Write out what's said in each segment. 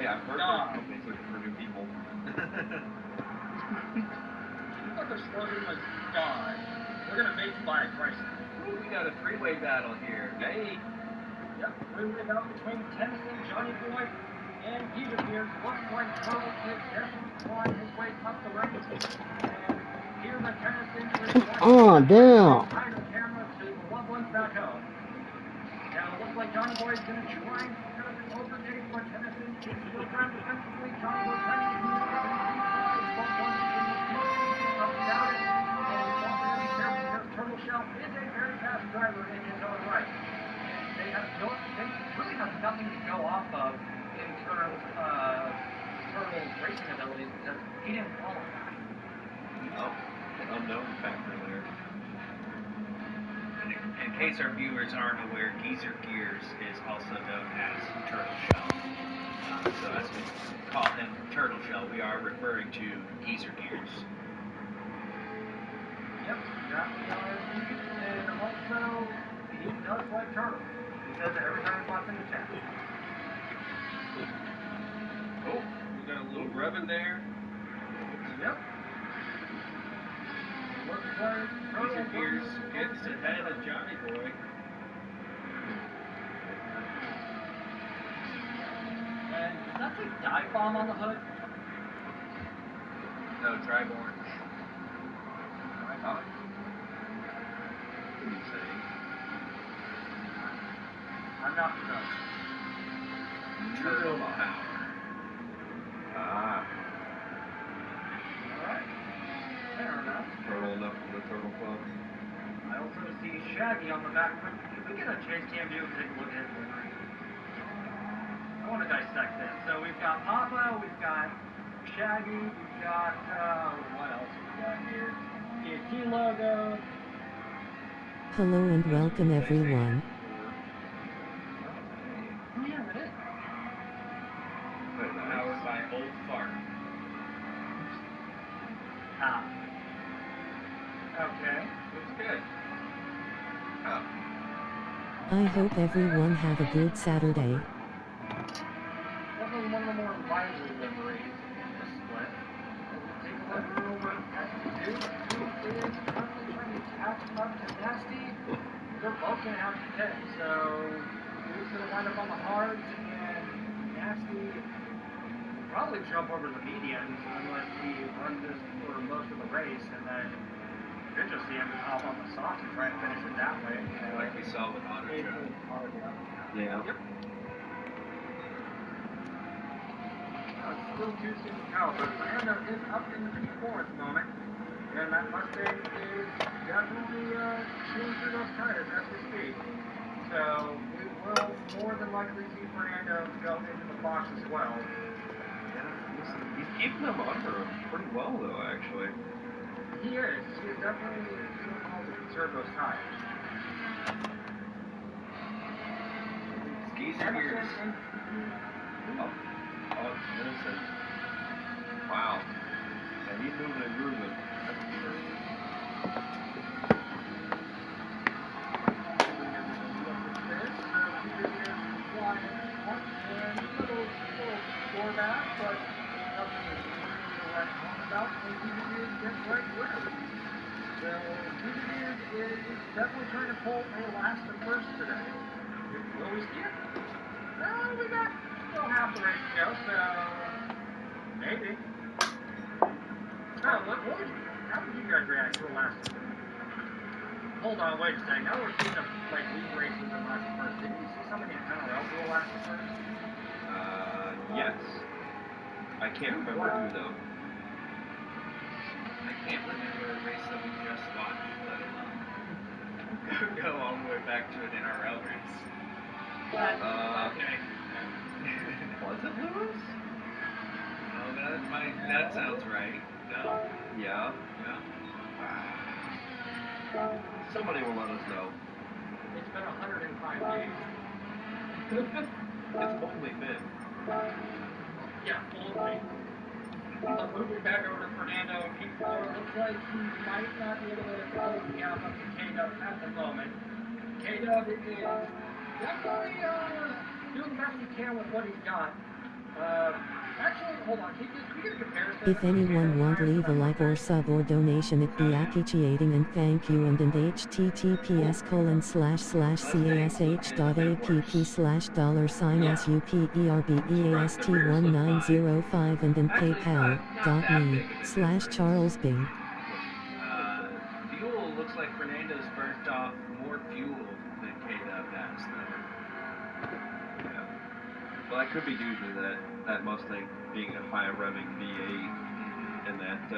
yeah, I've heard those companies looking for new people. What the slogan was, God, we're going to make you buy a Chrysler. Ooh, we got a three-way battle here. Hey. Yep, three-way battle between Tennyson, Johnny Boy, and Peter Beard. Looks like Turtle is definitely clawing his way up the ranks. And here the Tennyson is going down. behind the camera to the loved ones back home. Now it looks like Johnny Boy is going to try and overtake, but Tennyson is still trying defensively. Johnny Boy trying to do about it. And we want to be careful because Turtle Shell is a very fast driver in his own right. They really have nothing to go off of in terms of Turtle's racing abilities because he didn't qualify. Oh, an unknown factor there. In case our viewers aren't aware, Geezer Gears is also known as Turtle Shell. So as we call him Turtle Shell, we are referring to Geezer Gears. Yep, that was and also he does like Turtle. He says it every time he walks in the chat. Oh, we got a little rub in there. Yep. Looks like Geezer Gears gets ahead of Johnny Boy. And does that say dive bomb on the hood? No, Dryborn. What are you saying? I'm not sure. Turtle Power. Ah. Alright. Fair enough. Turtle enough for the Turtle Club. I also see Shaggy on the back. If we get a chance to take a look at his livery. I want to dissect this. So we've got Papa, we've got Shaggy, we've got, what else we got here? ET logo. Hello and welcome everyone. Oh yeah, that is. Powered by Old Fart. Ah. Okay. Looks good. Oh. I hope everyone have a good Saturday. Definitely one of the more lively liveries in the split. Take a look over at Duke. Duke is currently trying to catch up to Nasty. They're both going to have to pit. So Duke's going to wind up on the hards, and Nasty will probably jump over the medians unless he runs this for most of the race, and then could just see him hop on the soft and try and finish it that way. Like we saw with Auto Joe. Yeah. Yep. Still too soon to tell, but Fernando is up in the P4 at the moment, and that Mustang is definitely chewing through those tires as we speak. So we will more than likely see Fernando go into the box as well. Yeah, he's keeping them under him pretty well, though, actually. He is. He is definitely doing well to conserve those tires. Geezer Gears. Oh, it's innocent. Wow. Yeah, he's moving and grooving. That's for sure. Score back, but nothing really to write home about. And Geezer gets right through. So Geezer is definitely trying to pull a last to first today. Will we see it? No, we got still half the race to go, so maybe. Oh, how did you guys react to the last two? Hold on, wait a second. Now we're seeing some league races in last to first. Didn't you see somebody in NRL do a last to first? Yes. I can't remember who, though. I can't remember a race that we just watched, let alone go all the way back to an NRL race. Okay. Was it Lewis? No, that sounds right. No? Yeah. No? Somebody will let us know. It's been 105 days. It's only been. Yeah, only. Moving back over to Fernando P4, looks like he might not be able to close the gap up to K-Dub at the moment. K-Dub is definitely doing the best he can with what he's got. Actually, hold on. Can we get a comparison? If anyone want leave a like or sub or donation, it be appreciating and thank you, and https://cash.app/$superbeast-1905 and paypal.me/charlesbing. Fuel looks like Fernando's burnt off more fuel than K-Dub has, though. Yeah. Well, that could be due to that Mustang being a high revving V8 and that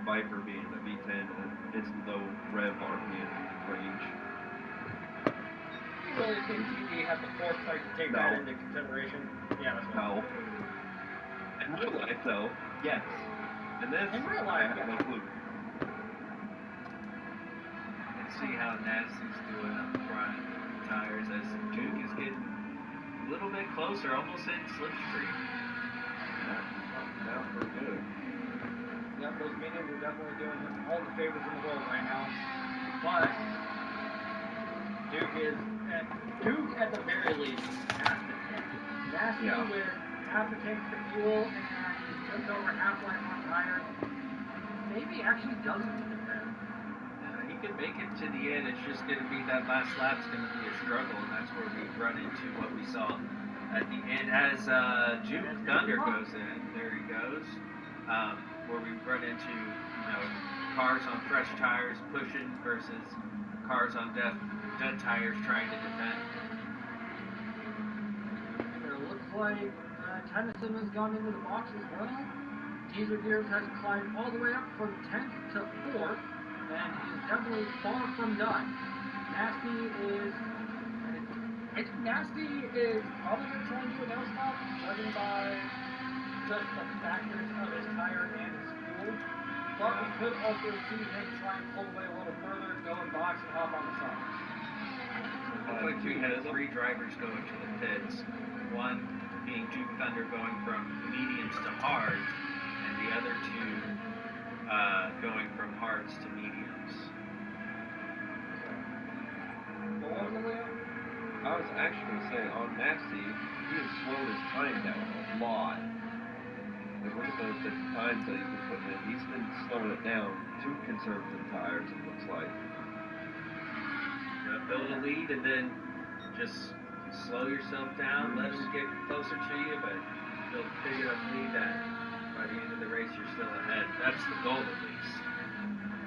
Viper being a V10 and its low rev RPM range. You really think GD had the foresight to take that into consideration? Yeah, that's right. No. In real life, though, yes. And this, in real life, I have no clue. Let's see how Nasty's doing up front tires as Duke is getting a little bit closer, almost in slipstream. Yeah, now pretty good. Yep, those mediums are definitely doing all the favors in the world right now. But Duke at the very least has the tank. Nasty with half a tank for fuel and just over half life on tires. Maybe actually doesn't need to win. He could make it to the end. It's just going to be that last lap's going to be a struggle, and that's where we run into what we saw at the end as Duke Thunder goes in. There he goes. Where we run into, cars on fresh tires pushing versus cars on dead tires trying to defend. And it looks like Tennyson has gone into the box as well. Geezer Gears has climbed all the way up from 10th to 4th, and he's definitely far from done. Nasty is probably going to try and do a no stop, judging by just the factors of his tire and his fuel. But we could also see him try and pull away a little furder, go in box and hop on the side. Looks like we had 3 drivers going to the pits. One being Duke Thunder going from mediums to hards, and the other 2 going from hards to mediums. What was it, Leo? I was actually going to say, on Nasty, he has slowed his time down a lot. Like, look at the times that he's been putting in. He's been slowing it down to conservative tires, it looks like. Build a lead and then just slow yourself down, let them get closer to you, but build big enough lead that by the end of the race you're still ahead. That's the goal at least.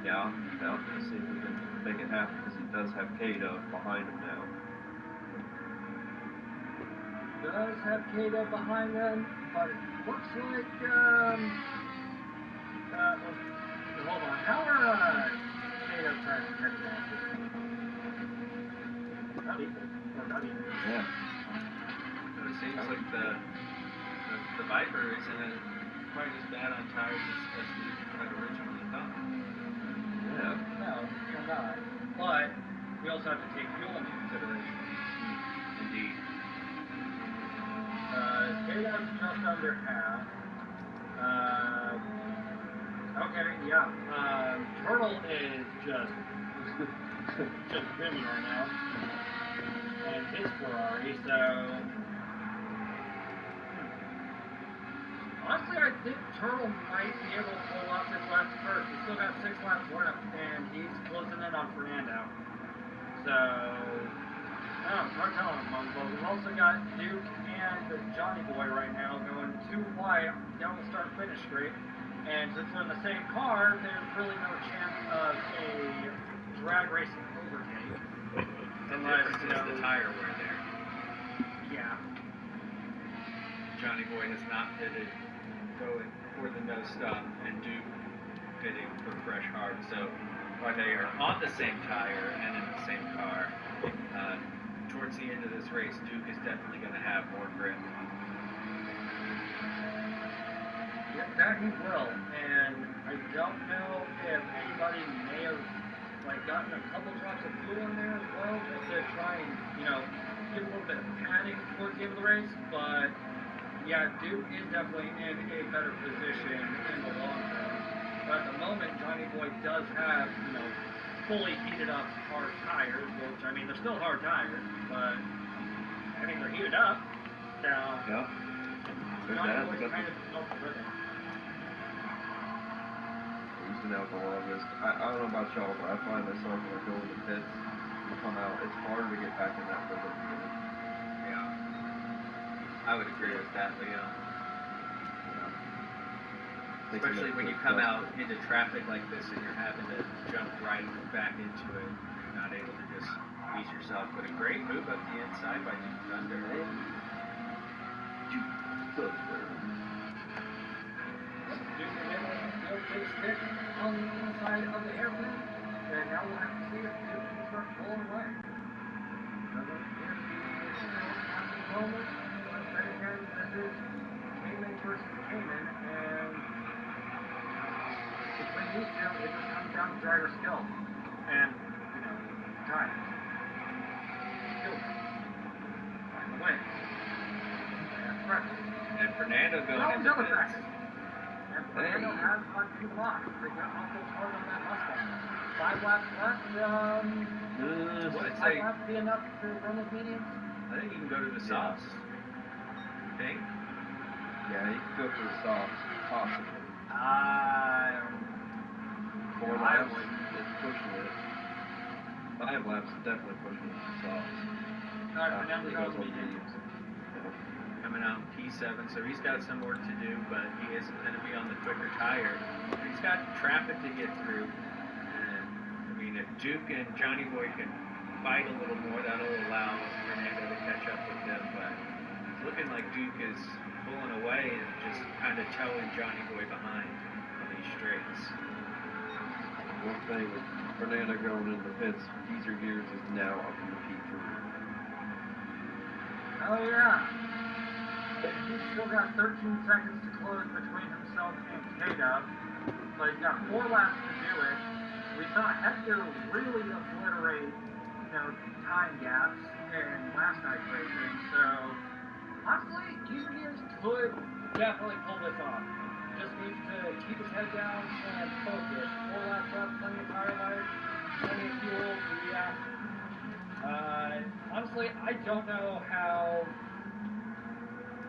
Yeah, we'll see if we can make it happen because he does have Kata behind him now. Does have Kata behind them, but it looks like, hold on, how are Kata trying to catch Nasty? Not equal. Yeah. So it seems like the Viper isn't quite as bad on tires as we had originally thought. Yeah. No, you're not. But we also have to take fuel into consideration. Indeed. Kata's just under half. Okay, yeah. Turtle is just rimming right now. And his Ferrari, so honestly I think Turtle might be able to pull off this last first. He's still got 6 laps left and he's closing in on Fernando. So it's hard telling him, but we've also got Duke and the Johnny Boy right now going 2 wide down the start finish straight. And since they're in the same car, there's really no chance of a drag racing overtake. Unless the tire wear there. Yeah. Johnny Boy has not pitted going for the no stop, and Duke pitting for fresh hard. So while they are on the same tire and in the same car, towards the end of this race, Duke is definitely going to have more grip. Yep, that he will. And I don't know if anybody may have gotten a couple drops of fuel in there as well, just to try and, give a little bit of padding towards the end of the race. But yeah, Duke is definitely in a better position in the long term. But at the moment, Johnny Boy does have, fully heated up hard tires, which, they're still hard tires, but they're heated up. So yeah. Johnny Boy kind of felt the rhythm. He's been out the longest. I don't know about y'all, but I find myself when I go in the pits and come out, it's harder to get back in that rhythm again. Yeah. I would agree with that, Leo. Yeah. Especially when you come out into traffic like this and you're having to jump right back into it. You're not able to just ease yourself. But a great move up the inside by Duke Thunder. Duke Thunder. Duke is able to field to the stick on the inside of the airplane. And now we'll have to see if Duke can start pulling away. Doesn't appear to be still at the moment. But then again, this is Cayman versus Cayman. And between these two, it just comes down to driver skill. And, time. Skill. Find the win. That's practice. And Fernando going All into these other pits. practice. And Fernando has gone to the box. They got off the hard on that Mustang. 5 laps left. Would 5 laps be enough to run those mediums? I think you can go to the softs. You think? Yeah, you can go for the softs, possibly. 4 laps, it's pushing it. 5 laps is definitely pushing it to softs. Alright, Fernando goes mediums. Coming out in P7, so he's got some work to do, but he is going to be on the quicker tire. He's got traffic to get through. And, I mean, if Duke and Johnny Boy can fight a little more, that'll allow Fernando to catch up with them. But it's looking like Duke is pulling away and just kind of towing Johnny Boy behind on these straights. One thing with Fernando going into the pits, Geezer Gears is now up in the P3. Oh yeah. He's still got 13 seconds to close between himself and K-Dub. But he's got 4 laps to do it. We saw Hector really obliterate, time gaps in last night's racing. So, honestly, Geezer Gears could definitely pull this off. Just needs to keep his head down and focus. 4 laps left, plenty of tire life, plenty of fuel. Yeah. Honestly, I don't know how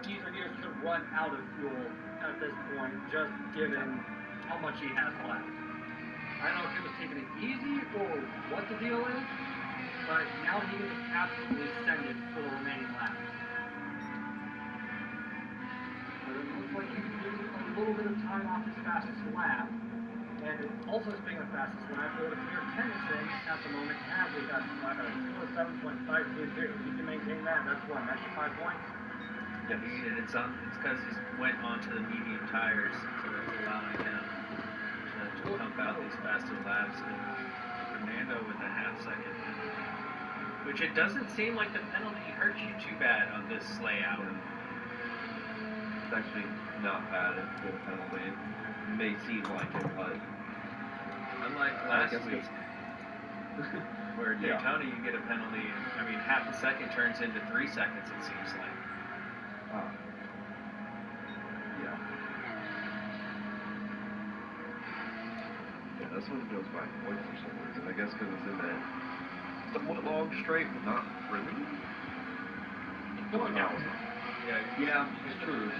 Geezer Gears could run out of fuel at this point, just given how much he has left. I don't know if he was taking it easy or what the deal is, but now he can just absolutely send it for the remaining laps. But it looks like he's losing a little bit of time off his fastest lap. And also speaking of fastest lap, it would appear Tennyson at the moment has a 207.522. He can maintain that. That's what, an extra 5 points? I mean, and it's because he went onto the medium tires, so it's allowing him to pump out these faster laps. And Fernando with a half-second penalty, which it doesn't seem like the penalty hurt you too bad on this layout. It's actually not bad if you get a penalty. It may seem like it, but unlike last week, where Daytona you get a penalty, and I mean half a second turns into 3 seconds. It seems like. Yeah, this one goes by quick for some reason. I guess because it's in that somewhat long straight, but not really. It's going down. Yeah, it's true.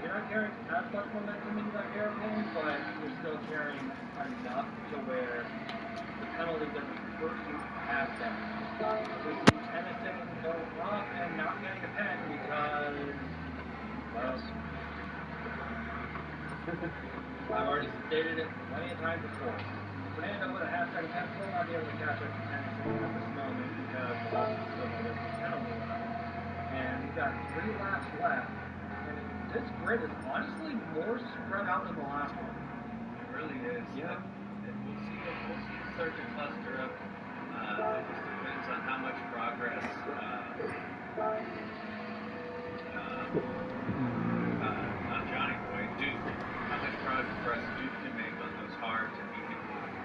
You're not carrying as much momentum into that airplane, but you're still carrying enough to where the penalty doesn't hurt you as bad. We see Tennyson going off and not getting a pen because, well, I've already stated it plenty of times before. Fernando with a half-second pen will not be able to catch up to Tennyson at this moment because of the penalty. And we've got 3 laps left. This grid is honestly more spread out than the last one. It really is. Yeah. And we'll see it start to cluster up. It just depends on how much progress not Johnny Boy, Duke. How much progress Duke can make on those hards, if he can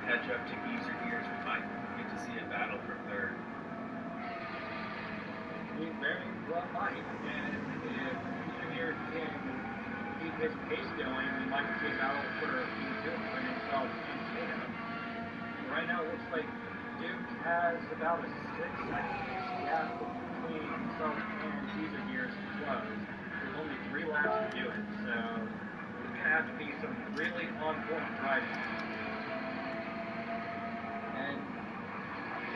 catch up to Geezer Gears, we might get to see a battle for third. He very well might, and if Geezer Gears can keep his pace going, we might see a battle for P2 between himself and Tatum. Right now, it looks like Duke has about a 6-second gap between himself and user gears closed. There's only 3 laps to do it, so it's gonna have to be some really on-point driving. And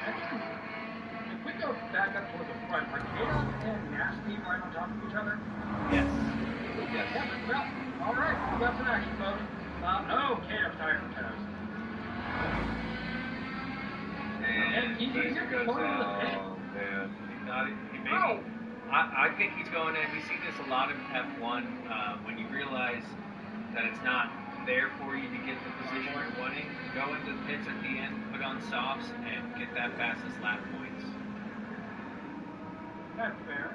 actually, if we go back up toward the front, are Chaos and Nasty right on top of each other? Yes. Yes. Yeah, well, alright, we got some action, folks. Oh, Chaos tires are toast. And Geezer goes Oh, man. he may I think he's going in. We see this a lot in F1 when you realize that it's not there for you to get the position you're wanting. Go into the pits at the end, put on softs, and get that fastest lap points. That's fair.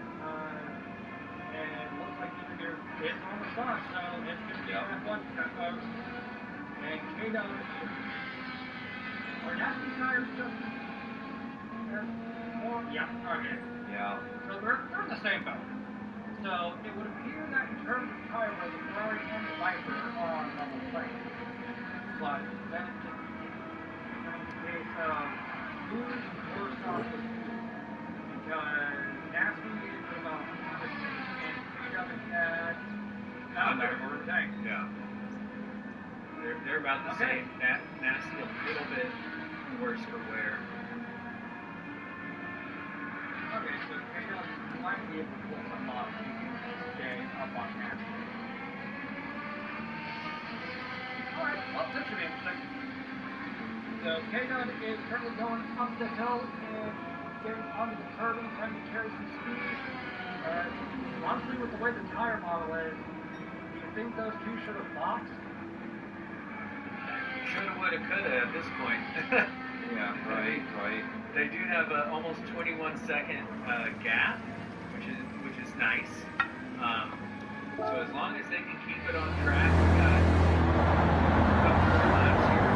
And it looks like Geezer is on the front, so it's going to be an F1 folks. And K-Dog, are Nasty tires just more? Yeah, okay. Yeah. So they're in the same boat. So it would appear that in terms of tire wear, the Ferrari and the Viper are on level playing. But that is just the case of who's worse off with who. Because Nasty is at about 15 and K-Dog is at more than tank. Yeah. They're about the same. Nasty a little bit worse for wear. Okay, so K-Dog might be able to pull some off and stay up on Nasty. Alright, well, this should be interesting. So K-Dog is currently going up the hill and getting onto the curb and trying to carry some speed. Honestly, with the way the tire model is, do you think those two should have boxed? Shoulda, woulda, coulda at this point. Yeah, right. They do have a almost 21-second gap, which is nice. So as long as they can keep it on track, we got a couple more laps here.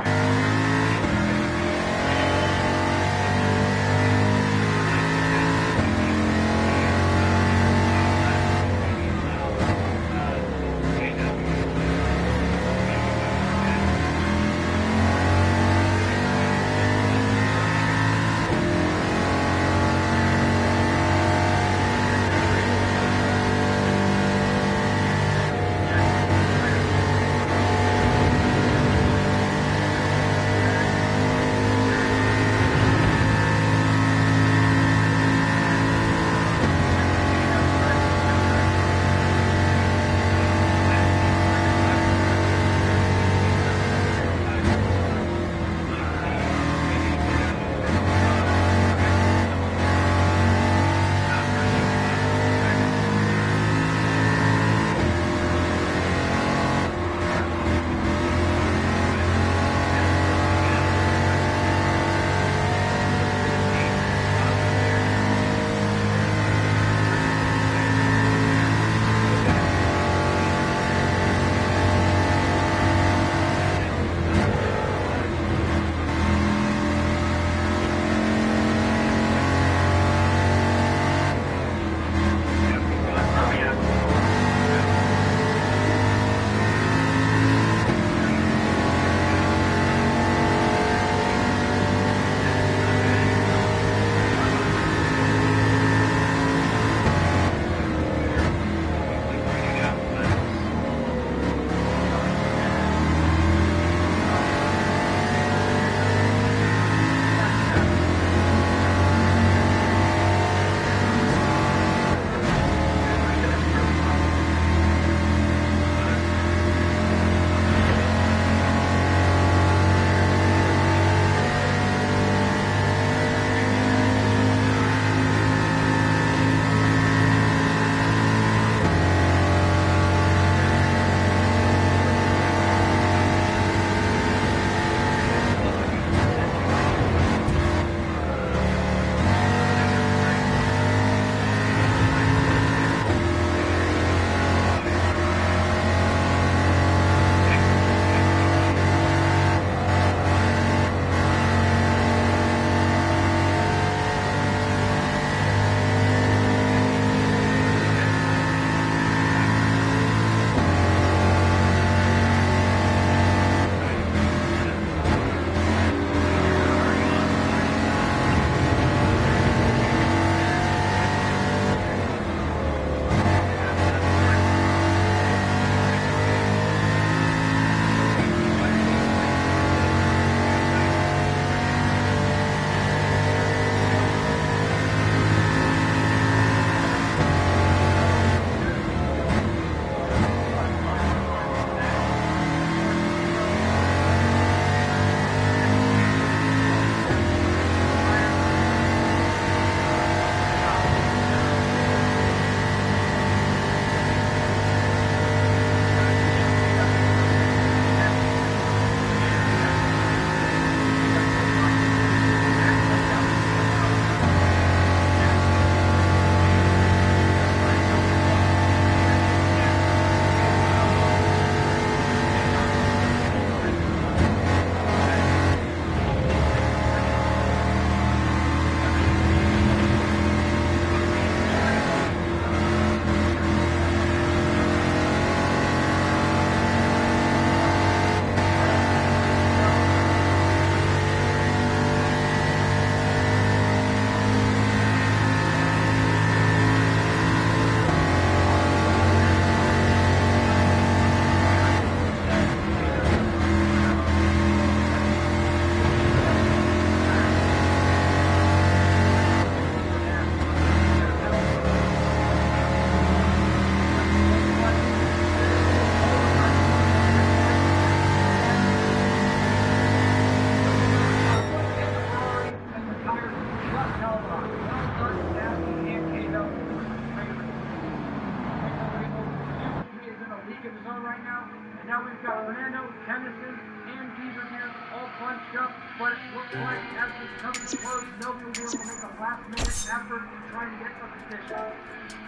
Fernando, Tennyson, and Beaver here all bunched up, but it looks like as we come to close, nobody will be able to make a last-minute effort to try and get a position.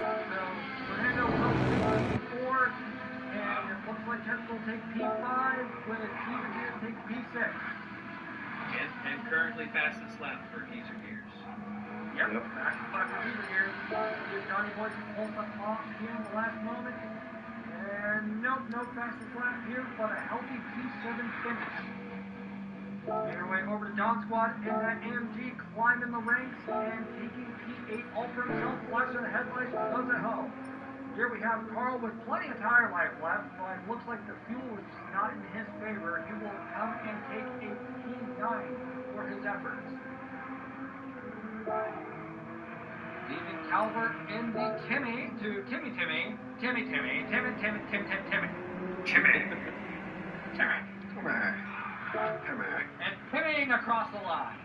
So Fernando will take P4, and it looks like Tennyson will take P5, with Beaver here take P6. And currently fastest lap for Geezer Gears. Yep, back to Dr. Beaver here. See if Johnny Boy can pull something off here in the last moment. And nope, no fastest lap here, but a healthy P7 finish. Making our way over to Don Squad in that AMG, climbing the ranks and taking P8 all for himself, flashing the headlights, goes at home. Here we have Carl with plenty of tire life left, but it looks like the fuel is not in his favor. He will come and take a P9 for his efforts. Leaving Calvert in the Timmy to Timmy. And Timmying across the line.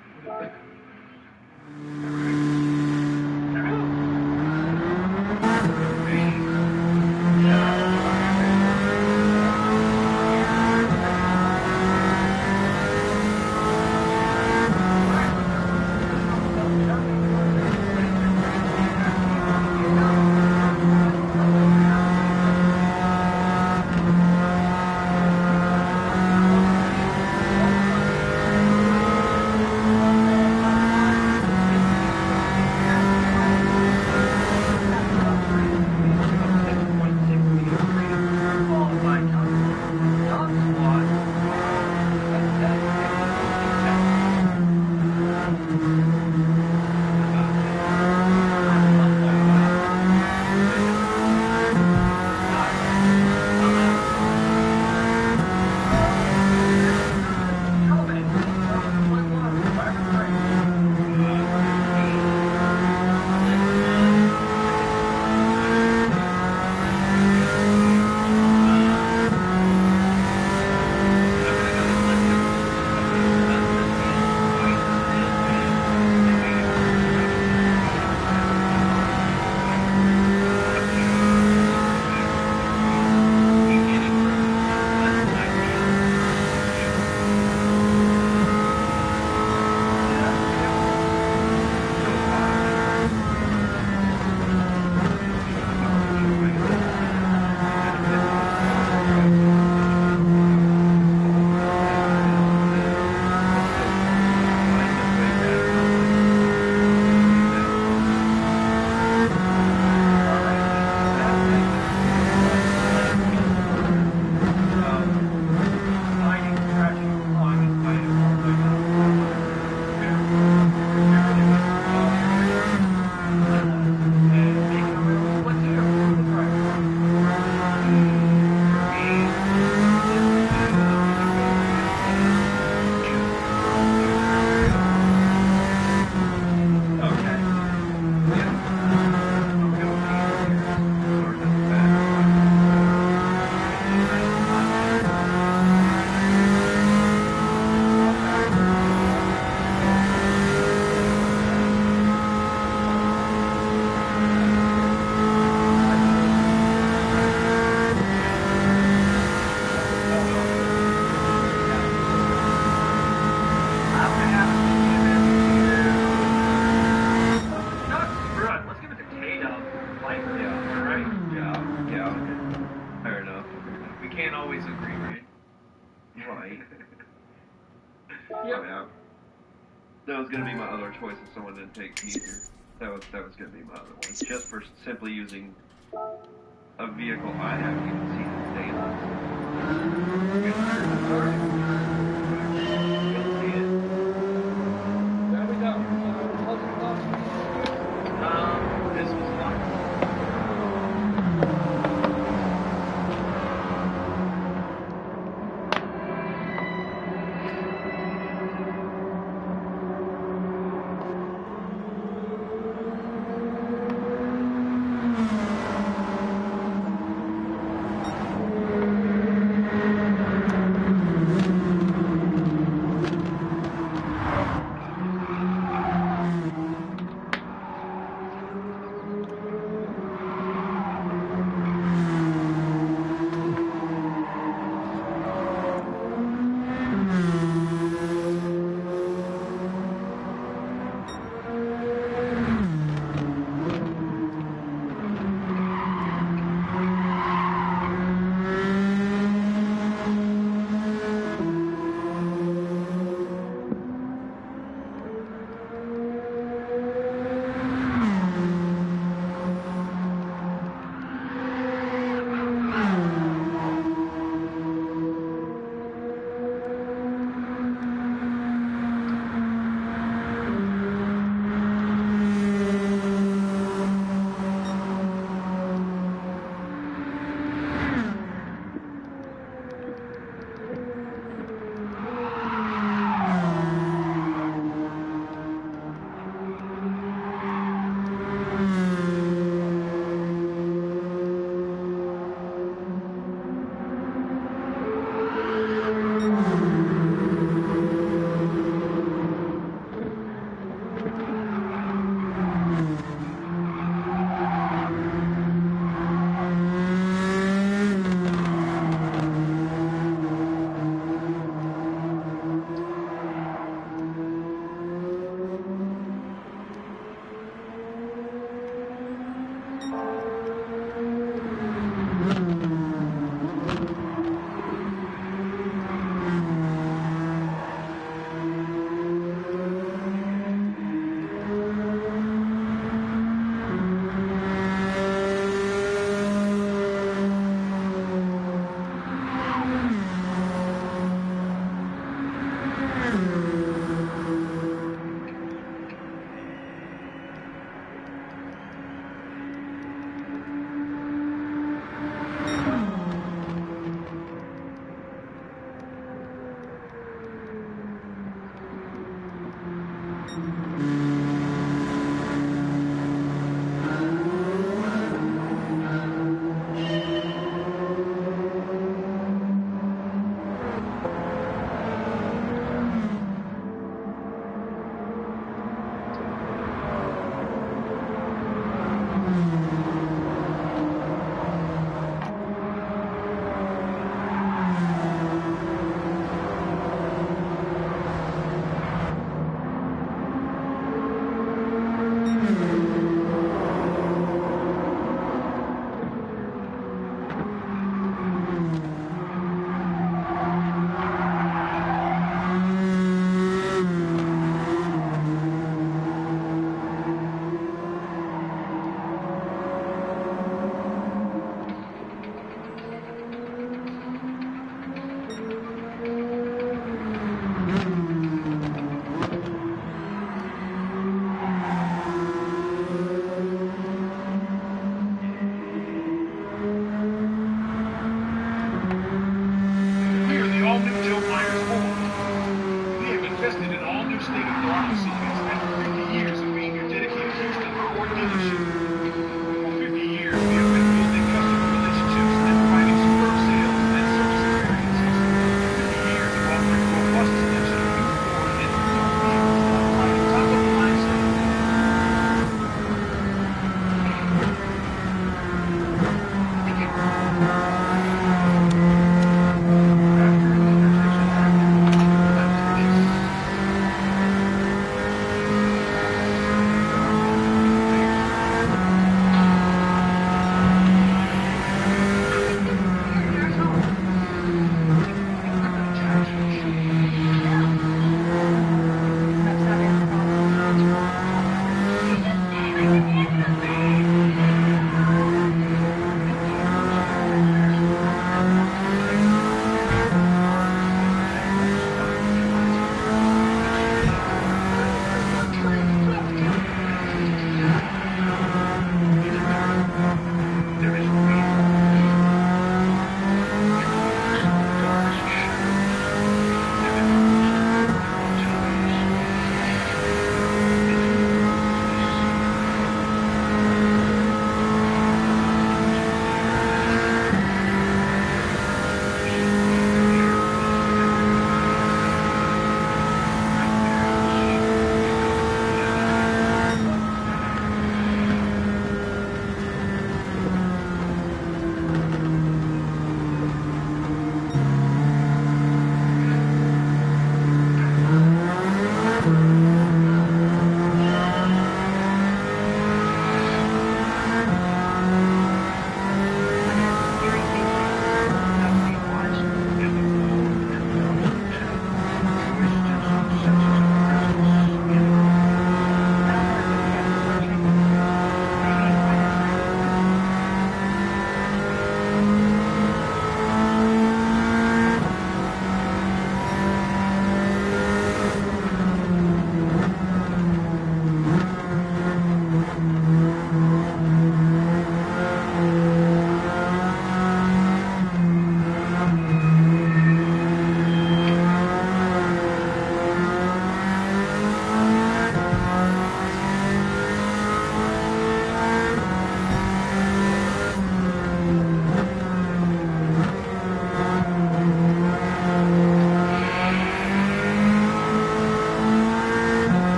That was going to be my other choice if someone didn't take Geezer. That was going to be my other one. Just for simply using a vehicle I haven't even seen in daylight. There we go. This was fun.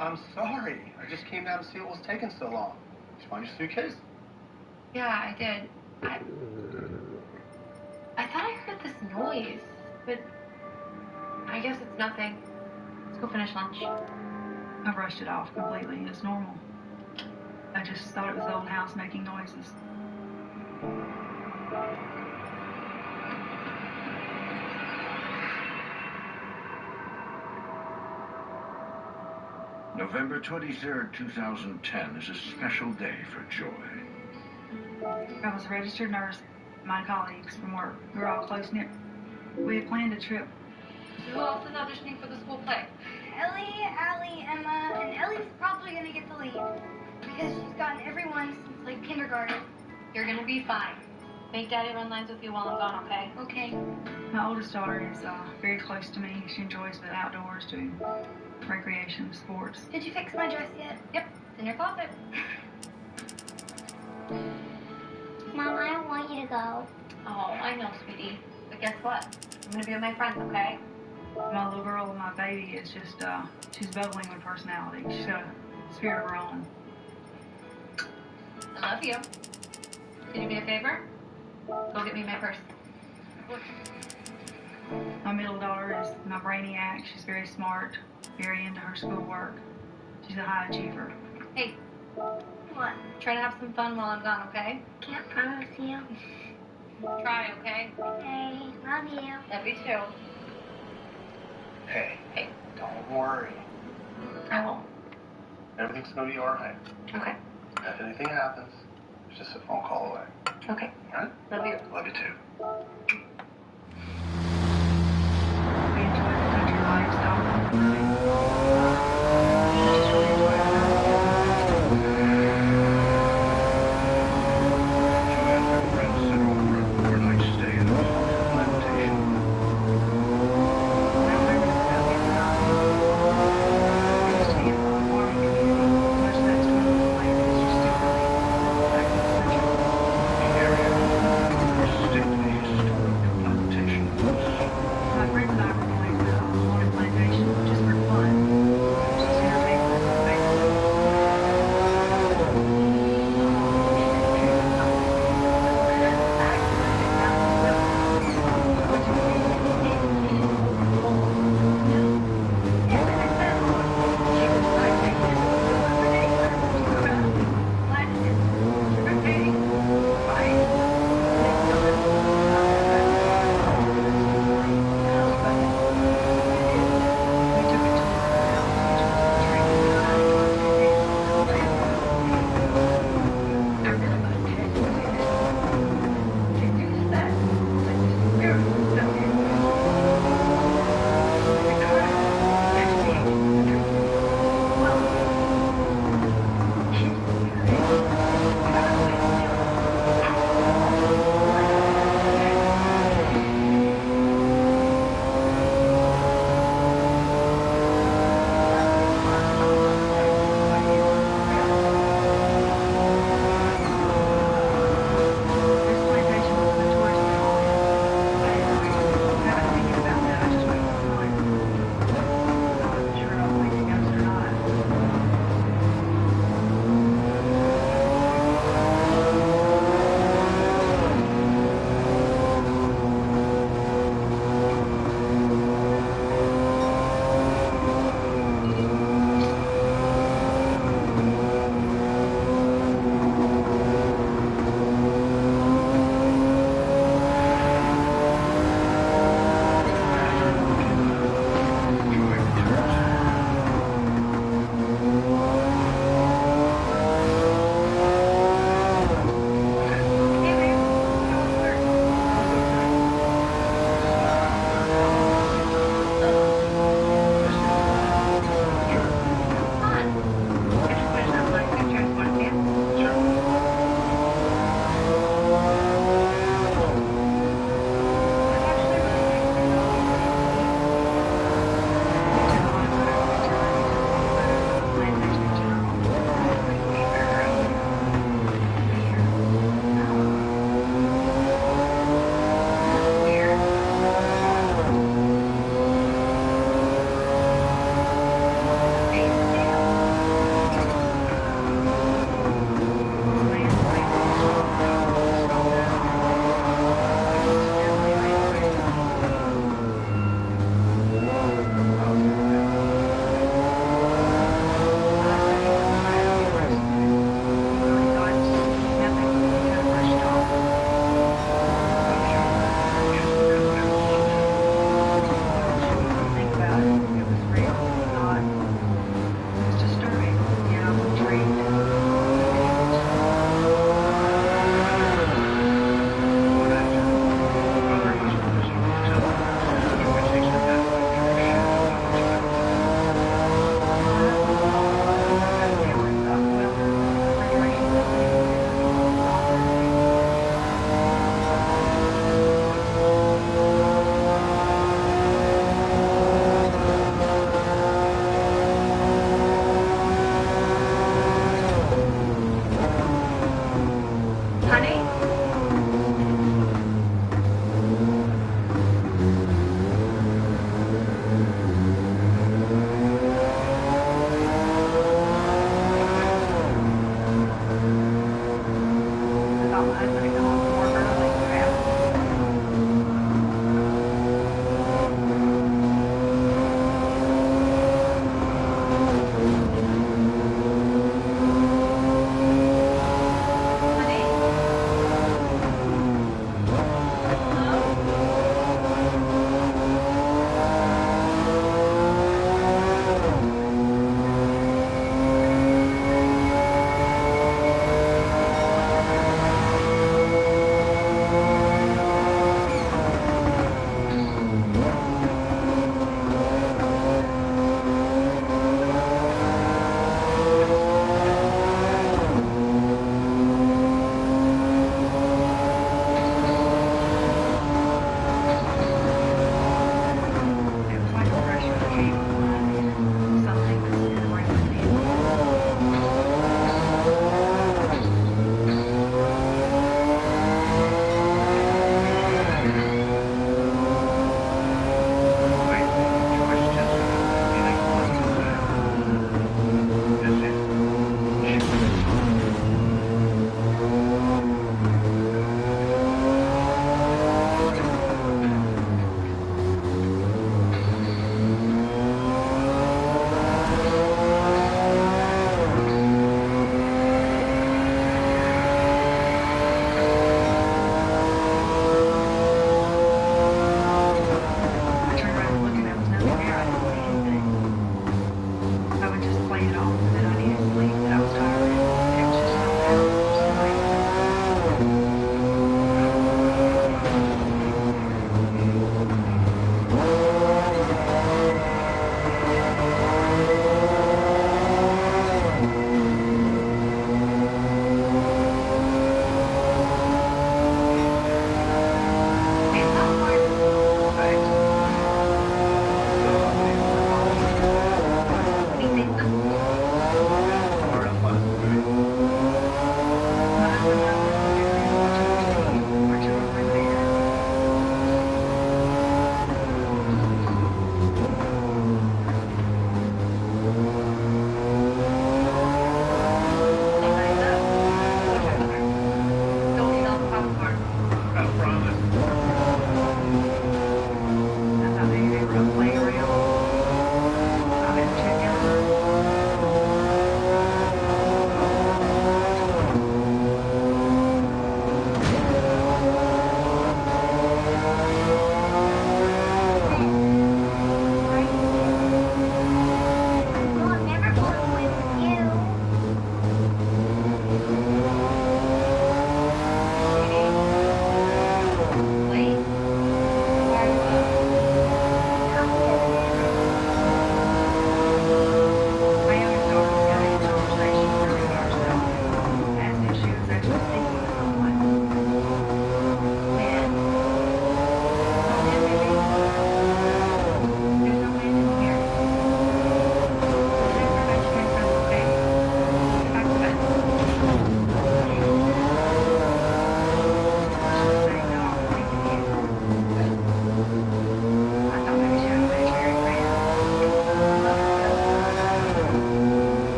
I'm sorry. I just came down to see what was taking so long. Did you find your suitcase? Yeah, I did. I thought I heard this noise, but I guess it's nothing. Let's go finish lunch. I brushed it off completely. It's normal. I just thought it was the old house making noises. November 23rd, 2010 is a special day for Joy. I was a registered nurse. My colleagues from work, we were all close-knit. We had planned a trip So who else is auditioning for the school play? Ellie, Allie, Emma, and Ellie's probably gonna get the lead because she's gotten everyone since like kindergarten. You're gonna be fine. Make Daddy run lines with you while I'm gone, okay? Okay. My oldest daughter is very close to me. She enjoys the outdoors, doing recreation, sports. Did you fix my dress yet? Yep, it's in your closet. Mom, I don't want you to go. Oh, I know, sweetie. But guess what? I'm gonna be with my friends, okay? My little girl, my baby, is just, she's bubbling with personality. She's got a spirit of her own. I love you. Can you do me a favor? Go get me my purse. My middle daughter is my brainiac. She's very smart, very into her schoolwork. She's a high achiever. Hey, What? try to have some fun while I'm gone, okay? Can't promise you. Try, okay? Okay, love you. Love you too. Hey, Hey. don't worry. I won't. Everything's gonna be alright. Okay. If anything happens, it's just a phone call away. Okay. Alright? Love you. Love you too. We enjoy the country lifestyle. We just really enjoy it. Joanne and her friends settled for an overnight stay at a remote plantation. Now we're in we used to be in a farming community. Much of that's dwindled away because you're still really back in the country. The area persistently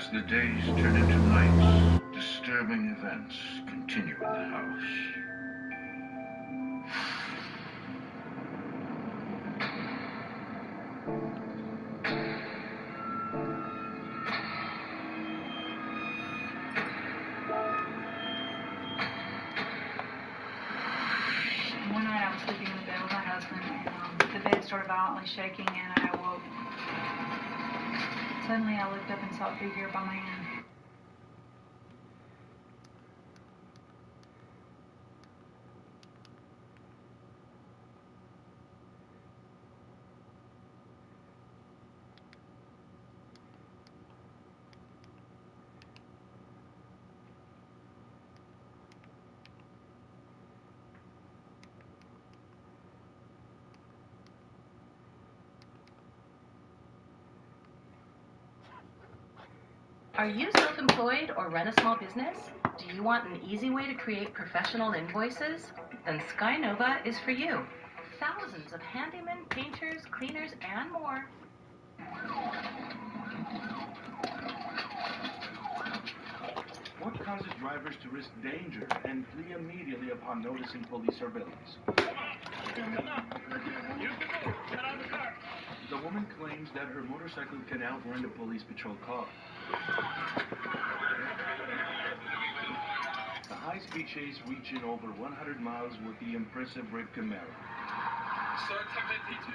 As the days turn into nights, disturbing events continue in the house. One night I was sleeping in the bed with my husband, and the bed started violently shaking, and I awoke. Suddenly I looked up and saw a figure by my hand. Are you self-employed or run a small business? Do you want an easy way to create professional invoices? Then Skynova is for you. Thousands of handymen, painters, cleaners, and more. What causes drivers to risk danger and flee immediately upon noticing police surveillance? The woman claims that her motorcycle can outrun a police patrol car. The high-speed chase reaching over 100 miles with the impressive red Camaro. So it's a 52.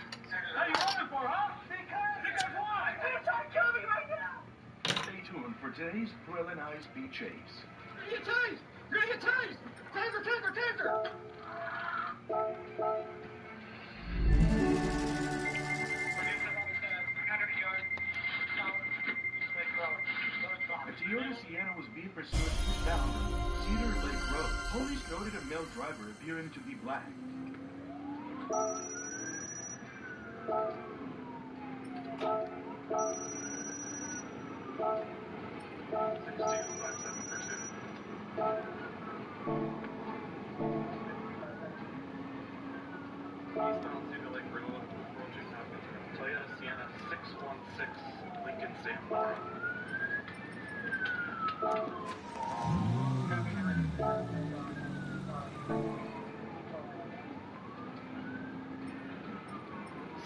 How you running for, huh? Because why? You're trying to kill me right now. Stay tuned for today's thrilling high-speed chase. You're gonna get tased! You're gonna get tased! Taser, taser, taser! A Toyota Sienna was being pursued eastbound Cedar Lake Road. Police noted a male driver appearing to be black. Eastbound Cedar Lake Road, approaching Toyota Sienna 616 Lincoln Zamora.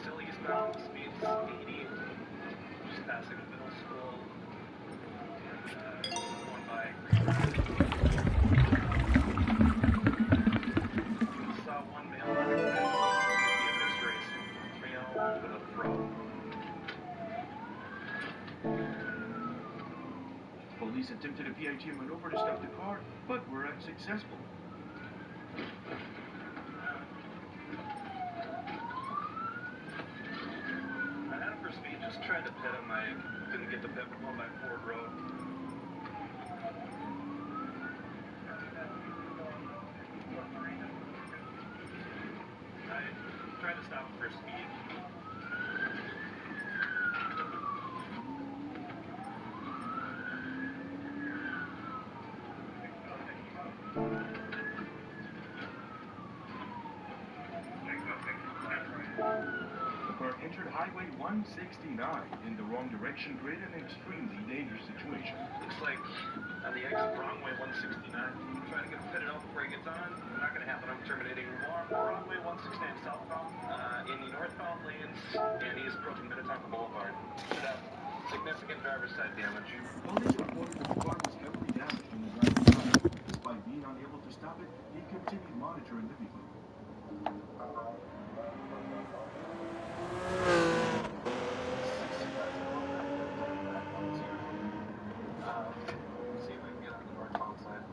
Still eastbound, speeds 80, just passing the middle school, and going by. Saw one male that be a mixed race, male with a fro. Police attempted a PIT maneuver to stop the car, but were unsuccessful. I had him for speed, just tried to pit him. I didn't get the pit. We're going by Ford Road. I tried to stop him for speed. The car entered Highway 169 in the wrong direction, created an extremely dangerous situation. Looks like on the exit wrong way 169. Trying to get him pitted out before he gets on. Not going to happen. I'm terminating wrong way 169 southbound in the northbound lanes, and he is approaching Minnetonka Boulevard. Should have significant driver's side damage. Police reported that the car was heavily damaged on the driver's side. Despite being unable to stop it, he continued monitoring the vehicle. See if we can get on the northbound side.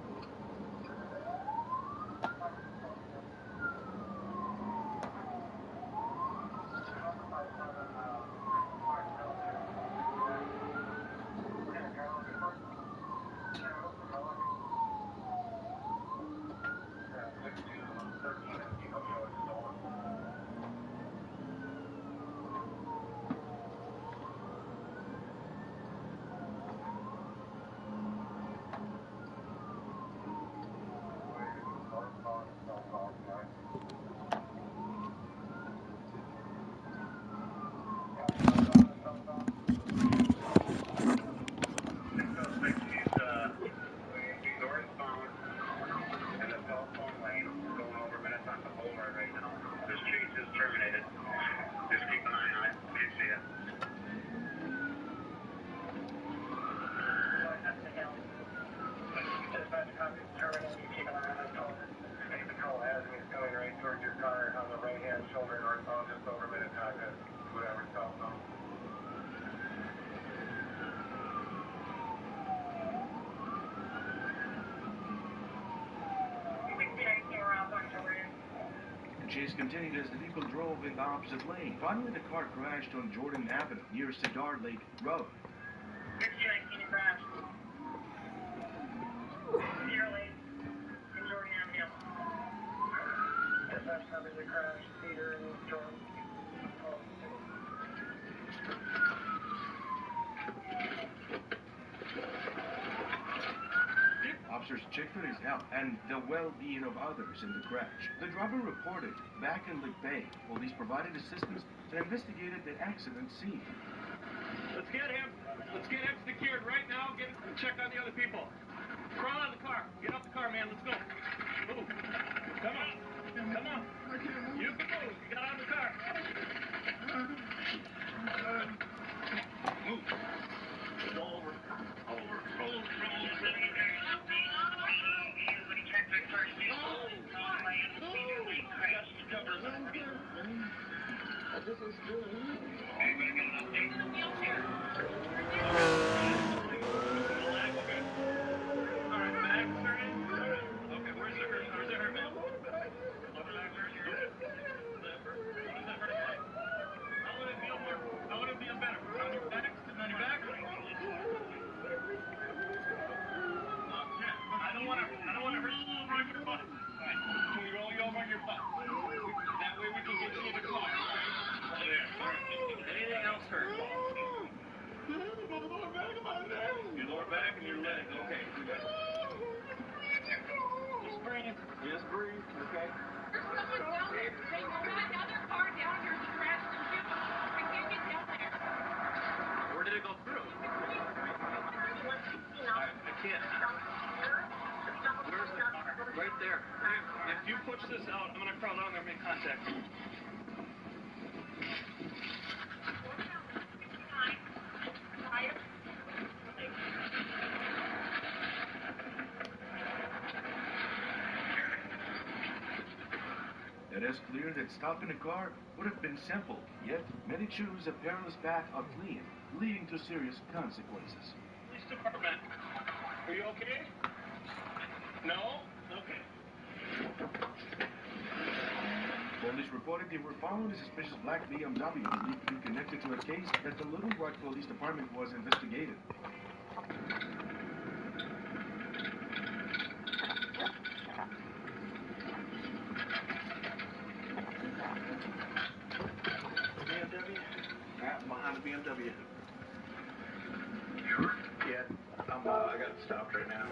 chase continued as the vehicle drove in the opposite lane. Finally, the car crashed on Jordan Avenue near Cedar Lake Road. Cedar Lake and Jordan Avenue. That's having the crash. Cedar and Jordan. Officers checked for his health and the well-being of others in the crash. The driver reported back in Lake Bay. Police provided assistance and investigated the accident scene. Let's get him. Let's get him secured right now. Get him and check on the other people. Crawl out of the car. Get out the car, man. Let's go. Move. Come on. Come on. You can move. You got out of the car. Move. Roll over. Roll over. Just breathe, okay? There's someone down there. Hey, no, another car down here is crashed and shit. I can't get down there. Where did it go through? I can't. Where's the car? Right there. If you push this out, I'm going to crawl down there and make contact. It is clear that stopping a car would have been simple, yet many choose a perilous path of fleeing, leading to serious consequences. Police department. Are you okay? No? Okay. Police reported they were following a suspicious black BMW believed to be connected to a case that the Little Rock Police Department was investigating. Behind the BMW. Sure. Yeah, I got it stopped right now.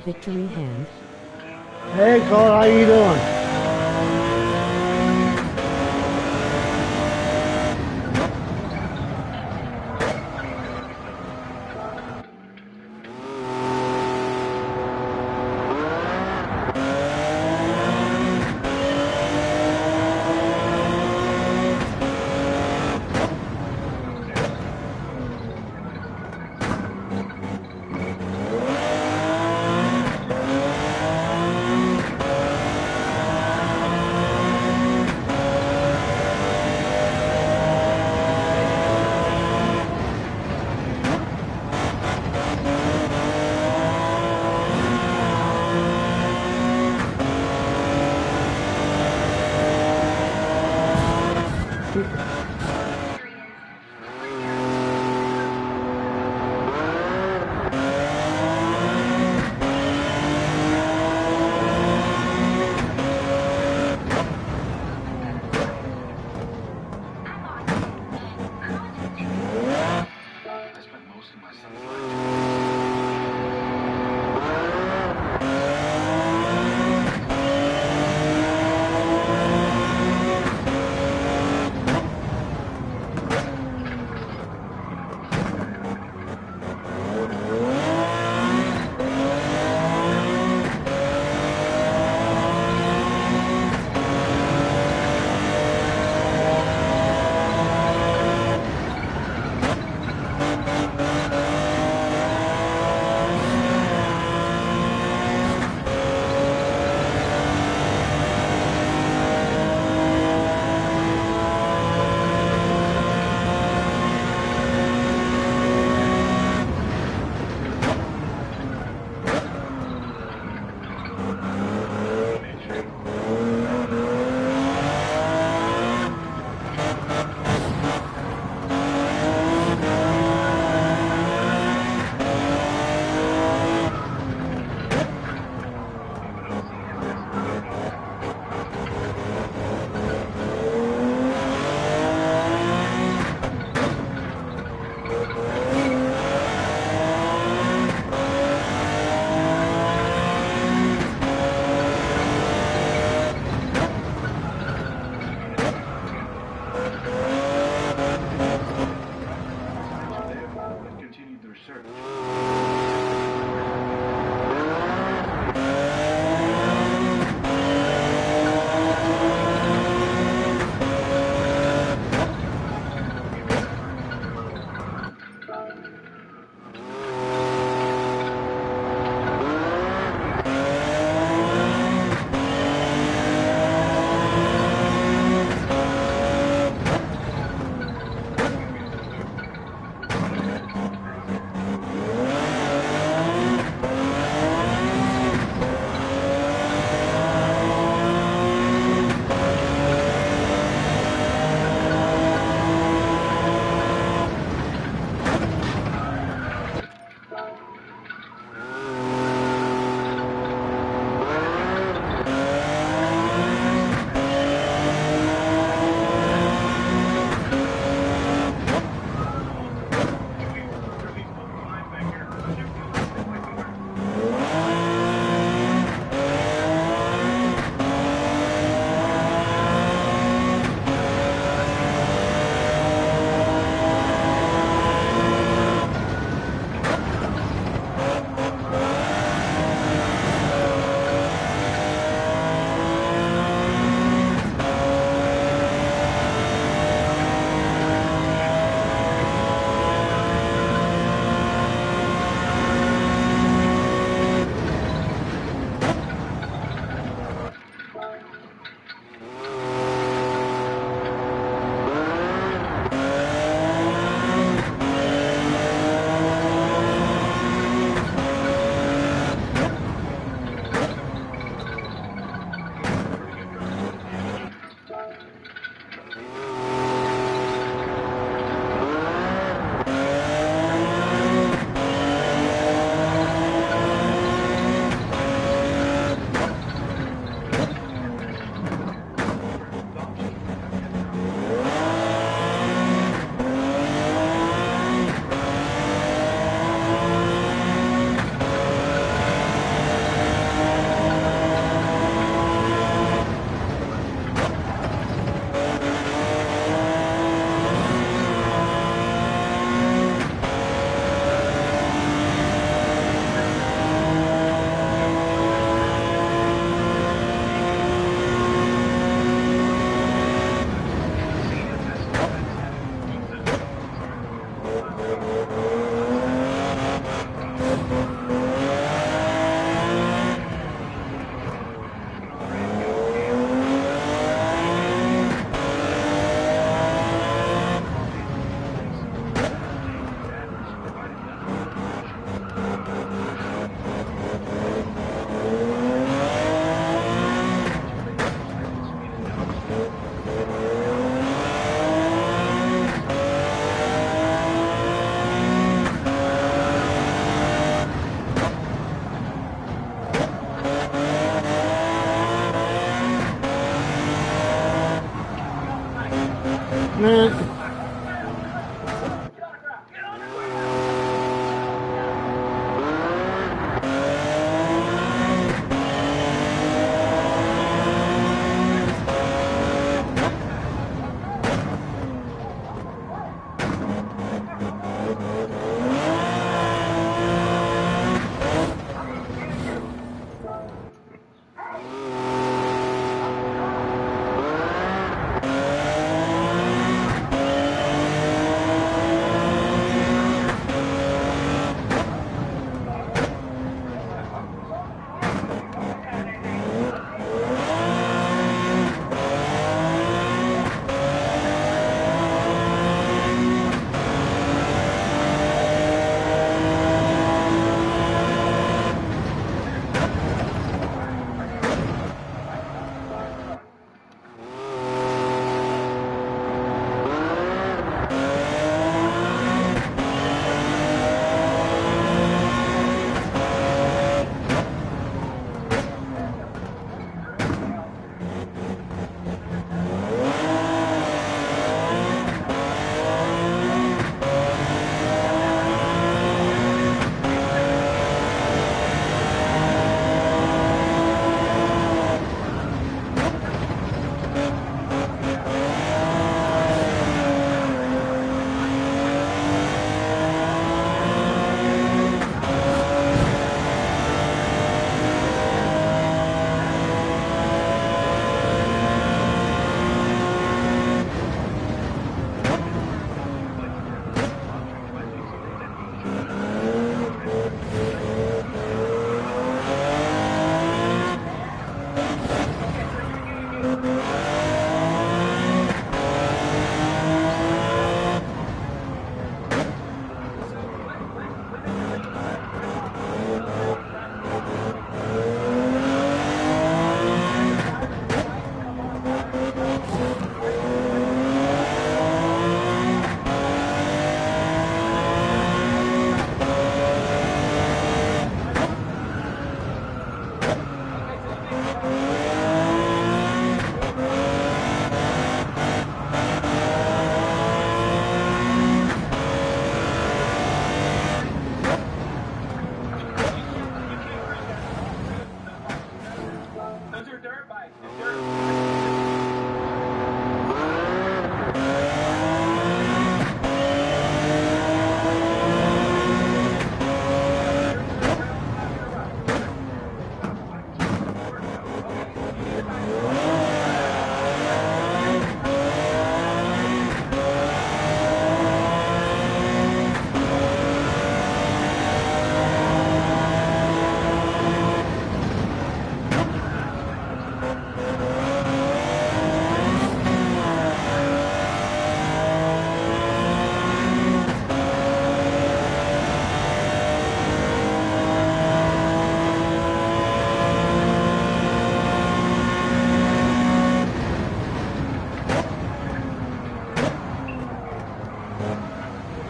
victory hand. Hey Cole, how you doing? Continued their search.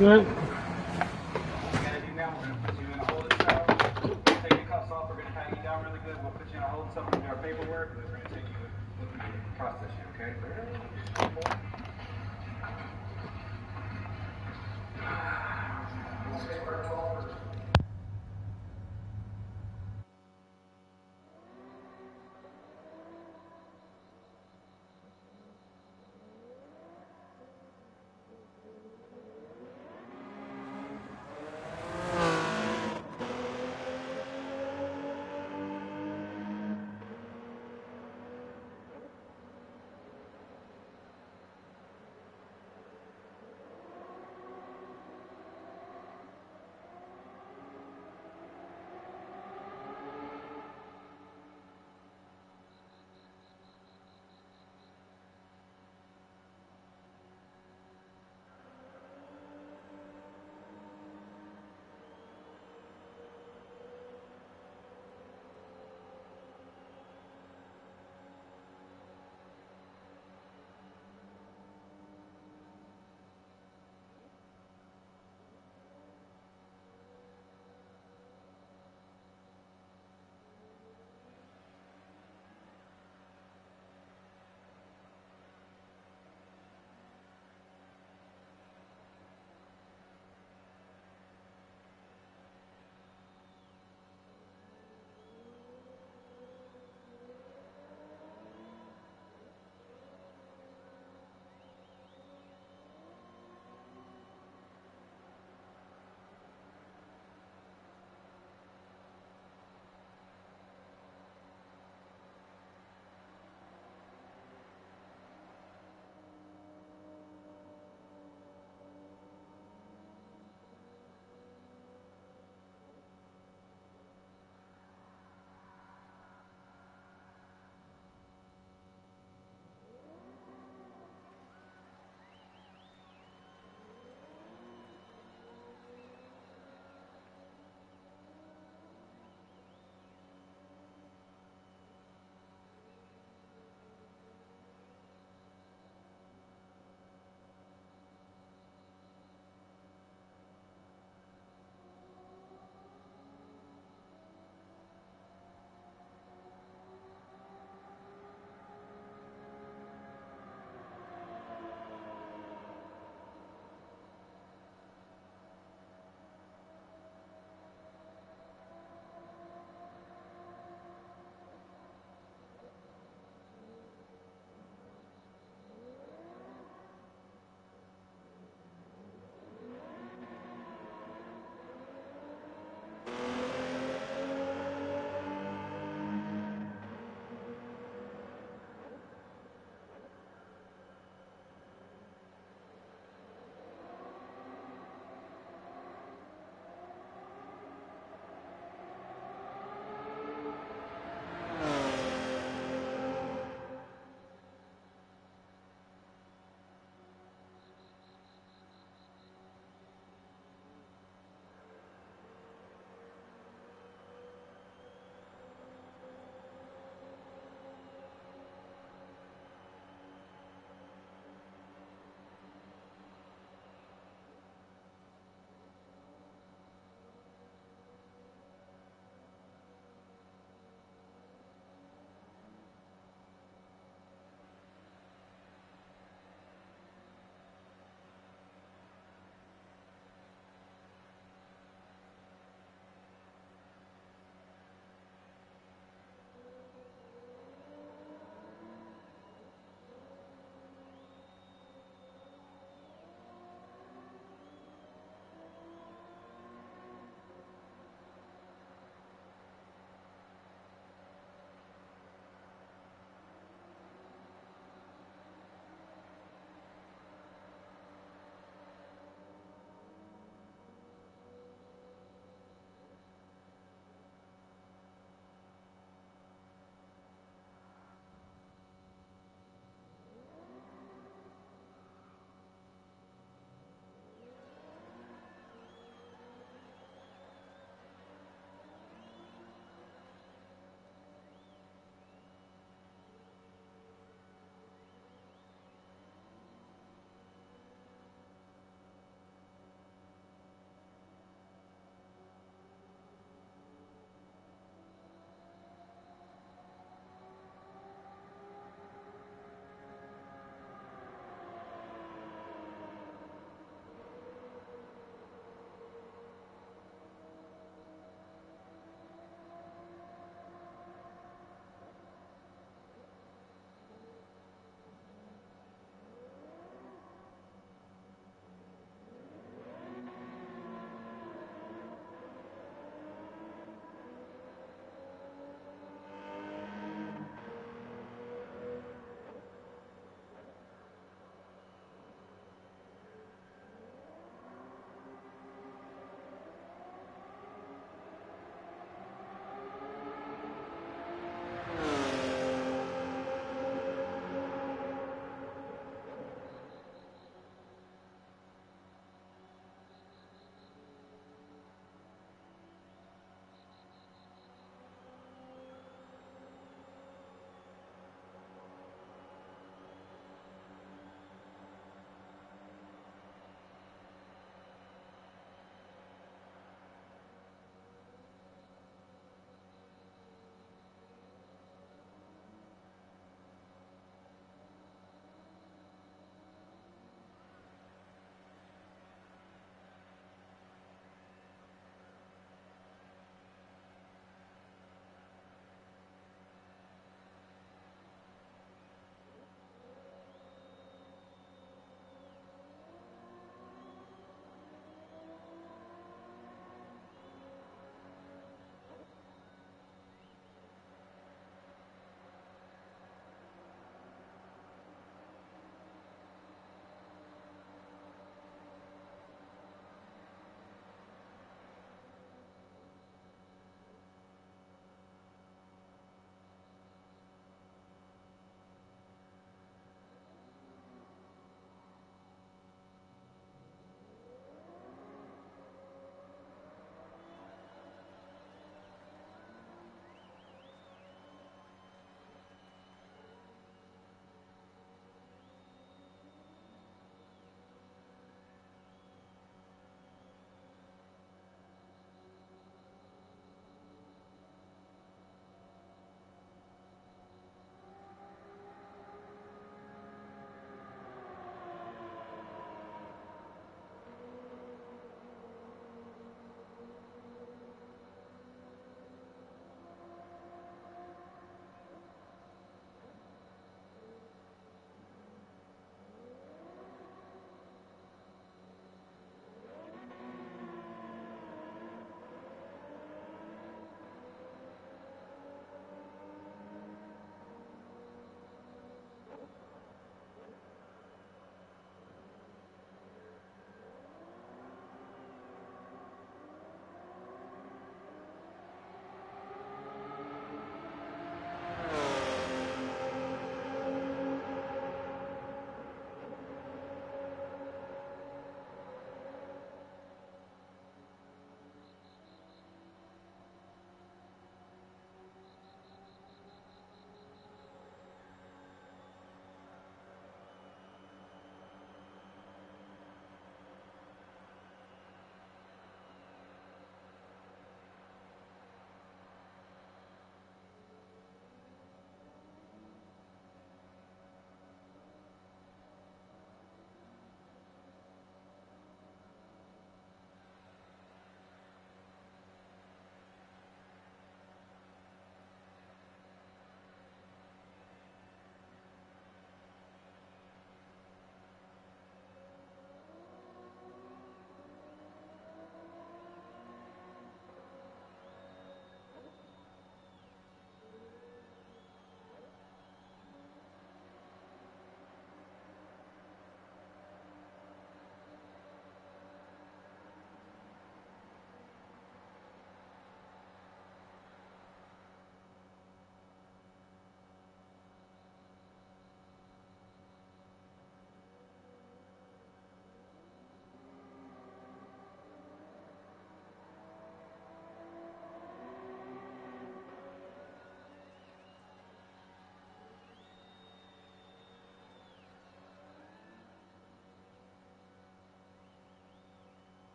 Good. What we're gonna do now, we're gonna put you in a holding cell. Take your cuffs off. We're gonna pat you down really good. We'll put you in a holding cell. We'll do our paperwork. We're gonna take you with me to process you. Okay?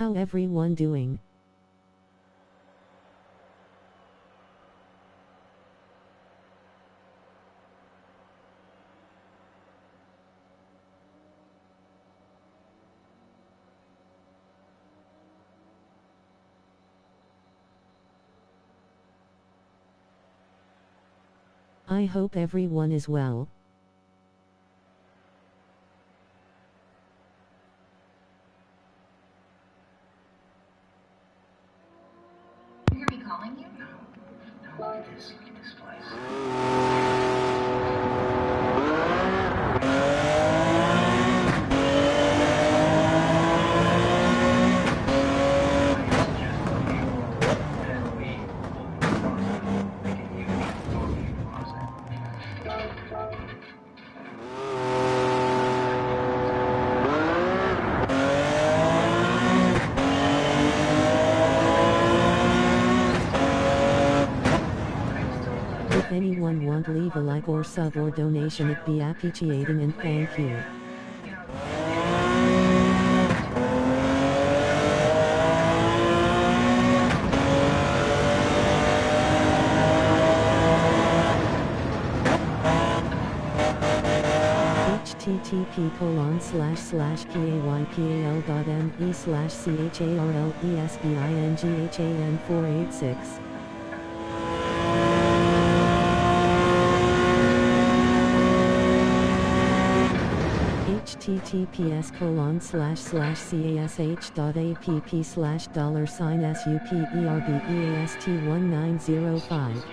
How everyone doing? I hope everyone is well. You hear me calling you? No, look at this place. If anyone want leave a like or sub or donation, it be appreciating and thank you. http://paypal.me/charlesbinghan486. https://cash.app/$superbeast-1905.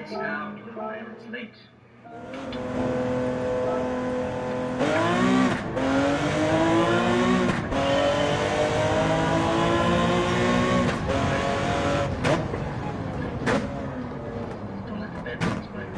Lights out, little man, it's late. Don't let the bed bugs bite.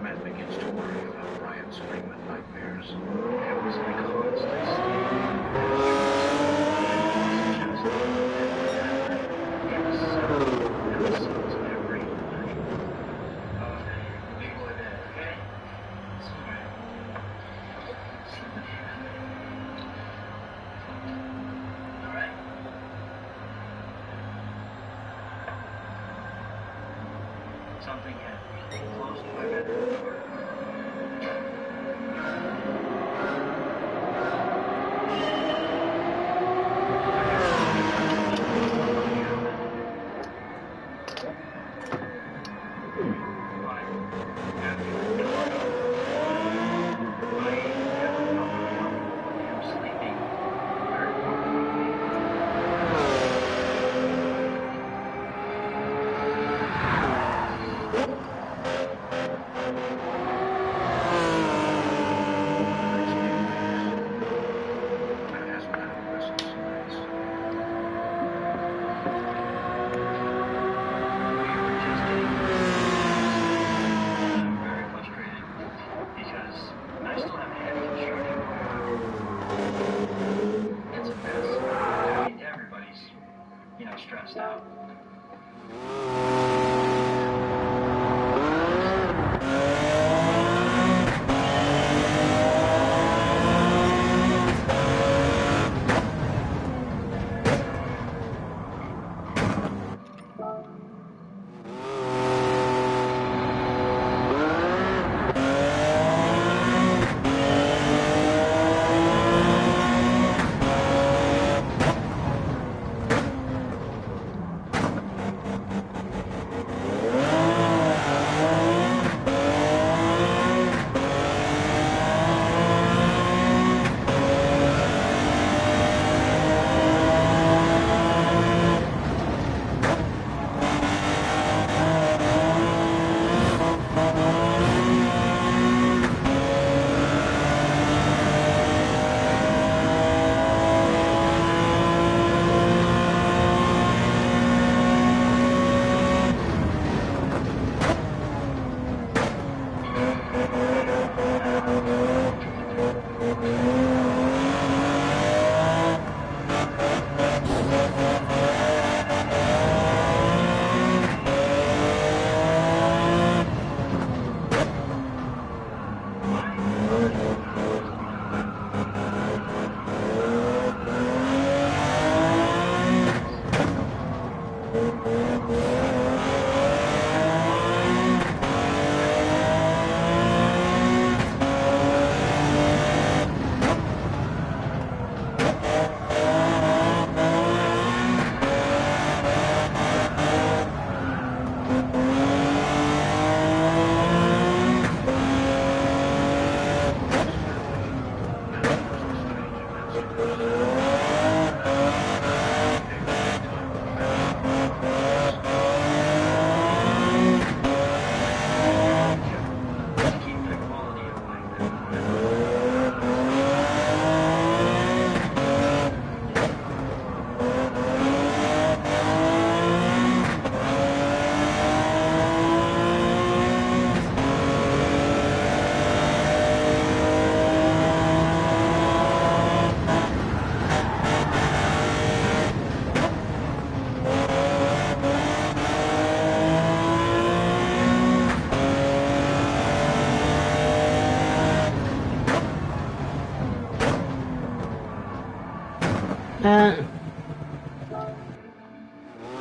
Man begins to worry about Brian's frequent nightmares. It was like a constant Episodes every night. Big boy bed, okay? All right. Something happened close to my bedroom door. Stressed out.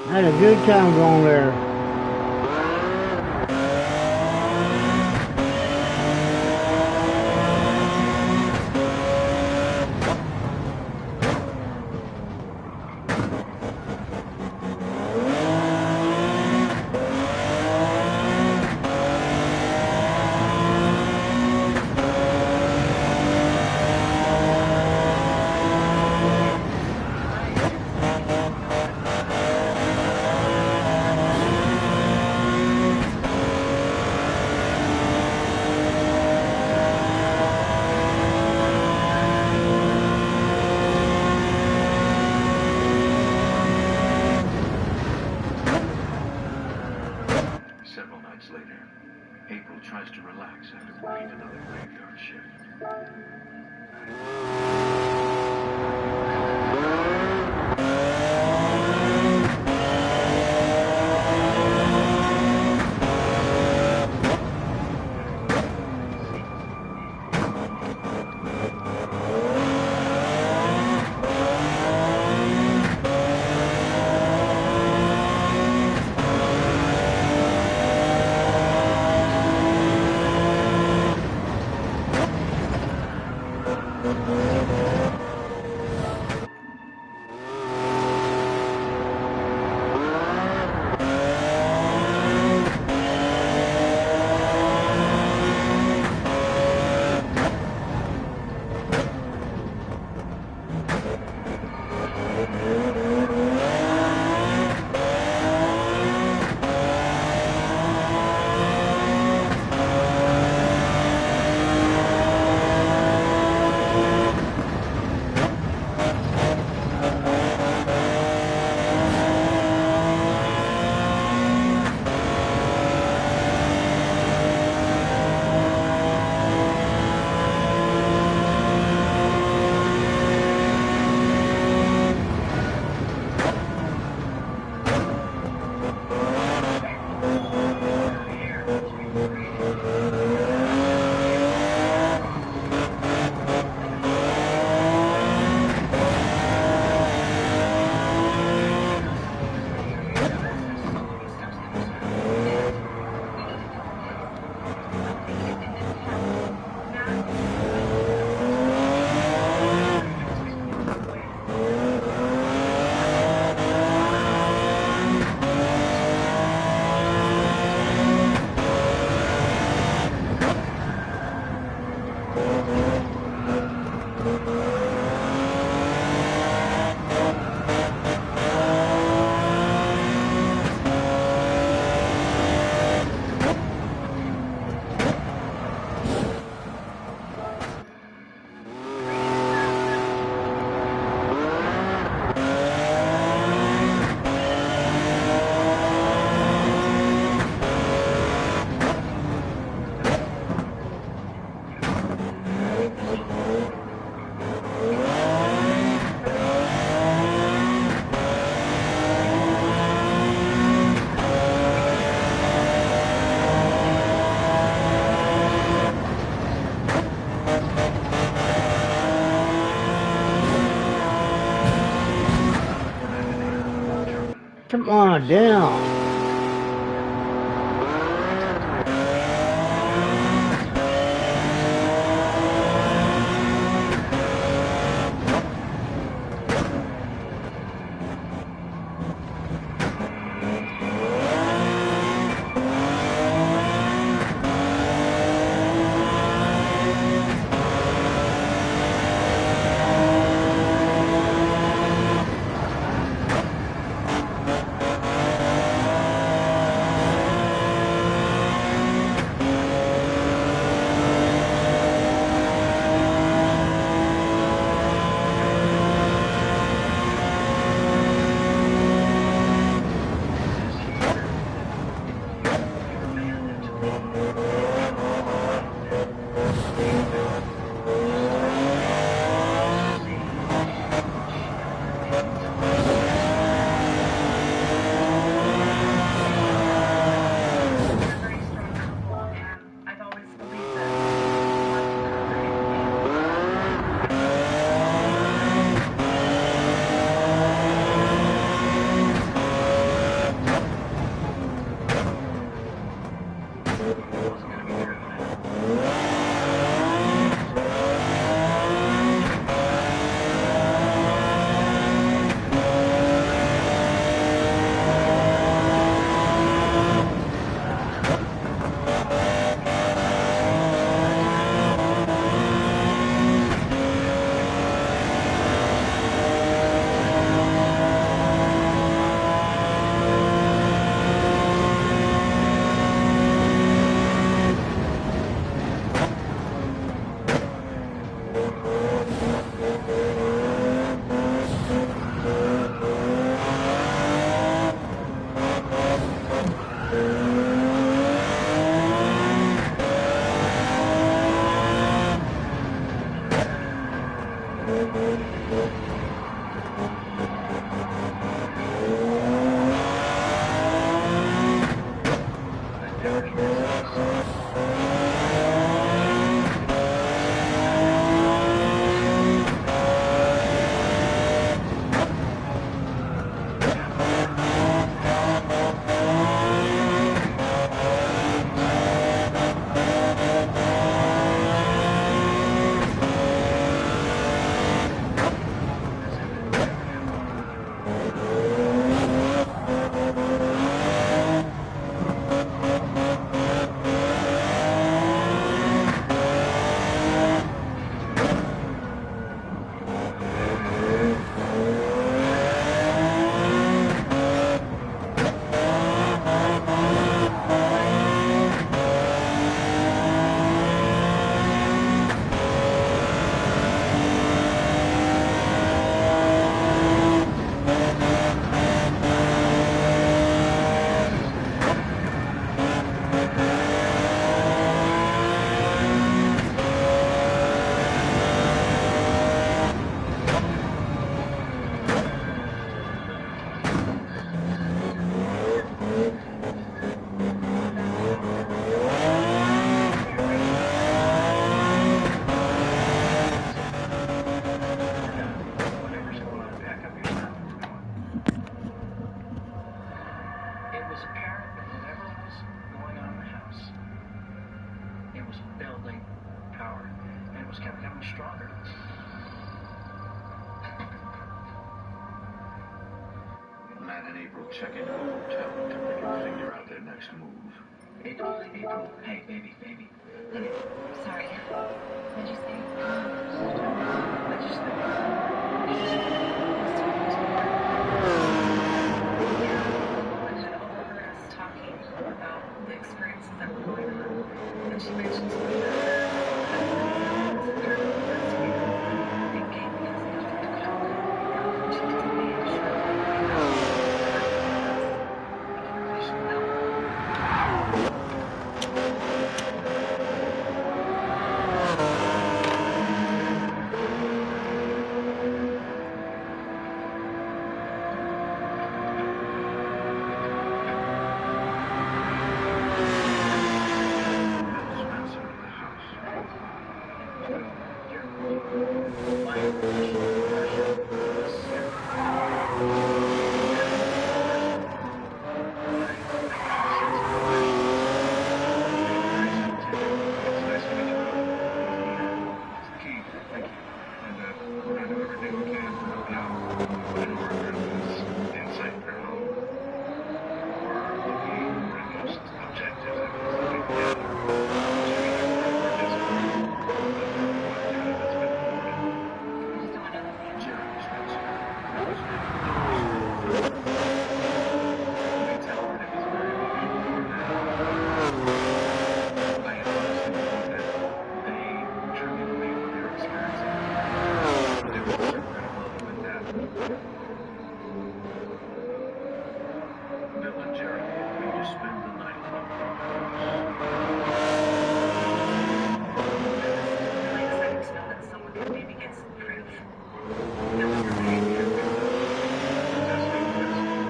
I had a good time going there. Several nights later, April tries to relax after working another graveyard shift. Come on down. become stronger. Matt and April check into a hotel until they can figure out their next move. April, hey, baby. Honey, sorry. What'd you say? I just think had overheard us talking about the experiences that were going on, and she mentioned something that it gave me his number to call him, and she told me it should professional help. Bill and Jeremy agreed to spend the night alone. Really excited to know that someone can maybe get some proof. No one behavior.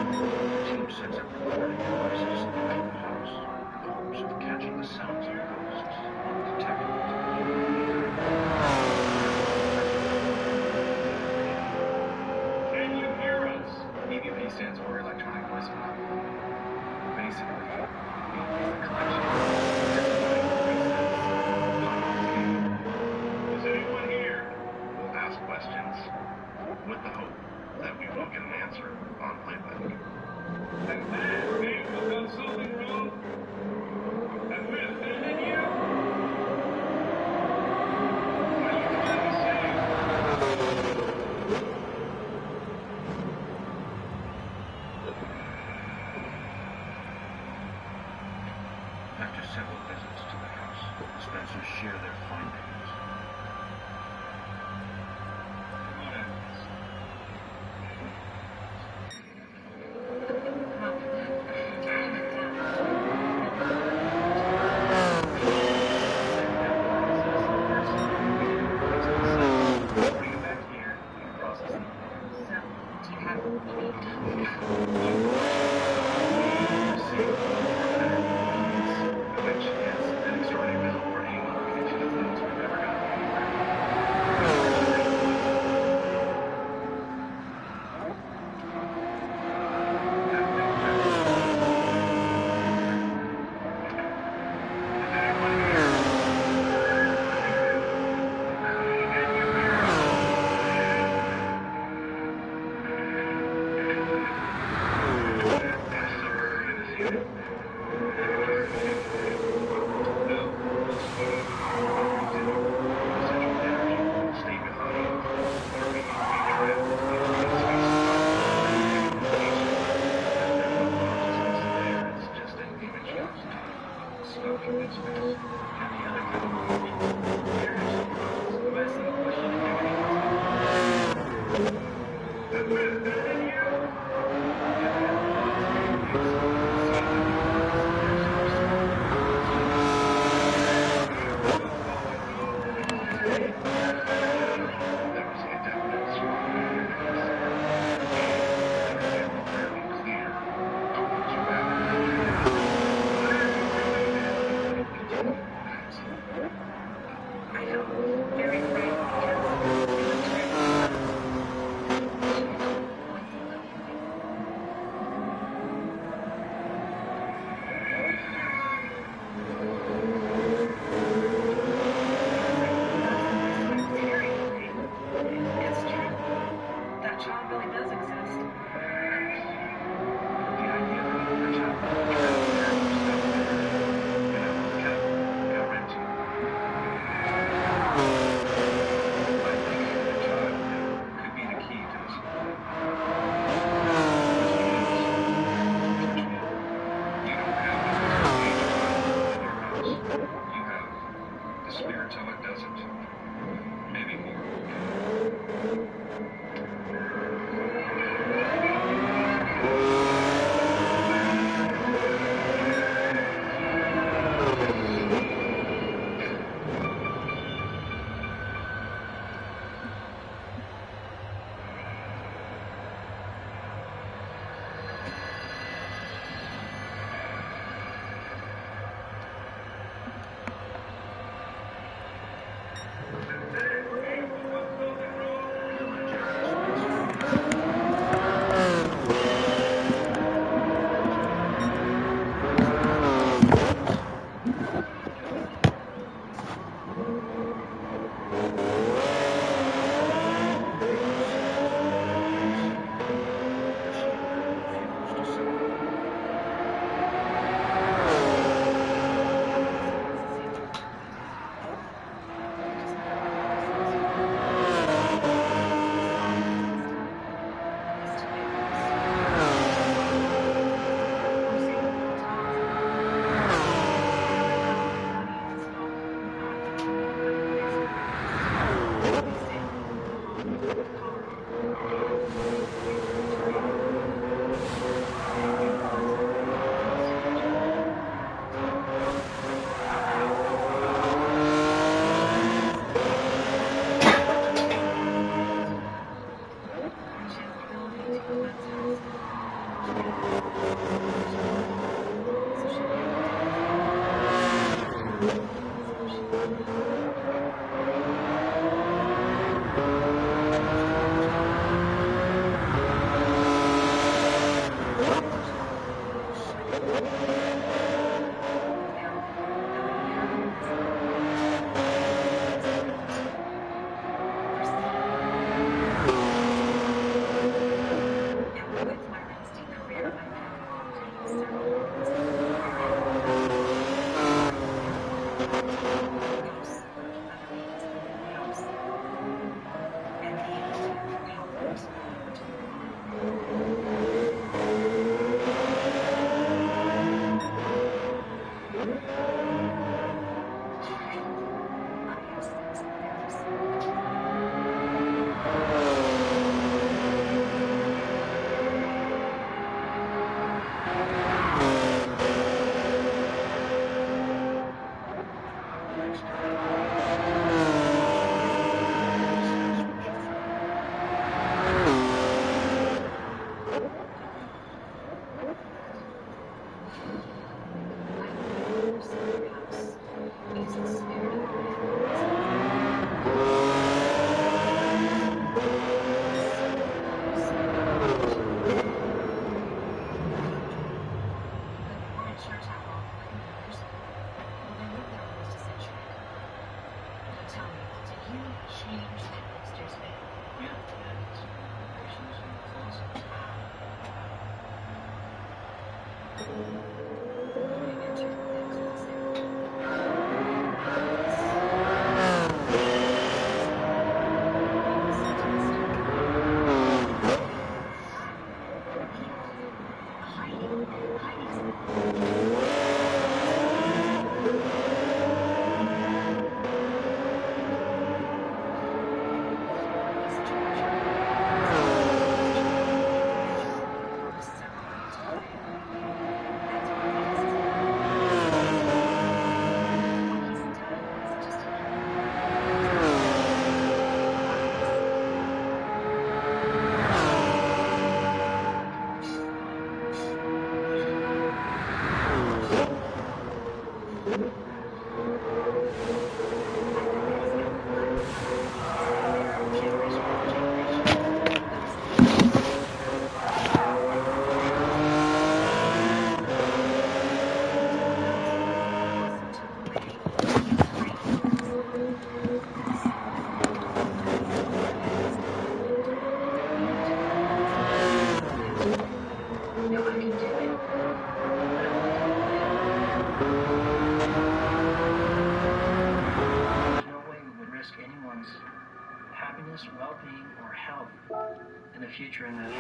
The team sets up recording devices throughout the house in the hopes of catching the sounds of ghosts undetectable to the human ear. Can you hear us? EVP stands for electronic voice phenomenon. Basically, it is a collection of different voices communicating. Is anyone here? We'll ask questions with the hope that we will get an answer on playback. And April got something wrong? Have we offended you? What are you trying to say? After several visits to the house, the Spencers share their findings. Bring it back here and process it. So, do you have what you need? Which is an extraordinary bill for any modification of those we've ever done anywhere. well-being, or health in the future in that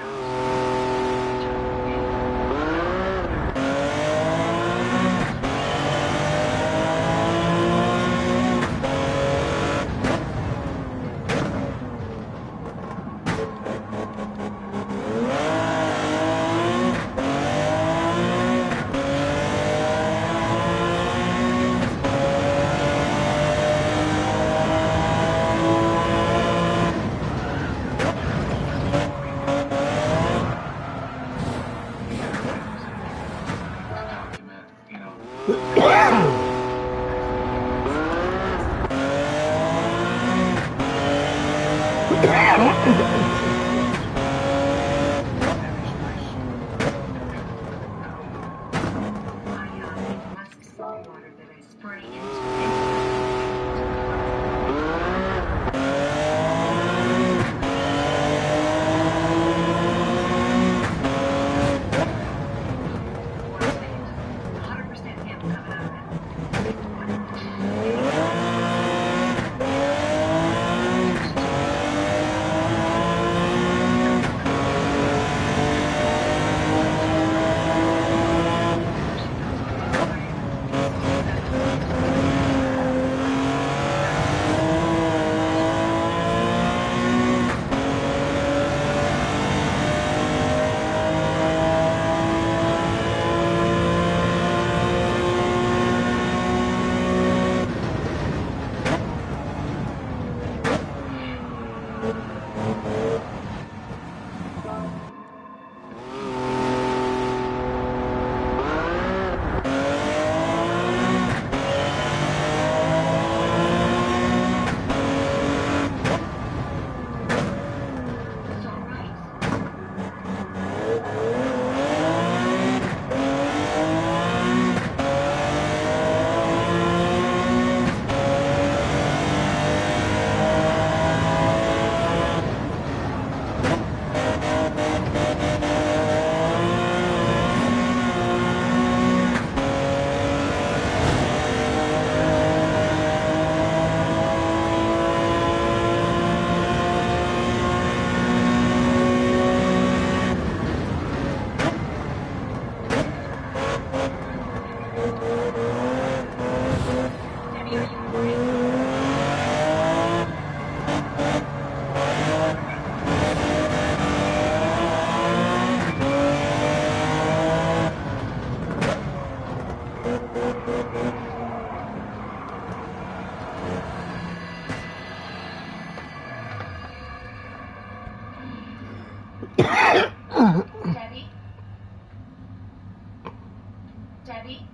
Debbie?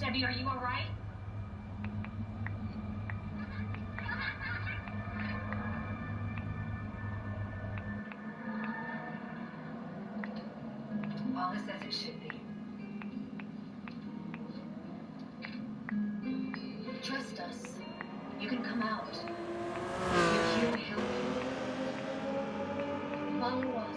Debbie, are you all right? All is as it should be. Trust us. You can come out. We're here to help you. Follow us.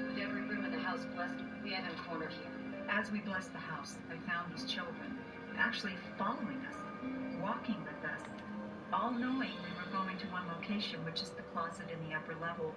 With every room in the house blessed, we have him cornered here. As we blessed the house, I found these children actually following us, walking with us, all knowing we were going to one location, which is the closet in the upper level.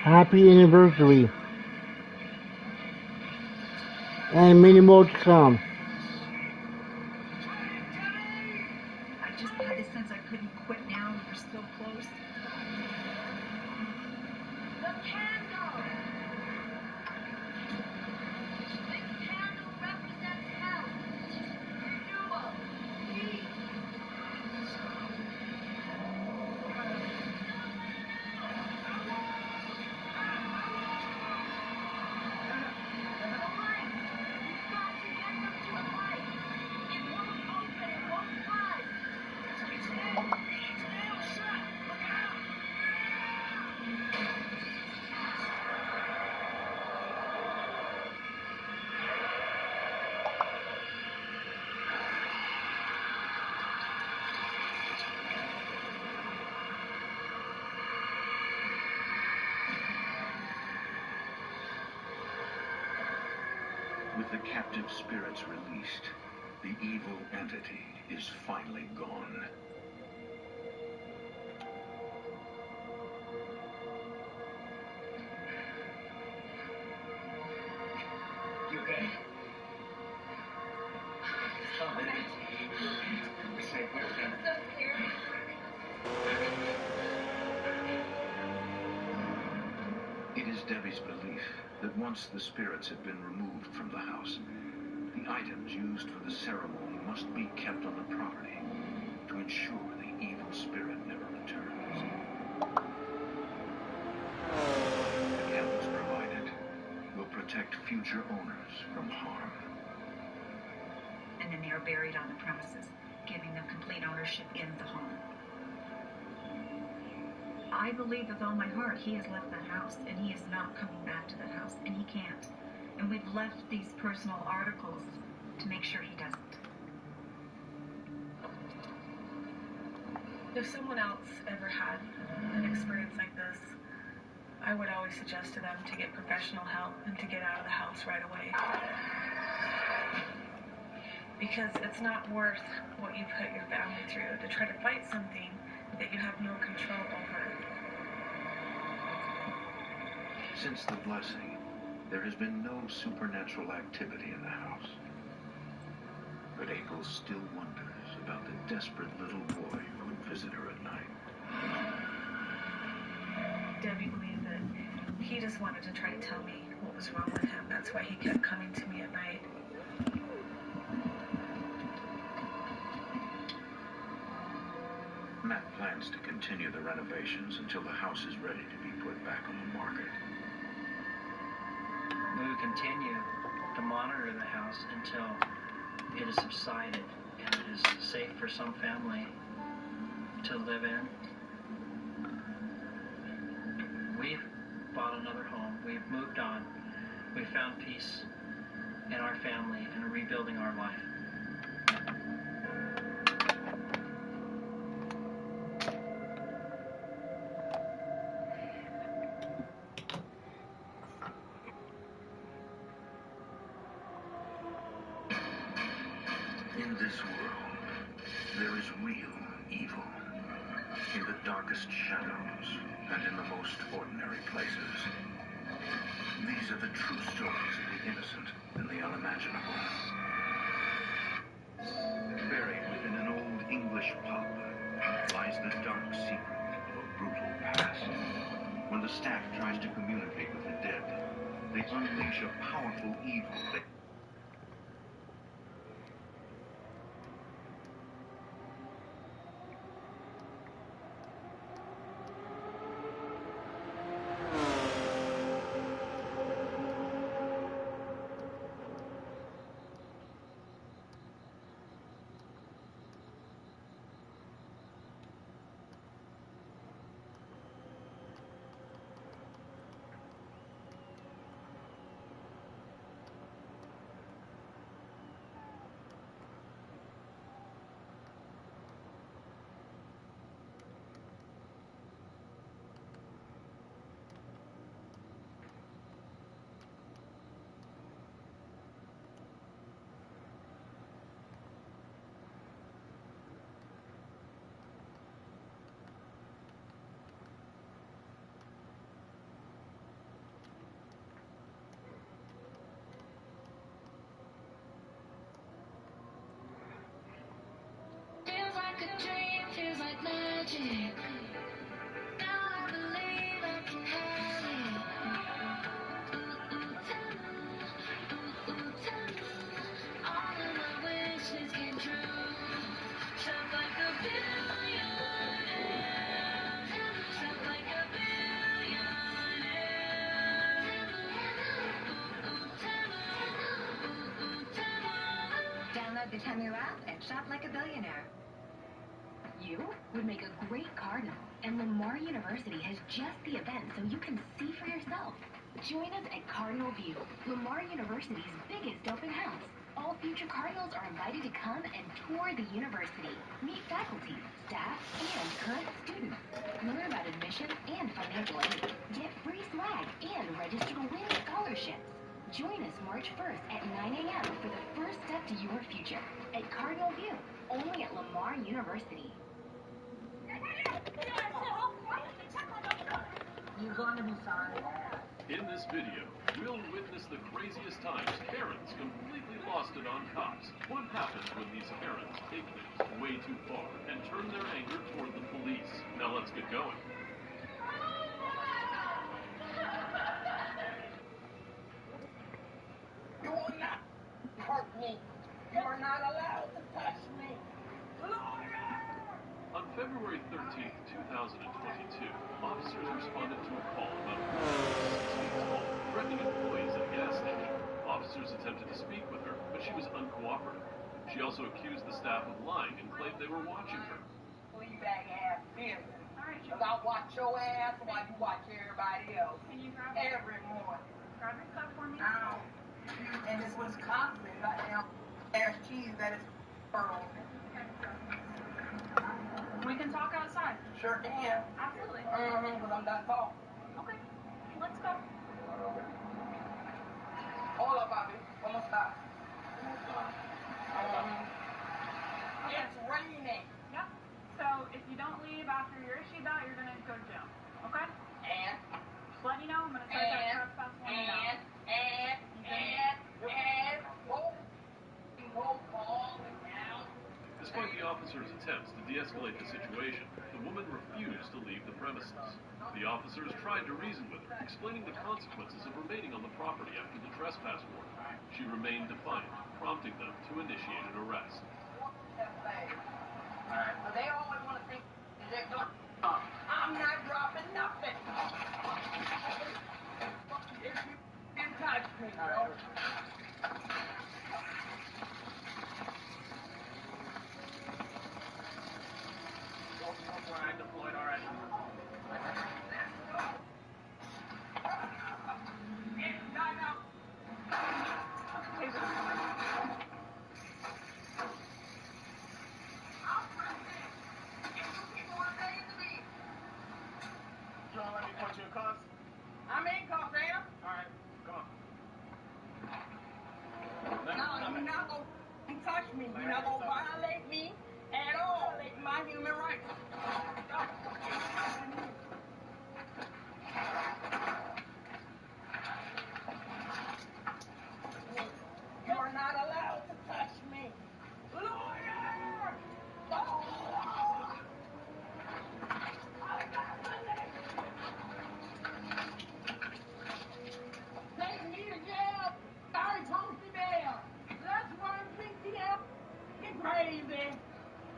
Happy anniversary. And many more to come. I just had the sense I couldn't quit now. We were so close. The candle! This candle represents health, renewal, peace. With the captive spirits released, the evil entity is finally gone. You okay? Oh, baby. We're safe. We're okay. So scary. It is Debbie's belief that once the spirits have been removed from the house, the items used for the ceremony must be kept on the property to ensure the evil spirit never returns. The candles provided will protect future owners from harm. And then they are buried on the premises, giving them complete ownership in the home. I believe with all my heart he has left that house, and he is not coming back to that house, and he can't. And we've left these personal articles to make sure he doesn't. If someone else ever had an experience like this, I would always suggest to them to get professional help and to get out of the house right away. Because it's not worth what you put your family through to try to fight something that you have no control over. Since the blessing, there has been no supernatural activity in the house. But April still wonders about the desperate little boy who would visit her at night. Debbie believed that he just wanted to try to tell me what was wrong with him. That's why he kept coming to me at night. Matt plans to continue the renovations until the house is ready to be put back on the market. We will continue to monitor the house until it has subsided and it is safe for some family to live in. We've bought another home. We've moved on. We found peace in our family and are rebuilding our life. In this world, there is real evil. In the darkest shadows and in the most ordinary places. These are the true stories of the innocent and the unimaginable. Buried within an old English pub lies the dark secret of a brutal past. When the staff tries to communicate with the dead, they unleash a powerful evil that feels like a dream, feels like magic. Now I believe I can have it. Ooh, ooh, tell me, ooh, ooh, tell me, all of my wishes came true. Shop like a billionaire. Shop like a billionaire. Ooh, ooh, tell me, ooh, ooh, tell me. Download the Temu app and shop like a billionaire. You would make a great cardinal, and Lamar University has just the event so you can see for yourself. Join us at Cardinal View, Lamar University's biggest open house. All future cardinals are invited to come and tour the university, meet faculty, staff, and current students. Learn about admissions and financial aid. Get free swag and register to win scholarships. Join us March 1st at 9 a.m. for the first step to your future at Cardinal View, only at Lamar University. You gonna be fine. In this video, we'll witness the craziest times Karens completely lost it on cops. What happens when these Karens take things way too far and turn their anger toward the police? Now let's get going. You will not hurt me. You are not allowed to touch me. On February 13th, 2022, officers responded to a call about a woman 6 feet tall threatening employees at a gas station. Officers attempted to speak with her, but she was uncooperative. She also accused the staff of lying and claimed they were watching her. Fleabag ass bitch. Because I watch your ass while you watch everybody else. Can you grab Every morning. grab your cup for me? I don't. And it's Wisconsin. Goddamn ass cheese that is pearl. We can talk outside. Sure can. Absolutely. Because I'm done talking. Okay, let's go. Hold up, Bobby. One more stop. It's raining. Yep. So if you don't leave after you're issued that, you're gonna go to jail. Okay? And? Just letting you know, I'm gonna start that trespass warning now. Despite the officers' attempts to de-escalate the situation, the woman refused to leave the premises. The officers tried to reason with her, explaining the consequences of remaining on the property after the trespass warning. She remained defiant, prompting them to initiate an arrest. But they always want to think they're going. I'm not dropping nothing. If you can touch me, bro. I deployed already. You want to let me put you in cuffs? I'm in cuffs, Sam. All right, come on. me. You're not gonna violate me at all. Violate my human rights. You are not allowed to touch me. Lawyer! Lawyer! Take me to jail. Sorry, Toasty Bell. Let's run GTL. Get crazy.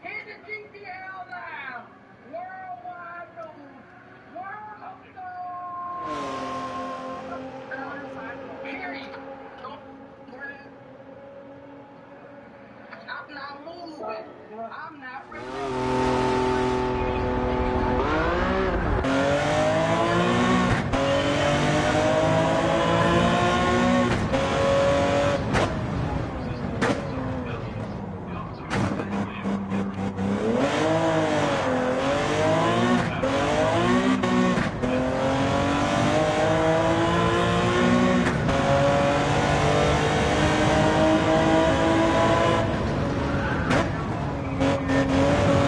Here's the GTL now. Worldwide news. World news. Period. I'm not moving. I'm not Thank you.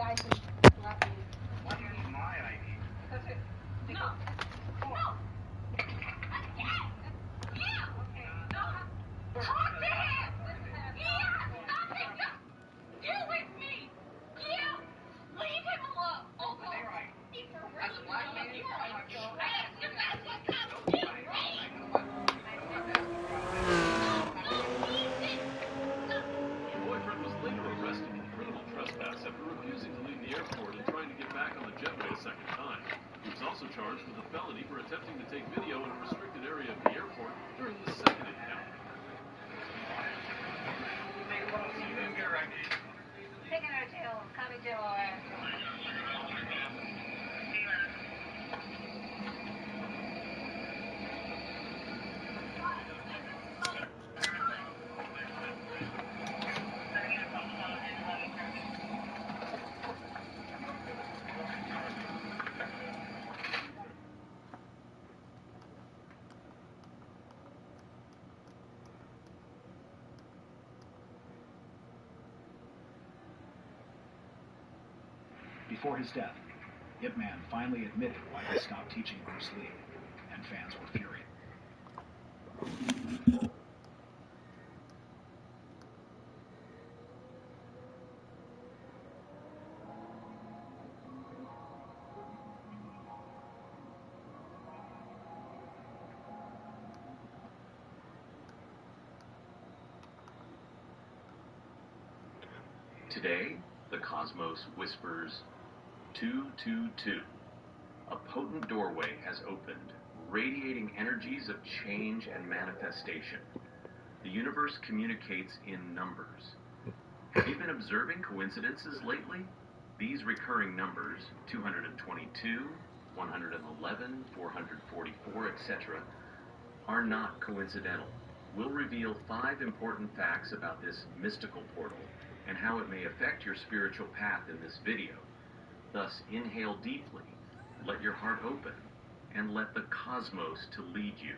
ID. Let me. What is my ID? Because it. No. No. Talk to him! Yeah! Stop it! Deal with me! Yeah! Leave him alone! Also, he's a really black you are a trash! You guys will come! You rape! Her boyfriend was later arrested for criminal trespass after refusing to leave the airport and trying to get back on the jetway a second time. He was also charged with a felony for attempting to take video in a restricted area of the airport during the second encounter. Taking her to County Jail or Before his death, Ip Man finally admitted why he stopped teaching Bruce Lee, and fans were furious. Today, the cosmos whispers 222. A potent doorway has opened, radiating energies of change and manifestation. The universe communicates in numbers. Have you been observing coincidences lately? These recurring numbers, 222, 111, 444, etc., are not coincidental. We'll reveal 5 important facts about this mystical portal and how it may affect your spiritual path in this video. Thus, inhale deeply, let your heart open, and let the cosmos to lead you.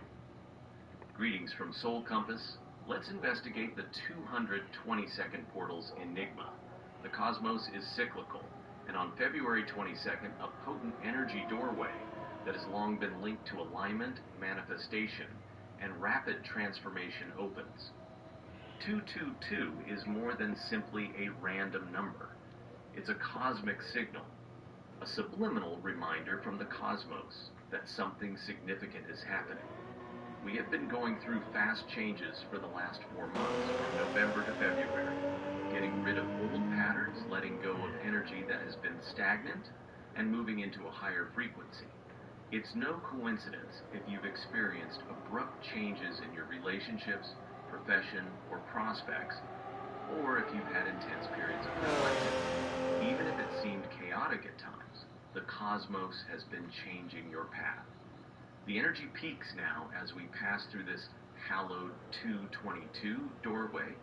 Greetings from Soul Compass. Let's investigate the 222nd portal's enigma. The cosmos is cyclical, and on February 22nd, a potent energy doorway that has long been linked to alignment, manifestation, and rapid transformation opens. 222 is more than simply a random number. It's a cosmic signal, a subliminal reminder from the cosmos that something significant is happening. We have been going through fast changes for the last 4 months, from November to February, getting rid of old patterns, letting go of energy that has been stagnant, and moving into a higher frequency. It's no coincidence if you've experienced abrupt changes in your relationships, profession, or prospects, or if you've had intense periods of reflection. Even if it seemed chaotic at times, the cosmos has been changing your path. The energy peaks now as we pass through this hallowed 222 doorway.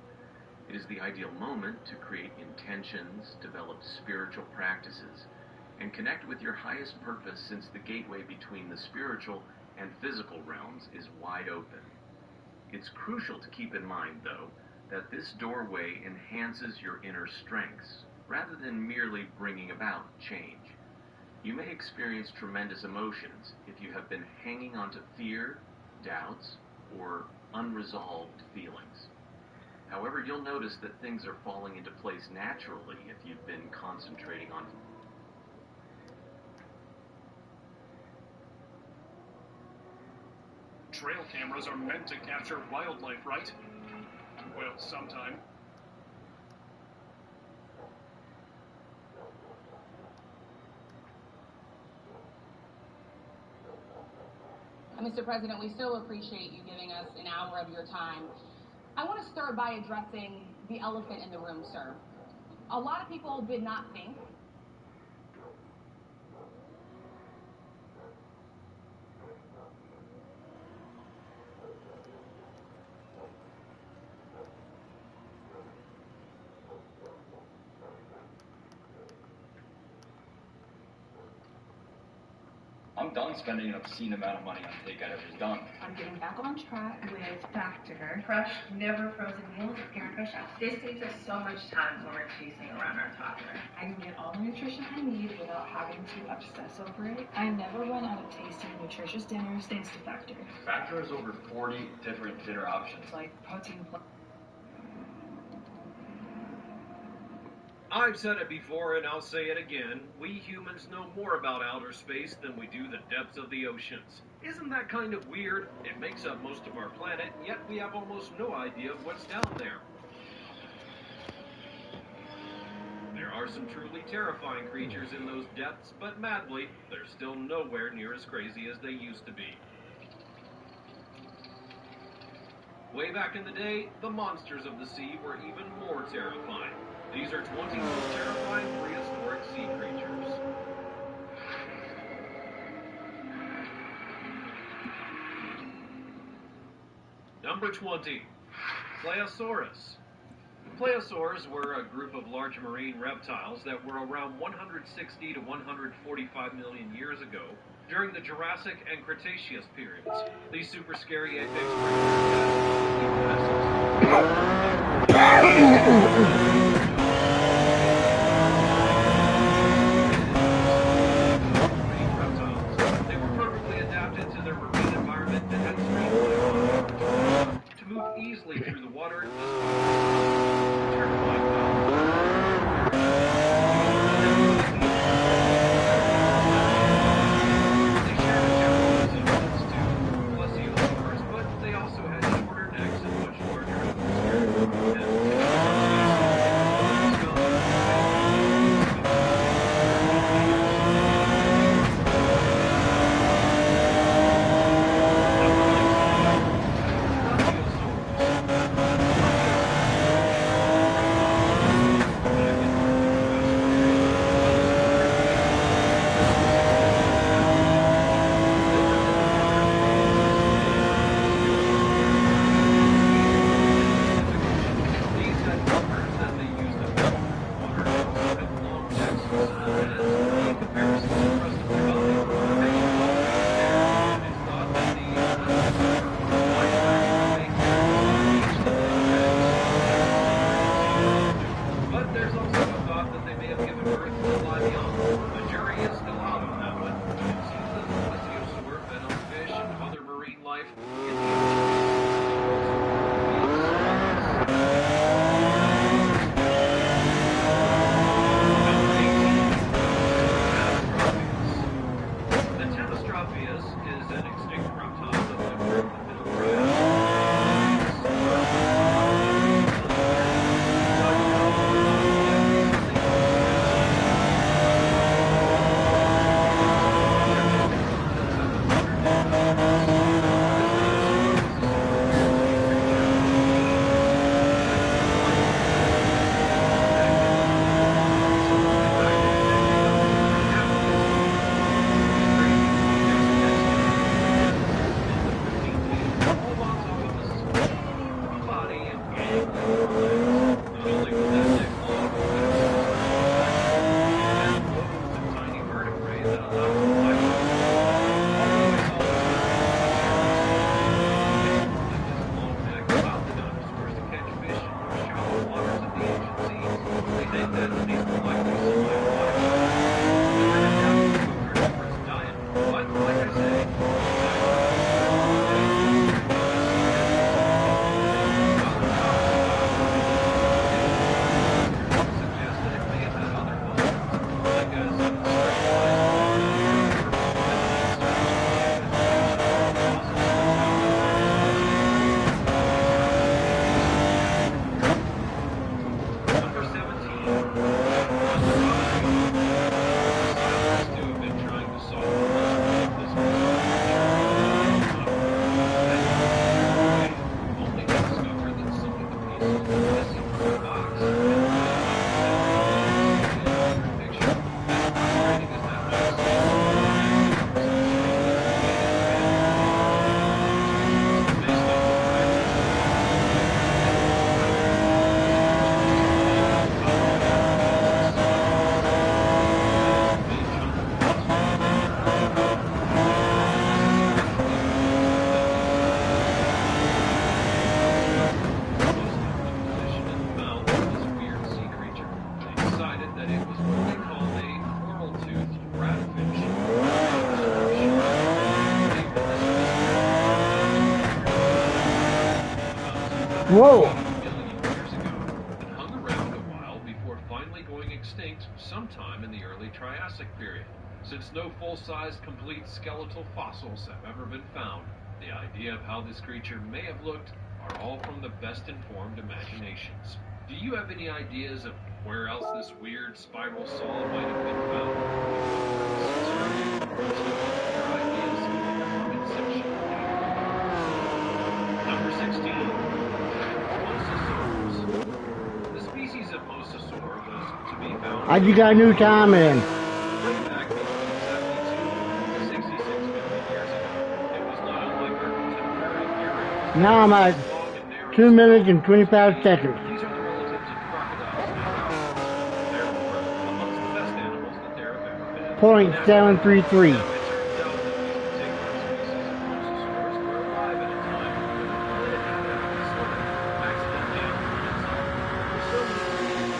It is the ideal moment to create intentions, develop spiritual practices, and connect with your highest purpose, since the gateway between the spiritual and physical realms is wide open. It's crucial to keep in mind, though, that this doorway enhances your inner strengths, rather than merely bringing about change. You may experience tremendous emotions if you have been hanging on to fear, doubts, or unresolved feelings. However, you'll notice that things are falling into place naturally if you've been concentrating on Trail cameras are meant to capture wildlife, right? Well, sometime. Mr. President, we so appreciate you giving us an hour of your time. I want to start by addressing the elephant in the room, sir. A lot of people did not think I'm done spending an obscene amount of money on takeout. It was done. I'm getting back on track with Factor. Fresh, never frozen meals with parent nutrition. This saves us so much time when we're chasing around our toddler. I can get all the nutrition I need without having to obsess over it. I never run out of tasty, nutritious dinners thanks to Factor. Factor has over 40 different dinner options. Like protein. I've said it before and I'll say it again. We humans know more about outer space than we do the depths of the oceans. Isn't that kind of weird? It makes up most of our planet, yet we have almost no idea of what's down there. There are some truly terrifying creatures in those depths, but madly, they're still nowhere near as crazy as they used to be. Way back in the day, the monsters of the sea were even more terrifying. These are 20 most terrifying prehistoric sea creatures. Number 20. Plesiosaurus. Plesiosaurs were a group of large marine reptiles that were around 160 to 145 million years ago during the Jurassic and Cretaceous periods. These super scary apex They were perfectly adapted to their marine environment and had streamlined to move easily through the water and but they also had shorter necks and much larger But there's also a thought that they may have given birth to a live young. The jury is still out on that one. It seems that the plesiosaur fed on fish and other marine life in the ocean. The Tanastropheus is an extinct reptile that lived during the Middle Triassic. Whoa. million years ago and hung around a while before finally going extinct sometime in the early Triassic period. Since no full-sized, complete skeletal fossils have ever been found, the idea of how this creature may have looked are all from the best-informed imaginations. Do you have any ideas of where else this weird spiral saw might have been found? Your ideas in the comment section. Number 16. Mosasaurs. The species of mosasaur was to be found... I just got a new time in. way back between 72 to 66 million years ago. It was not unlike our contemporary heroes. Now I'm at 2 minutes and 25 seconds. These are the relatives of crocodiles and alligators. Therefore, amongst the best animals that there have ever been. .733. Now, it turns out that these particular species of mosasaurs were alive at a time when the planet had been sort of accidentally outnumbered itself. For so many reasons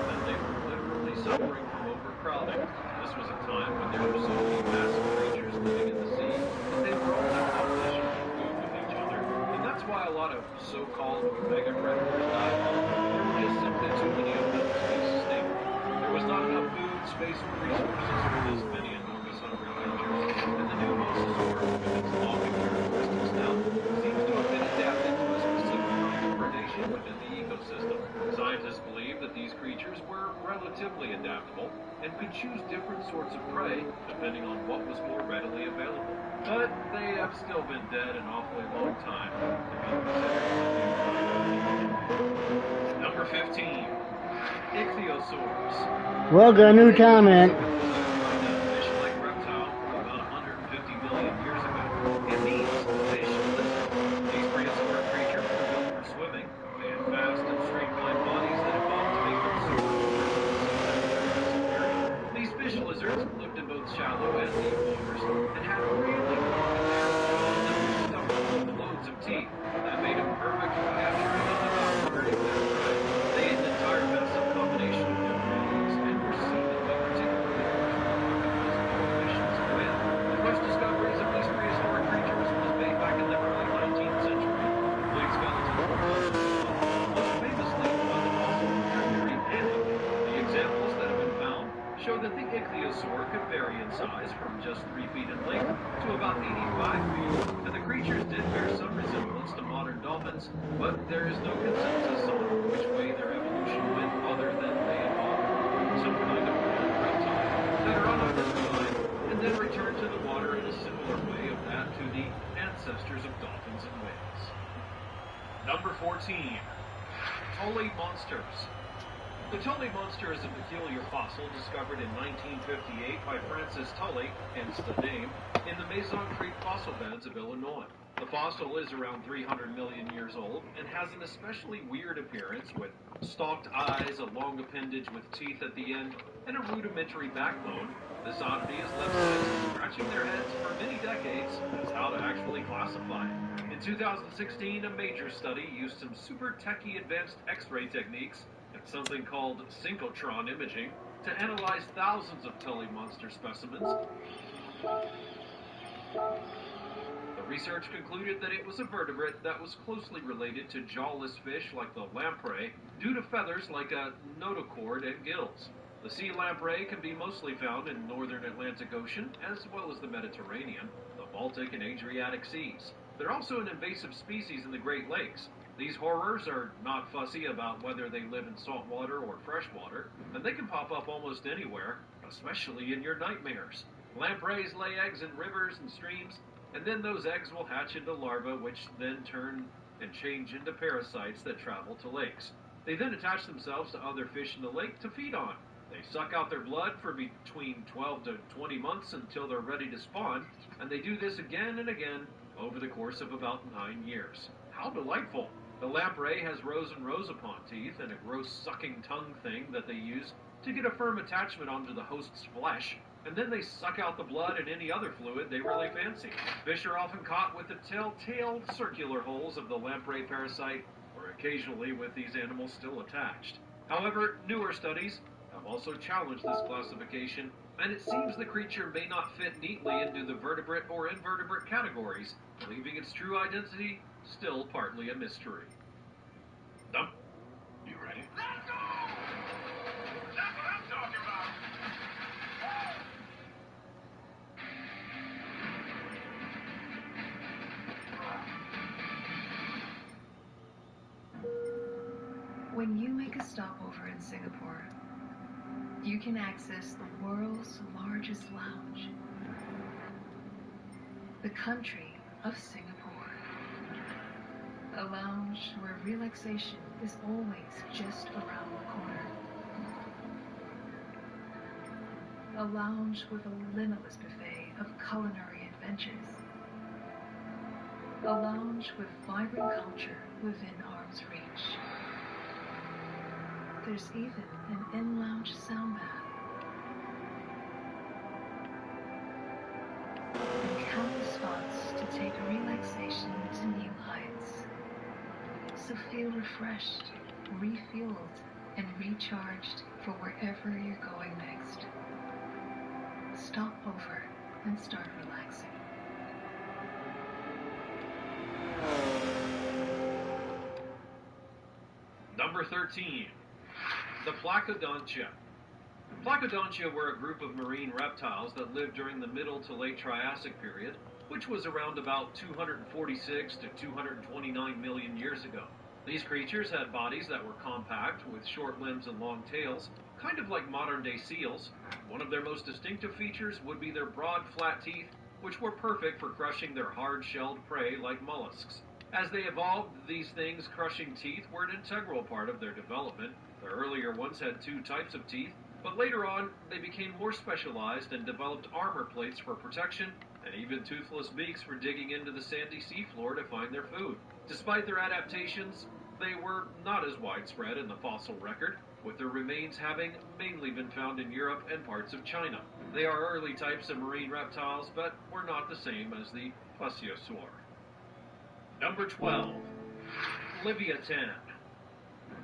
that they were literally suffering from overcrowding. This was a time when there were so many massive creatures living in the sea that they were all in competition for food with each other. And that's why a lot of so-called mega predators died off. There were just simply too many of them to be sustainable. There was not enough food, space, or resources for this many enormous hungry creatures. And the new mosasaur, with its logging characteristics now, seems to have been adapted to a specific kind of predation within the ecosystem. Scientists believe that these creatures were relatively adaptable and could choose different sorts of prey depending on what was more readily available. But they have still been dead an awfully long time to be considered a new predator. Number 15. Ichthyosaurs. Well, got a new time in. Fish-like reptile from about 150 million years ago. It means fish lizard. These prehistoric creatures were built for swimming. They had fast and streamlined bodies that evolved to make them super period. These fish lizards lived in both shallow and deep waters and had really long and narrow jaws that were stuffed full of loads of teeth. That made them perfect for capturing and devouring their prey. They ate an entire mess of combination of different animals and were seen to be particularly crocodiles, goldfish, and squid. The first discoveries of these prehistoric creatures was made back in the early 19th century. Complete skeletons were found, most famously by the fossil of Gregory Panning. The examples that have been found show that the ichthyosaur could vary in size from just 3 feet in length to about 85 feet, and the creatures did bear some resemblance to modern dolphins, but there is no consensus on which way their evolution went other than they evolved from some kind of land reptile that are unidentified and then returned to the water in a similar way of that to the ancestors of dolphins and whales. Number 14. Tully monsters. The Tully monster is a peculiar fossil discovered in 1958 by Francis Tully, hence the name, in the Maison Creek fossil beds of Illinois. The fossil is around 300 million years old and has an especially weird appearance with stalked eyes, a long appendage with teeth at the end, and a rudimentary backbone. This oddity has left scientists scratching their heads for many decades as how to actually classify it. In 2016, a major study used some super techy advanced X-ray techniques and something called synchrotron imaging to analyze thousands of Tully monster specimens. The research concluded that it was a vertebrate that was closely related to jawless fish like the lamprey due to feathers like a notochord and gills. The sea lamprey can be mostly found in northern Atlantic Ocean as well as the Mediterranean, the Baltic and Adriatic seas. They're also an invasive species in the Great Lakes. These horrors are not fussy about whether they live in salt water or fresh water, and they can pop up almost anywhere, especially in your nightmares. Lampreys lay eggs in rivers and streams, and then those eggs will hatch into larvae, which then turn and change into parasites that travel to lakes. They then attach themselves to other fish in the lake to feed on. They suck out their blood for between 12 to 20 months until they're ready to spawn, and they do this again and again over the course of about 9 years. How delightful! The lamprey has rows and rows upon teeth and a gross sucking tongue thing that they use to get a firm attachment onto the host's flesh, and then they suck out the blood and any other fluid they really fancy. Fish are often caught with the telltale circular holes of the lamprey parasite, or occasionally with these animals still attached. However, newer studies have also challenged this classification, and it seems the creature may not fit neatly into the vertebrate or invertebrate categories, leaving its true identity still partly a mystery. You ready? Let's go! That's what I'm talking about! When you make a stopover in Singapore, you can access the world's largest lounge, the country of Singapore. A lounge where relaxation is always just around the corner. A lounge with a limitless buffet of culinary adventures. A lounge with vibrant culture within arm's reach. There's even an in-lounge sound bath. And countless spots to take relaxation to new heights. So feel refreshed, refueled, and recharged for wherever you're going next. Stop over and start relaxing. Number 13. The Placodontia. Placodontia were a group of marine reptiles that lived during the Middle to Late Triassic period, which was around about 246 to 229 million years ago. These creatures had bodies that were compact, with short limbs and long tails, kind of like modern-day seals. One of their most distinctive features would be their broad, flat teeth, which were perfect for crushing their hard-shelled prey like mollusks. As they evolved, these things' crushing teeth were an integral part of their development. The earlier ones had 2 types of teeth, but later on, they became more specialized and developed armor plates for protection, and even toothless beaks for digging into the sandy seafloor to find their food. Despite their adaptations, they were not as widespread in the fossil record, with their remains having mainly been found in Europe and parts of China. They are early types of marine reptiles, but were not the same as the plesiosaur. Number 12. Leviathan.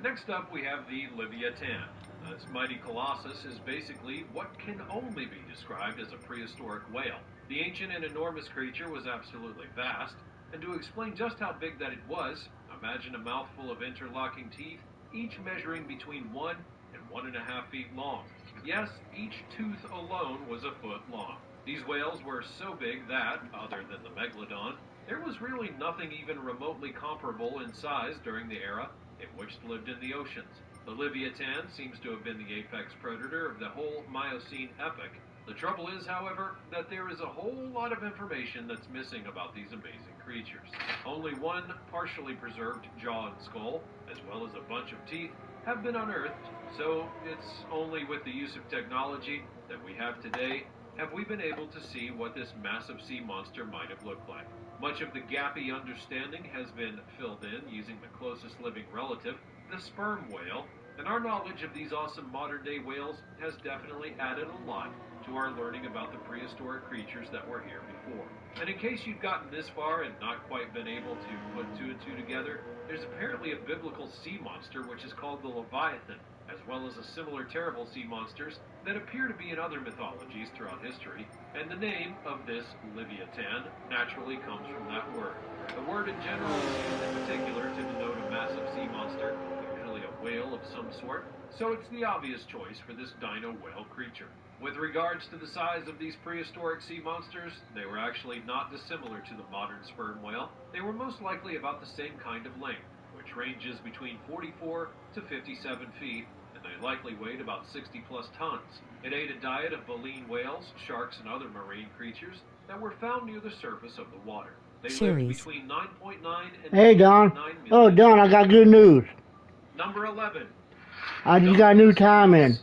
Next up, we have the Leviathan. This mighty colossus is basically what can only be described as a prehistoric whale. The ancient and enormous creature was absolutely vast, and to explain just how big that it was, imagine a mouthful of interlocking teeth, each measuring between 1 and 1.5 feet long. Yes, each tooth alone was a foot long. These whales were so big that, other than the megalodon, there was really nothing even remotely comparable in size during the era in which it lived in the oceans. The Leviathan seems to have been the apex predator of the whole Miocene epoch. The trouble is, however, that there is a whole lot of information that's missing about these amazing creatures. Only one partially preserved jaw and skull, as well as a bunch of teeth, have been unearthed, so it's only with the use of technology that we have today have we been able to see what this massive sea monster might have looked like. Much of the gappy understanding has been filled in using the closest living relative, the sperm whale, and our knowledge of these awesome modern-day whales has definitely added a lot to our learning about the prehistoric creatures that were here before. And in case you've gotten this far and not quite been able to put 2 and 2 together, there's apparently a biblical sea monster which is called the Leviathan, as well as a similar terrible sea monsters that appear to be in other mythologies throughout history, and the name of this Leviathan naturally comes from that word. The word in general is used in particular to denote a massive sea monster, usually a whale of some sort, so it's the obvious choice for this dino whale creature. With regards to the size of these prehistoric sea monsters, they were actually not dissimilar to the modern sperm whale. They were most likely about the same kind of length, which ranges between 44 to 57 feet, and they likely weighed about 60 plus tons. It ate a diet of baleen whales, sharks, and other marine creatures that were found near the surface of the water. They lived between 9.9 and Hey, Don. 9 million. Oh, Don, I got good news. Number 11. I just got a new time in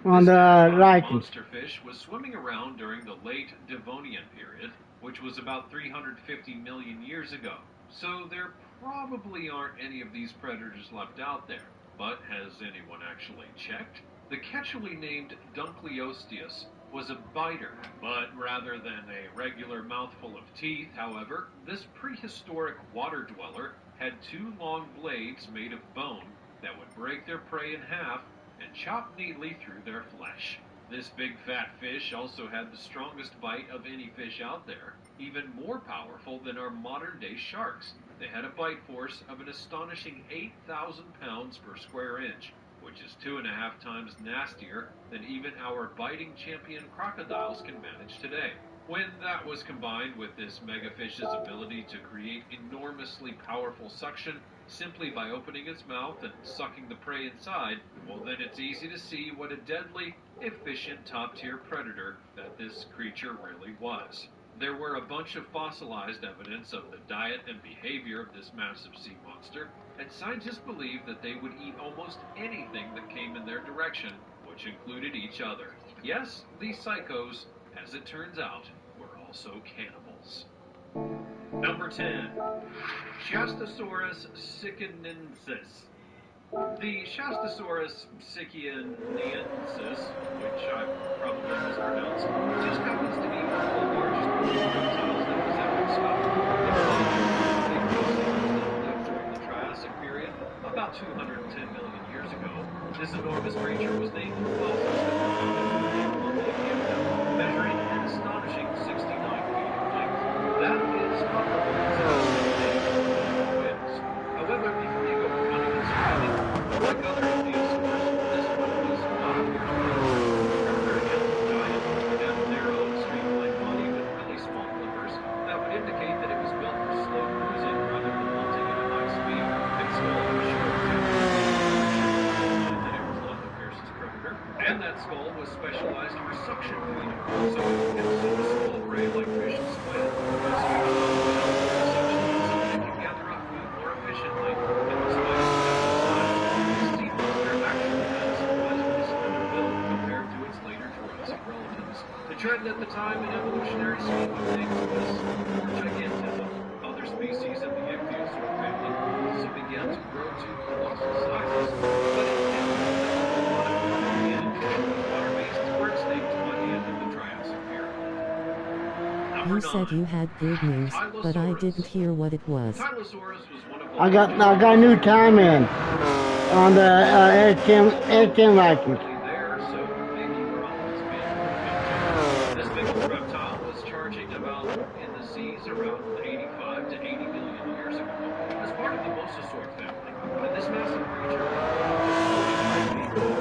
on the license. Monsterfish was swimming around during the late Devonian period, which was about 350 million years ago. So there probably aren't any of these predators left out there. But has anyone actually checked? The catchily named Dunkleosteus was a biter, but rather than a regular mouthful of teeth, however, this prehistoric water dweller had 2 long blades made of bone that would break their prey in half and chop neatly through their flesh. This big fat fish also had the strongest bite of any fish out there, even more powerful than our modern day sharks. They had a bite force of an astonishing 8,000 pounds per square inch, which is 2.5 times nastier than even our biting champion crocodiles can manage today. When that was combined with this megafish's ability to create enormously powerful suction simply by opening its mouth and sucking the prey inside, well then it's easy to see what a deadly, efficient top-tier predator that this creature really was. There were a bunch of fossilized evidence of the diet and behavior of this massive sea monster, and scientists believe that they would eat almost anything that came in their direction, which included each other. Yes, these psychos, as it turns out, were also cannibals. Number 10. Shastasaurus sickenensis. The Shastasaurus sickenensis, which I probably mispronounced, just happens to be one of the largest reptiles that was ever discovered. They were fossils that lived during the Triassic period, about 210 million years ago. This enormous creature was named fossils that were found in Colombia, Canada, measuring an astonishing 69 feet in length. That is comparable to twins. However, before you go running and screaming, like other ichthyosaurs, this one was not a very diet, and narrow, streamlined body with really small livers that would indicate that it was built for slow cruising rather than hunting at a high speed. Its skull was short too, that it was not the fiercest predator, and that skull was specialized for suction feeding, so it could consume small prey like fish and squid. This suction so that it could gather up food more efficiently, and despite its massive size, this sea monster actually had a surprisingly slender build compared to its later Jurassic relatives. The trend at the time in evolutionary scheme of things was more gigantism. Other species in the ichthyosaur family also began to grow to colossal sizes, but it didn't water-based were extinct by the end of the Triassic period. You said you had good news, but I didn't hear what it was. I got new time in on the Air10 license. This big old reptile was charging about in the seas around 85 to 80 million years ago as part of the mosasaur family, and this massive creature was 45 feet tall.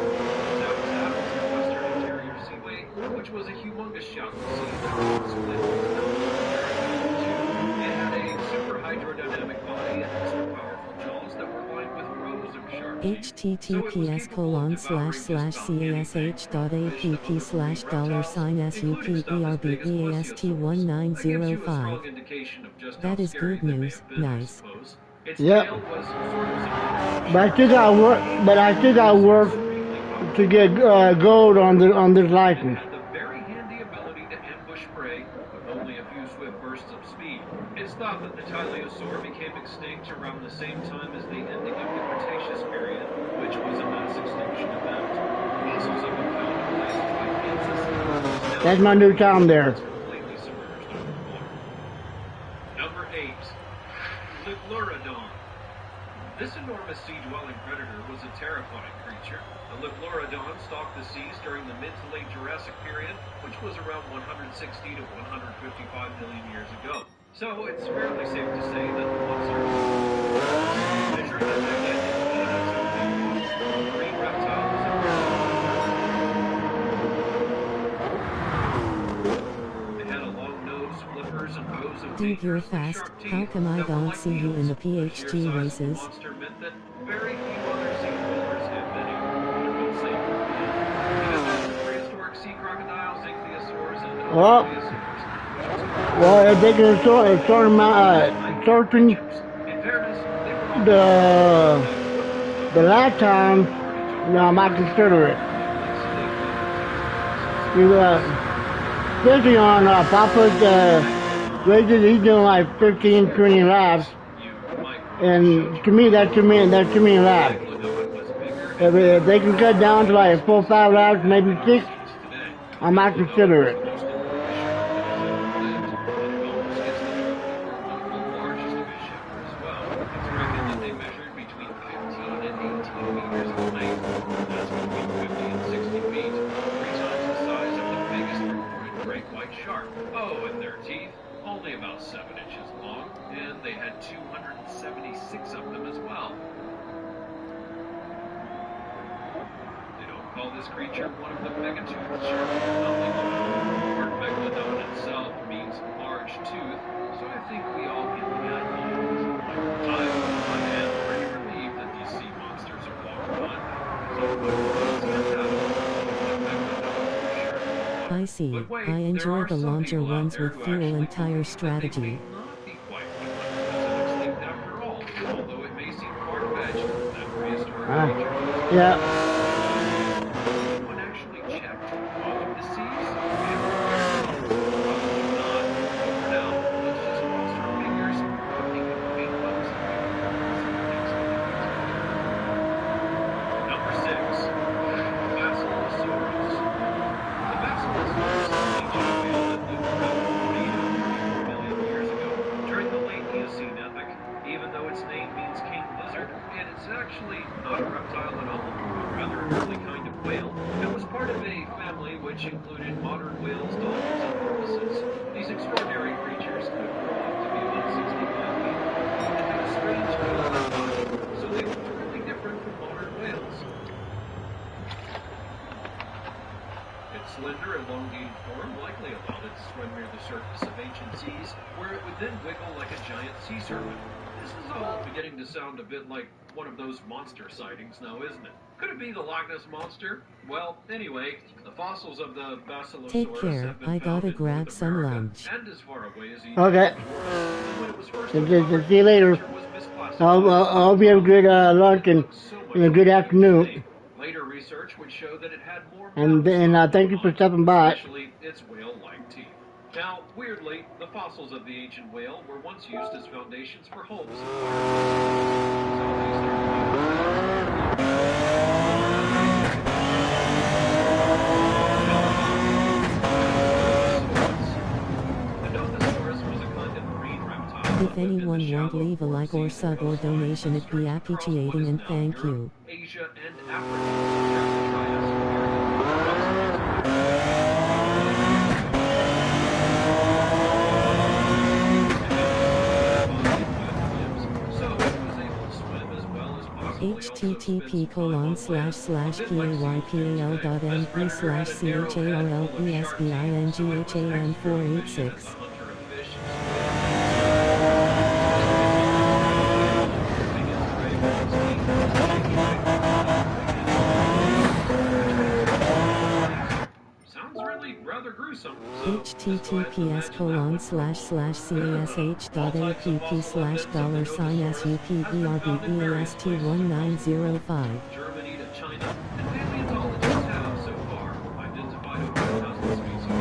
Its habitat was the western interior seaway, which was a humongous shallow sea that was split It had a super hydrodynamic body and extra powerful jaws that were lined with rows of sharp teeth. https://cash.ap/$superbeast-usa1905. That is good news. Nice. Yep. But I still got work to get gold on this license. The very handy ability to ambush prey with only a few swift bursts of speed. It's thought that the Tyleosaur became extinct around the same time as the ending of the Cretaceous period, which was a mass extinction event. Fossils have been found in places like Kansas. That's my new town there. Completely submerged underwater. Number 8. Liplurodon. This enormous sea-dwelling predator was a terrifying creature. The Liplurodon stalked the seas during the mid to late Jurassic period, which was around 160 to 155 million years ago. So it's fairly safe to say that the monster was measuring a gigantic marine reptile was It had a long nose, flippers, and rows of Dude, you're fast. How come I don't see you in the PhD races? monster meant that very few other sea dwellers have been able to compensate for it. Prehistoric sea crocodiles, ichthyosaurs, and well, if they can sort the last time, I might consider it. Especially on Papa's races, he's doing like 15, 20 laps. And to me, that's too many laps. If they can cut down to like 4 or 5 laps, maybe 6, I might consider it. only about 7 inches long, and they had 276 of them as well. They don't call this creature one of the megatooth sharks for nothing. The word megalodon itself means large tooth, so I think we all get the idea. I, on my end, pretty relieved that these sea monsters are long gone. So what does he have? I see. I enjoy the longer ones with fuel and tire strategy. After all, although it may seem far-fetched, that prehistoric creature. Yeah. Anyone actually checked all of the seas? Probably not. But for now, let's just cross our fingers and think of paint books. Number 6. Basilosaurus. The Basilosaurus is an ancient whale that lived around 40 to 44 million years ago, during the late Eocene epoch. Even though its name means king lizard, it is actually not a reptile at all, but rather an early kind of whale. It was part of a family which included modern whales, dolphins, and porpoises. These extraordinary creatures could grow up to be about 65 feet long and had a strange gill-like body, so they were totally different from modern whales. Its slender, elongated form likely allowed it to swim near the surface of ancient seas, where it would then wiggle like a giant sea serpent. This is all beginning to sound a bit like one of those monster sightings now, isn't it? Could it be the Loch Ness Monster? Well, anyway, the fossils of the Basilosaurus Take care, have been I found gotta in grab North some America, lunch. and as far away as even Okay. when it was first See uncovered, you later. I hope you have a good lunch and a good afternoon. Later research would show that it had more And thank you for stopping by. especially its whale-like teeth. Now, weirdly, the fossils of the ancient whale were once used as foundations for homes and If anyone won't leave a like or sub or donation, it'd be appreciating and thank you. Asia and Africa. http://paypal.me/paypalesbingham486. Sounds really rather gruesome. https://cash.app/$SUPERBEAST1905. Germany to China, and paleontologists have so far identified over 1,000 species of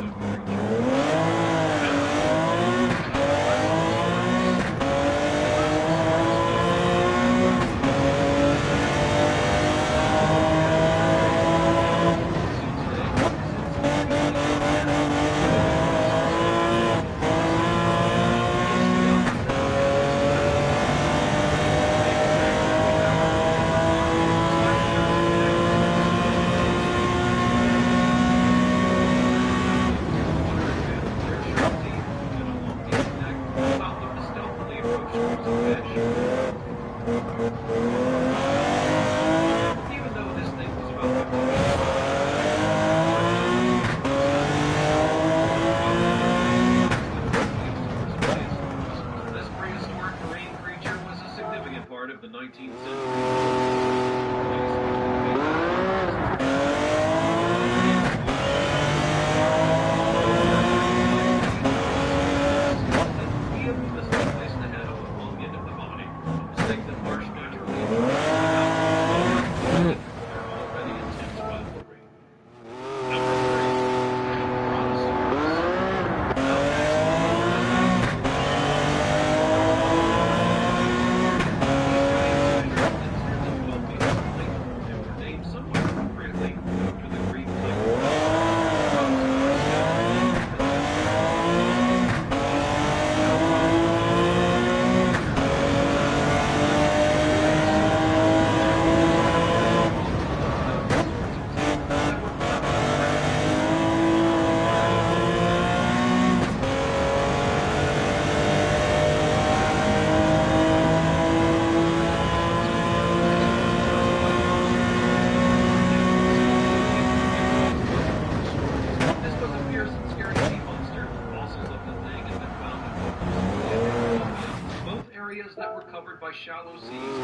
shallow seas.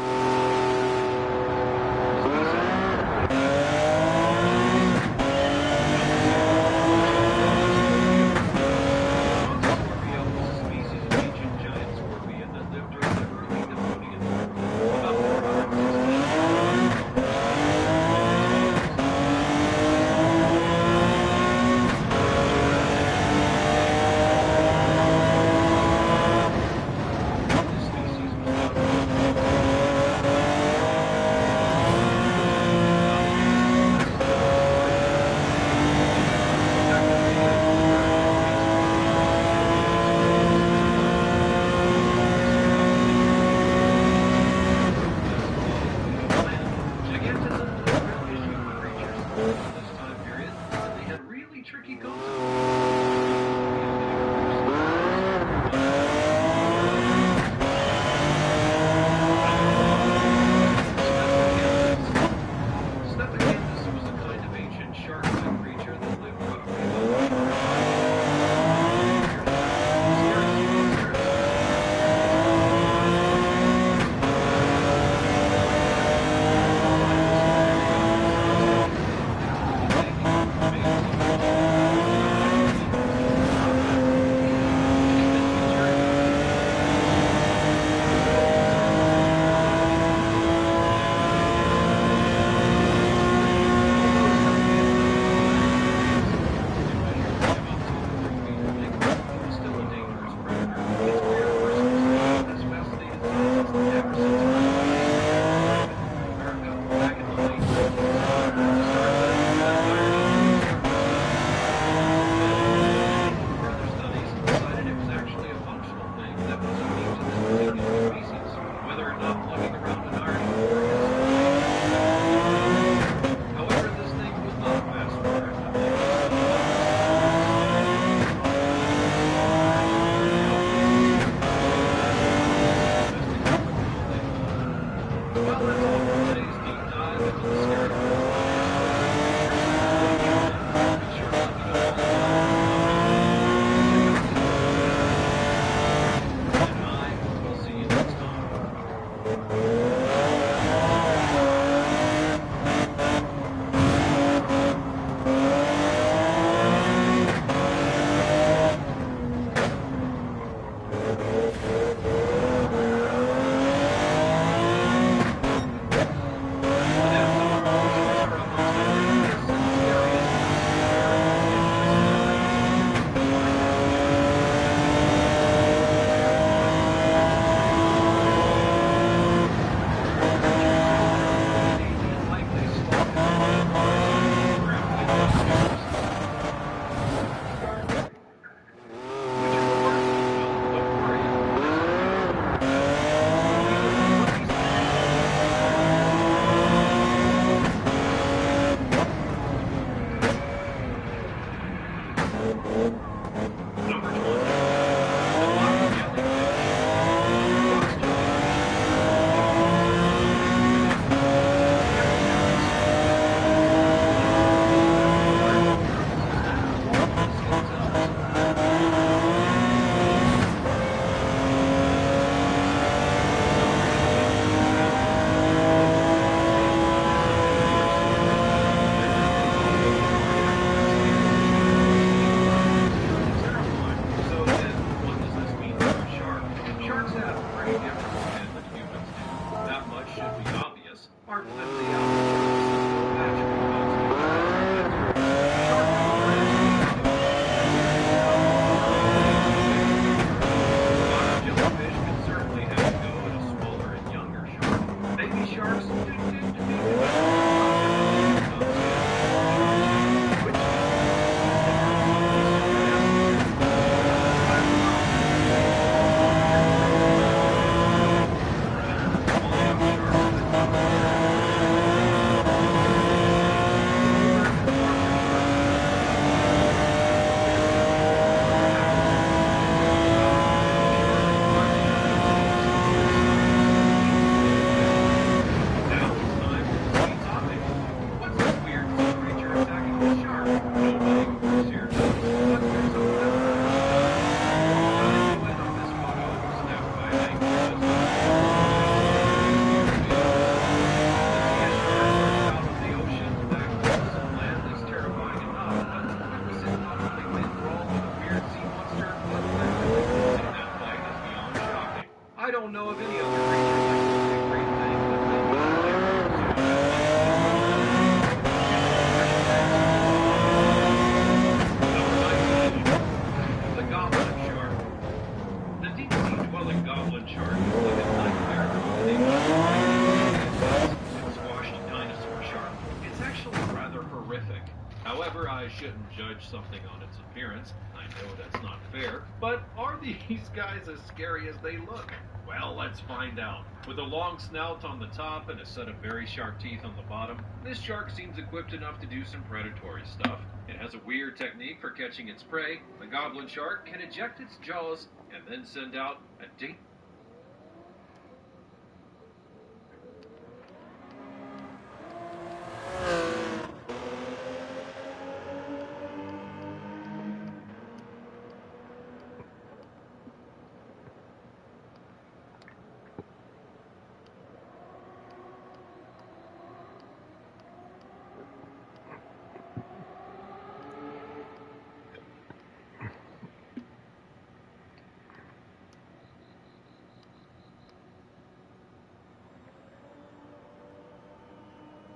However, I shouldn't judge something on its appearance. I know that's not fair, but are these guys as scary as they look? Well, let's find out. With a long snout on the top and a set of very sharp teeth on the bottom, this shark seems equipped enough to do some predatory stuff. It has a weird technique for catching its prey. The goblin shark can eject its jaws and then send out a date.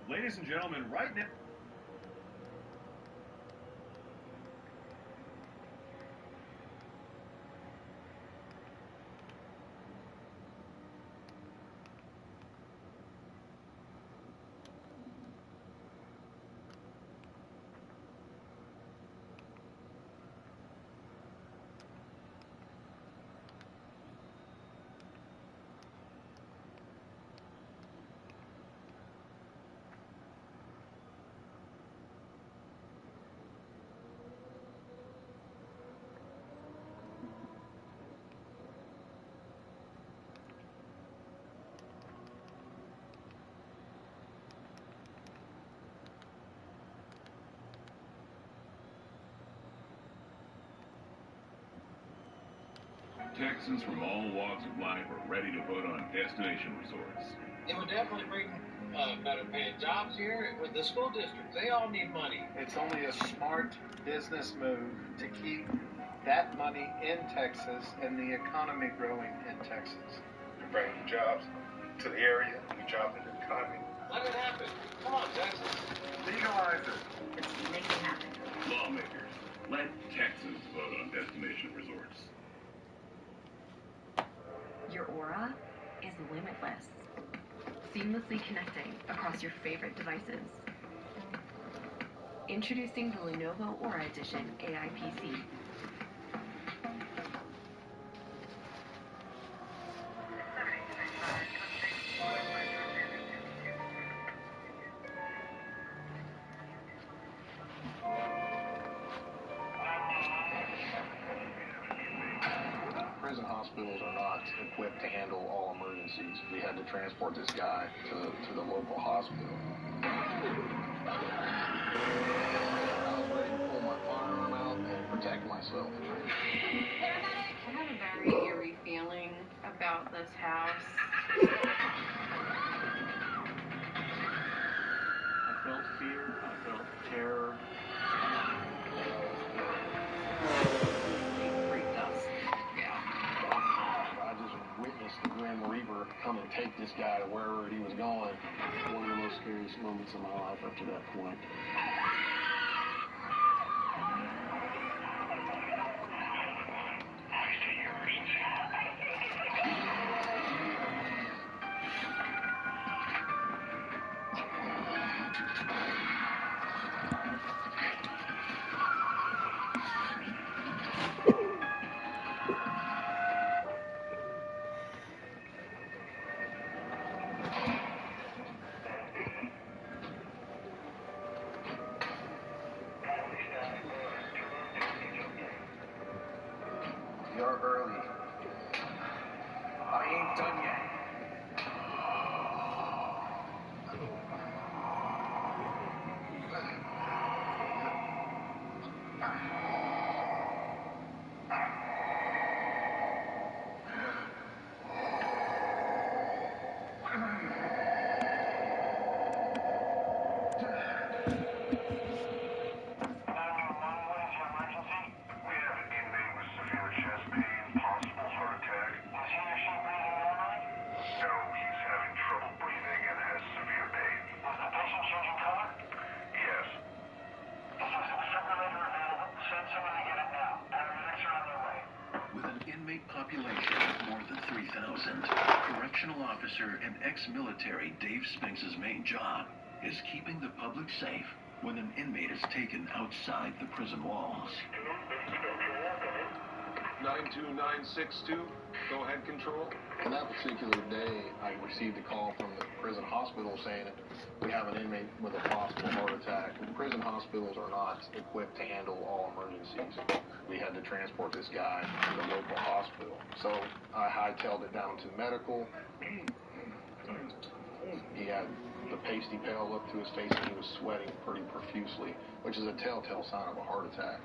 Ladies and gentlemen, right now... Texans from all walks of life are ready to vote on destination resorts. It would definitely bring better paying jobs here with the school district. They all need money. It's only a smart business move to keep that money in Texas and the economy growing in Texas. You bring new jobs to the area, new jobs in the economy. Let it happen. Come on, Texas. Legalize it. Let's make it happen. Lawmakers, let Texans vote on destination resorts. Your aura is limitless, seamlessly connecting across your favorite devices. Introducing the Lenovo Aura Edition AI PC. Prison hospitals are not equipped to handle all emergencies. We had to transport this guy to the local hospital. I was ready to pull my firearm out and protect myself. I have a very eerie feeling about this house. I felt fear. I felt terror. I just witnessed the Grim Reaper come and take this guy to wherever he was going. One of the most scariest moments of my life up to that point. You're early. I ain't done yet. Population of more than 3,000, correctional officer and ex-military Dave Spinks's main job is keeping the public safe when an inmate is taken outside the prison walls. 92962, go ahead, control. On that particular day, I received a call from the prison hospital saying we have an inmate with a possible heart attack. Prison hospitals are not equipped to handle all emergencies. We had to transport this guy to the local hospital. So I hightailed it down to medical. He had the pasty pail up to his face and he was sweating pretty profusely, which is a telltale sign of a heart attack.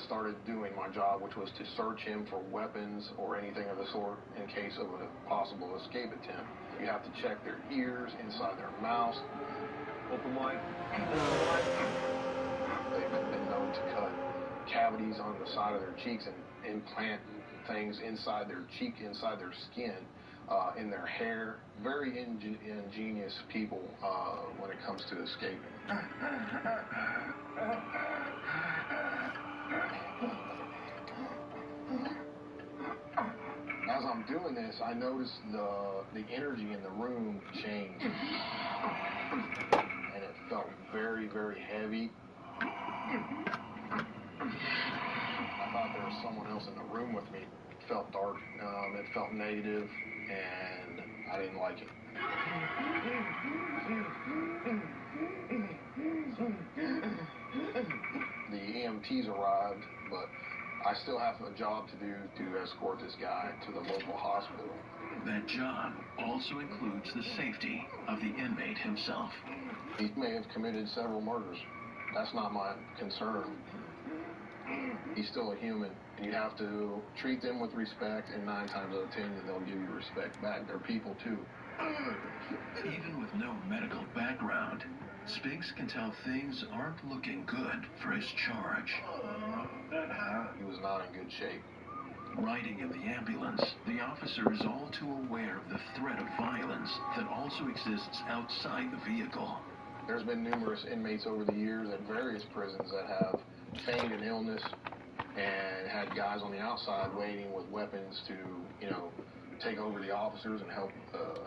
Started doing my job, which was to search him for weapons or anything of the sort in case of a possible escape attempt. You have to check their ears, inside their mouths. Open wide. They've been known to cut cavities on the side of their cheeks and implant things inside their cheek, inside their skin, in their hair. Very ingenious people when it comes to escaping. As I'm doing this, I noticed the energy in the room change. And it felt very, very heavy. I thought there was someone else in the room with me. It felt dark, it felt negative, and I didn't like it. The EMTs arrived, but I still have a job to do to escort this guy to the local hospital. That job also includes the safety of the inmate himself. He may have committed several murders. That's not my concern. He's still a human, and you have to treat them with respect, and 9 times out of 10, they'll give you respect back. They're people, too. Even with no medical background, Spinks can tell things aren't looking good for his charge. He was not in good shape. Riding in the ambulance, the officer is all too aware of the threat of violence that also exists outside the vehicle. There's been numerous inmates over the years at various prisons that have feigned an illness and had guys on the outside waiting with weapons to, take over the officers and help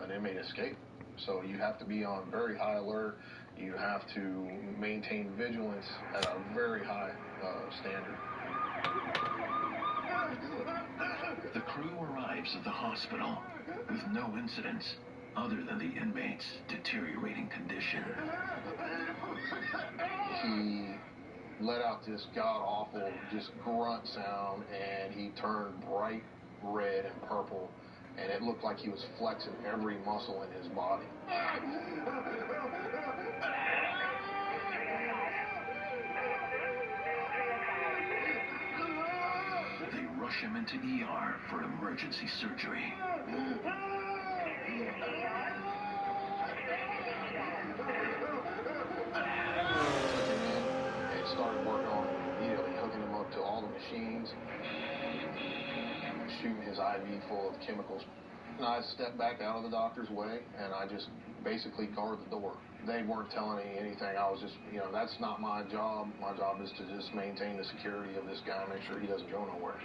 an inmate escape. So you have to be on very high alert. You have to maintain vigilance at a very high standard. The crew arrives at the hospital with no incidents other than the inmate's deteriorating condition. He let out this god-awful just grunt sound, and he turned bright red and purple, and it looked like he was flexing every muscle in his body. They rush him into ER for emergency surgery. And started working on him immediately, hooking him up to all the machines, shooting his IV full of chemicals. And I stepped back out of the doctor's way, and I just basically guard the door. They weren't telling me anything. I was just, that's not my job. My job is to just maintain the security of this guy, make sure he doesn't go nowhere.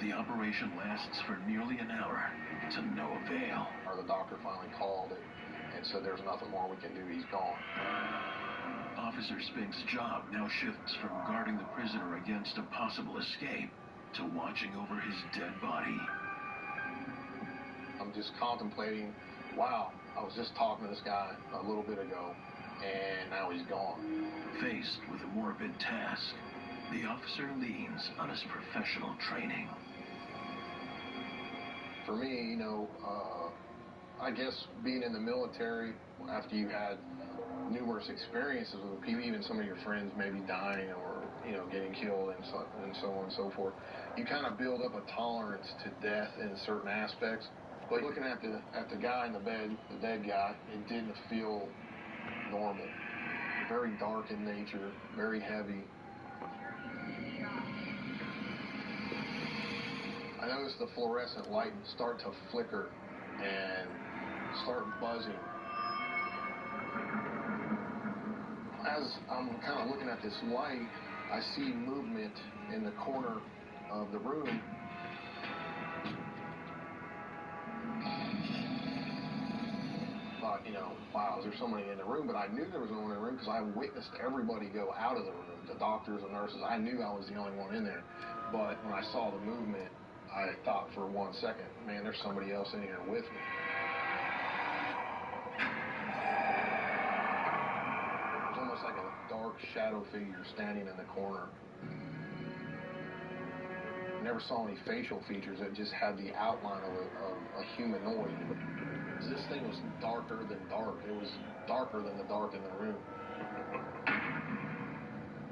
The operation lasts for nearly an hour, to no avail. The doctor finally called and said there's nothing more we can do. He's gone. Officer Spink's job now shifts from guarding the prisoner against a possible escape to watching over his dead body. I'm just contemplating, wow, I was just talking to this guy a little bit ago, and now he's gone. Faced with a morbid task, the officer leans on his professional training. For me, I guess being in the military, after you had numerous experiences with people, even some of your friends maybe dying or, getting killed and so on and so forth, you kind of build up a tolerance to death in certain aspects. But looking at the guy in the bed, the dead guy, it didn't feel normal. Very dark in nature, very heavy. I noticed the fluorescent light start to flicker and start buzzing. As I'm kind of looking at this light, I see movement in the corner of the room. thought, you know, wow, is there somebody in the room? But I knew there was no one in the room because I witnessed everybody go out of the room, the doctors, the nurses. I knew I was the only one in there. But when I saw the movement, I thought for 1 second, man, there's somebody else in here with me. It was almost like a dark shadow figure standing in the corner. Never saw any facial features. It just had the outline of a humanoid. This thing was darker than dark. It was darker than the dark in the room.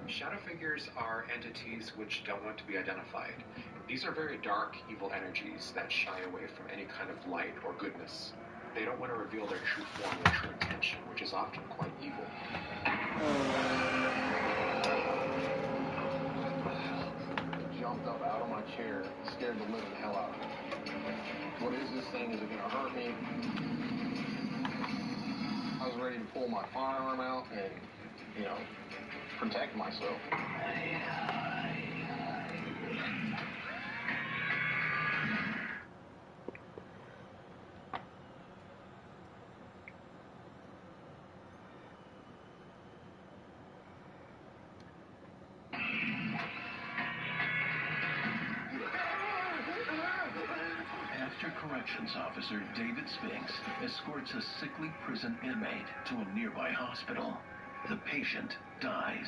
Shadow figures are entities which don't want to be identified. These are very dark, evil energies that shy away from any kind of light or goodness. They don't want to reveal their true form or true intention, which is often quite evil. Jumped up out of my chair, scared the living hell out of me. What is this thing? Is it going to hurt me? I was ready to pull my firearm out and, you know, protect myself. After Corrections Officer David Spinks escorts a sickly prison inmate to a nearby hospital, the patient dies.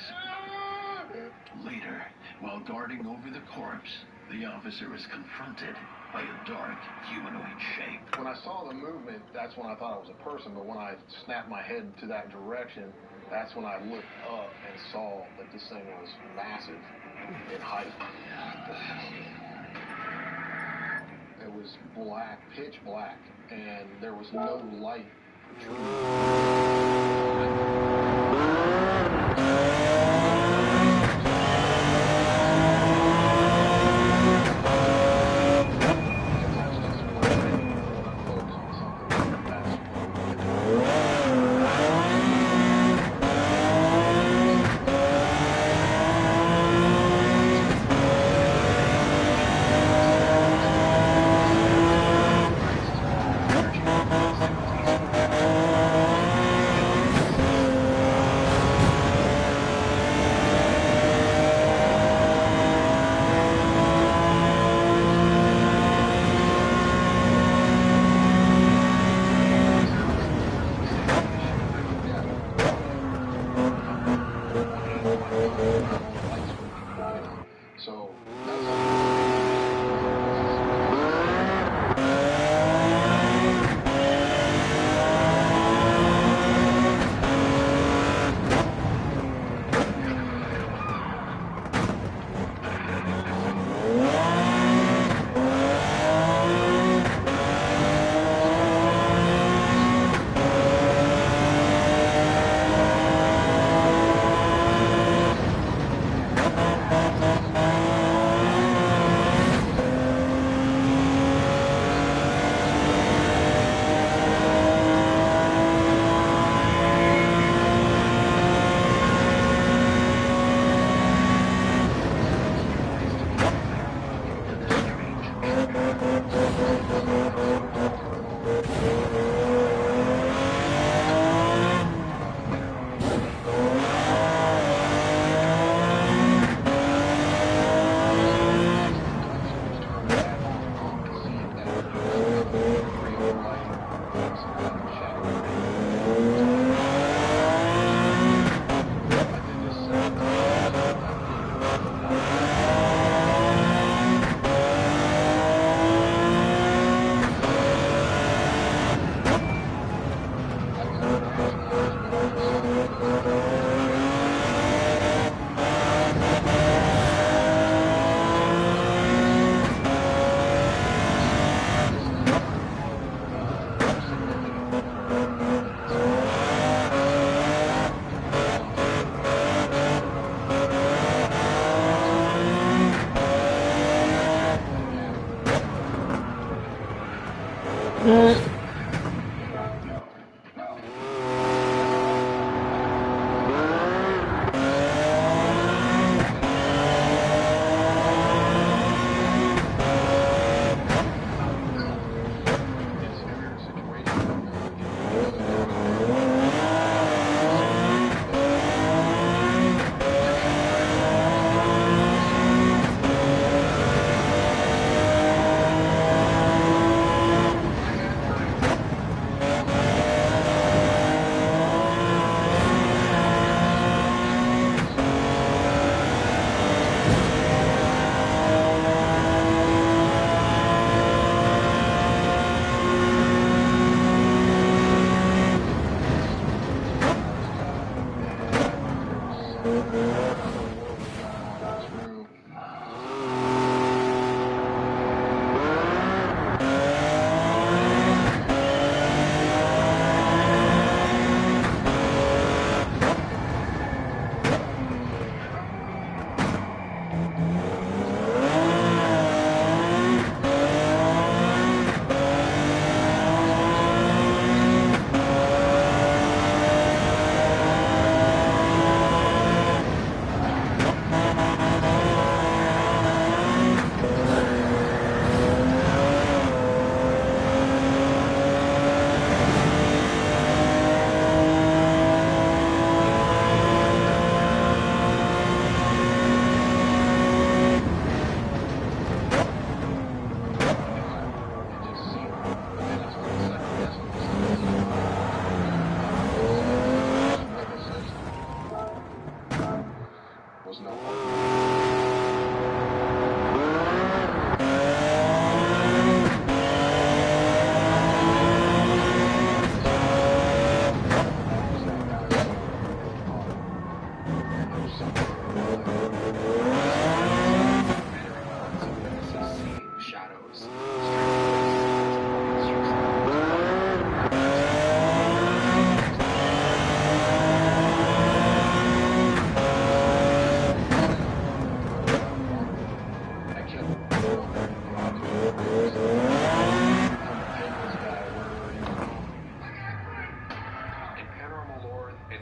Later, while guarding over the corpse, the officer is confronted by a dark humanoid shape. When I saw the movement, that's when I thought it was a person, but when I snapped my head to that direction, that's when I looked up and saw that this thing was massive in height. It was black, pitch black, and there was no light.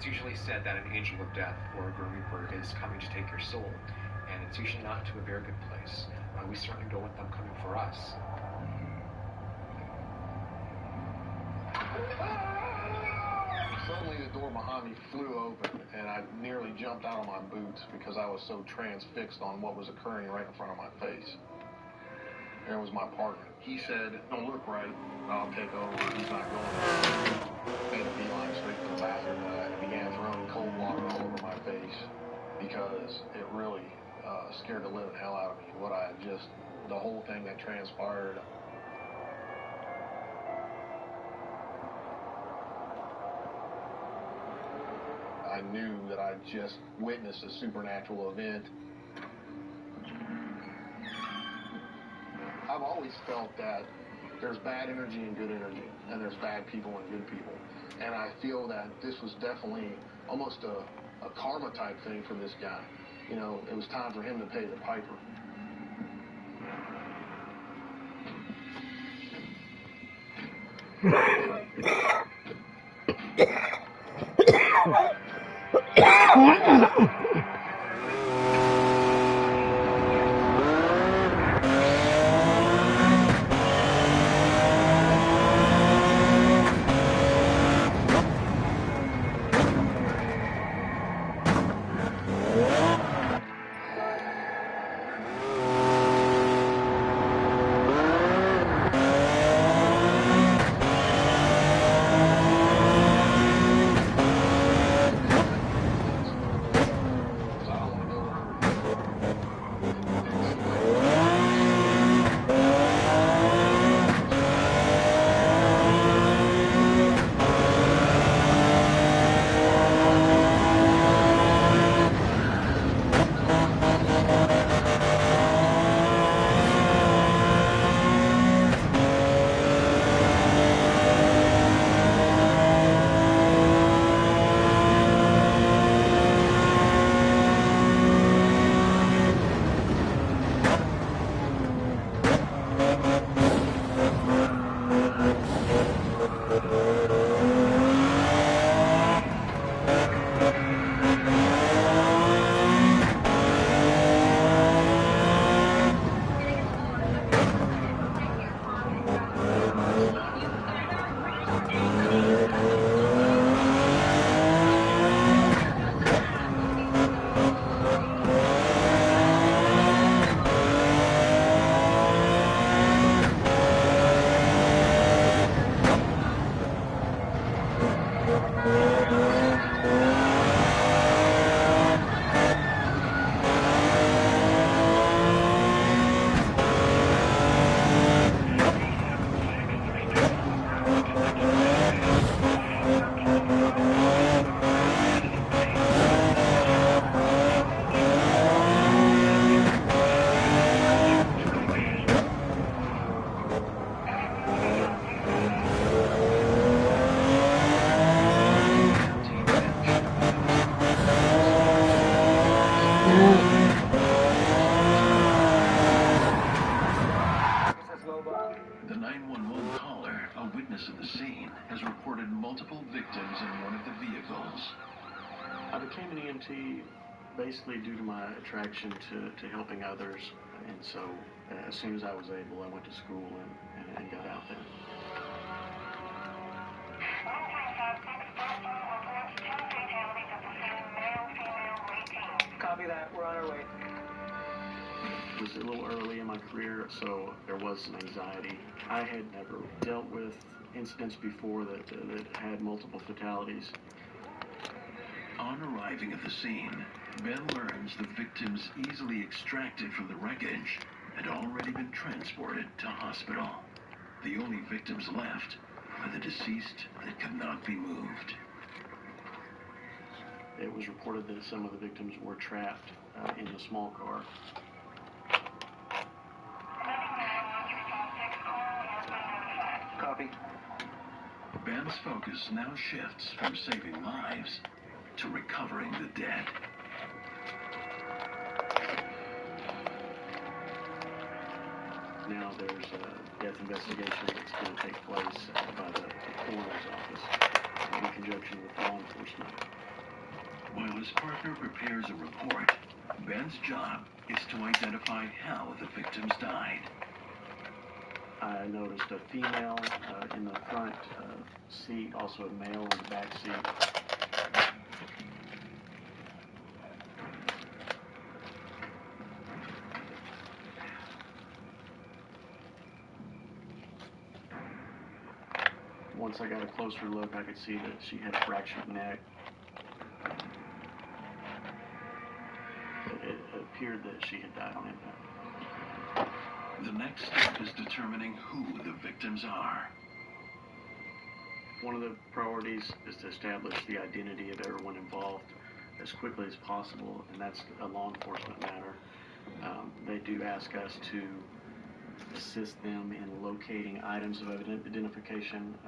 It's usually said that an angel of death or a Grim Reaper is coming to take your soul, and it's usually not to a very good place. We certainly don't want them coming for us. Suddenly the door behind me flew open, and I nearly jumped out of my boots because I was so transfixed on what was occurring right in front of my face. There was my partner. He said, "Don't look right, I'll take over." He's not going there. Made a beeline straight for the bathroom, and I began throwing cold water all over my face because it really scared the living hell out of me. The whole thing that transpired. I knew that I just witnessed a supernatural event. I've always felt that there's bad energy and good energy, and there's bad people and good people. And I feel that this was definitely almost a karma type thing for this guy. You know, it was time for him to pay the piper. The 911 caller, a witness of the scene, has reported multiple victims in one of the vehicles. I became an EMT basically due to my attraction to helping others, and so as soon as I was able, I went to school and got out there. Copy that. We're on our way. It was a little early in my career, so there was some anxiety. I had never dealt with incidents before that had multiple fatalities. On arriving at the scene, Ben learns the victims easily extracted from the wreckage had already been transported to hospital. The only victims left were the deceased that could not be moved. It was reported that some of the victims were trapped in the small car. Copy. Ben's focus now shifts from saving lives to recovering the dead. Now there's a death investigation that's going to take place by the coroner's office in conjunction with law enforcement. While his partner prepares a report, Ben's job is to identify how the victims died. I noticed a female in the front seat, also a male in the back seat. Once I got a closer look, I could see that she had a fractured neck. It appeared that she had died on impact. The next step is determining who the victims are. One of the priorities is to establish the identity of everyone involved as quickly as possible, and that's a law enforcement matter. They do ask us to assist them in locating items of identification,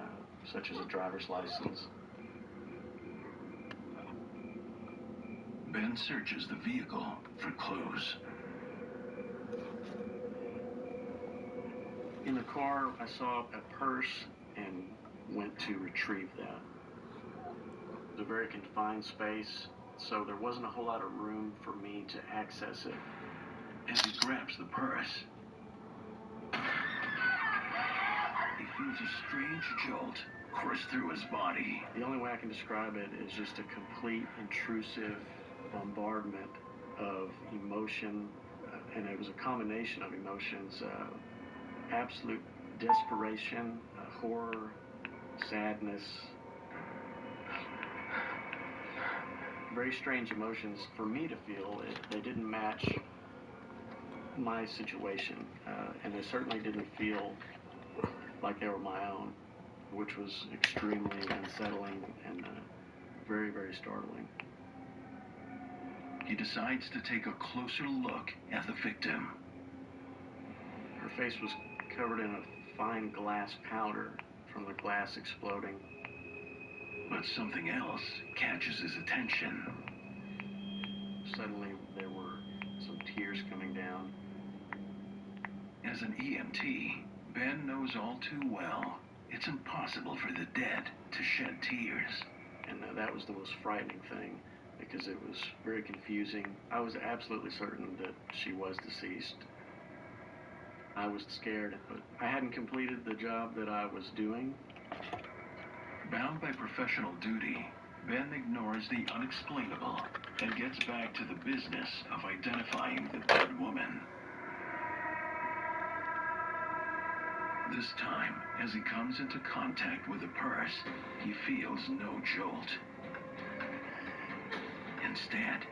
such as a driver's license. Ben searches the vehicle for clues. In the car, I saw a purse and went to retrieve that. It was a very confined space, so there wasn't a whole lot of room for me to access it. As he grabs the purse, he feels a strange jolt course through his body. The only way I can describe it is just a complete intrusive bombardment of emotion, and it was a combination of emotions, absolute desperation, horror, sadness, very strange emotions for me to feel. They didn't match my situation, and they certainly didn't feel like they were my own, which was extremely unsettling and very, very startling. He decides to take a closer look at the victim. Her face was covered in a fine glass powder from the glass exploding. But something else catches his attention. Suddenly, there were some tears coming down. As an EMT, Ben knows all too well it's impossible for the dead to shed tears. And that was the most frightening thing, because it was very confusing. I was absolutely certain that she was deceased. I was scared, but I hadn't completed the job that I was doing. Bound by professional duty, Ben ignores the unexplainable and gets back to the business of identifying the dead woman. This time, as he comes into contact with the purse, he feels no jolt. Instead,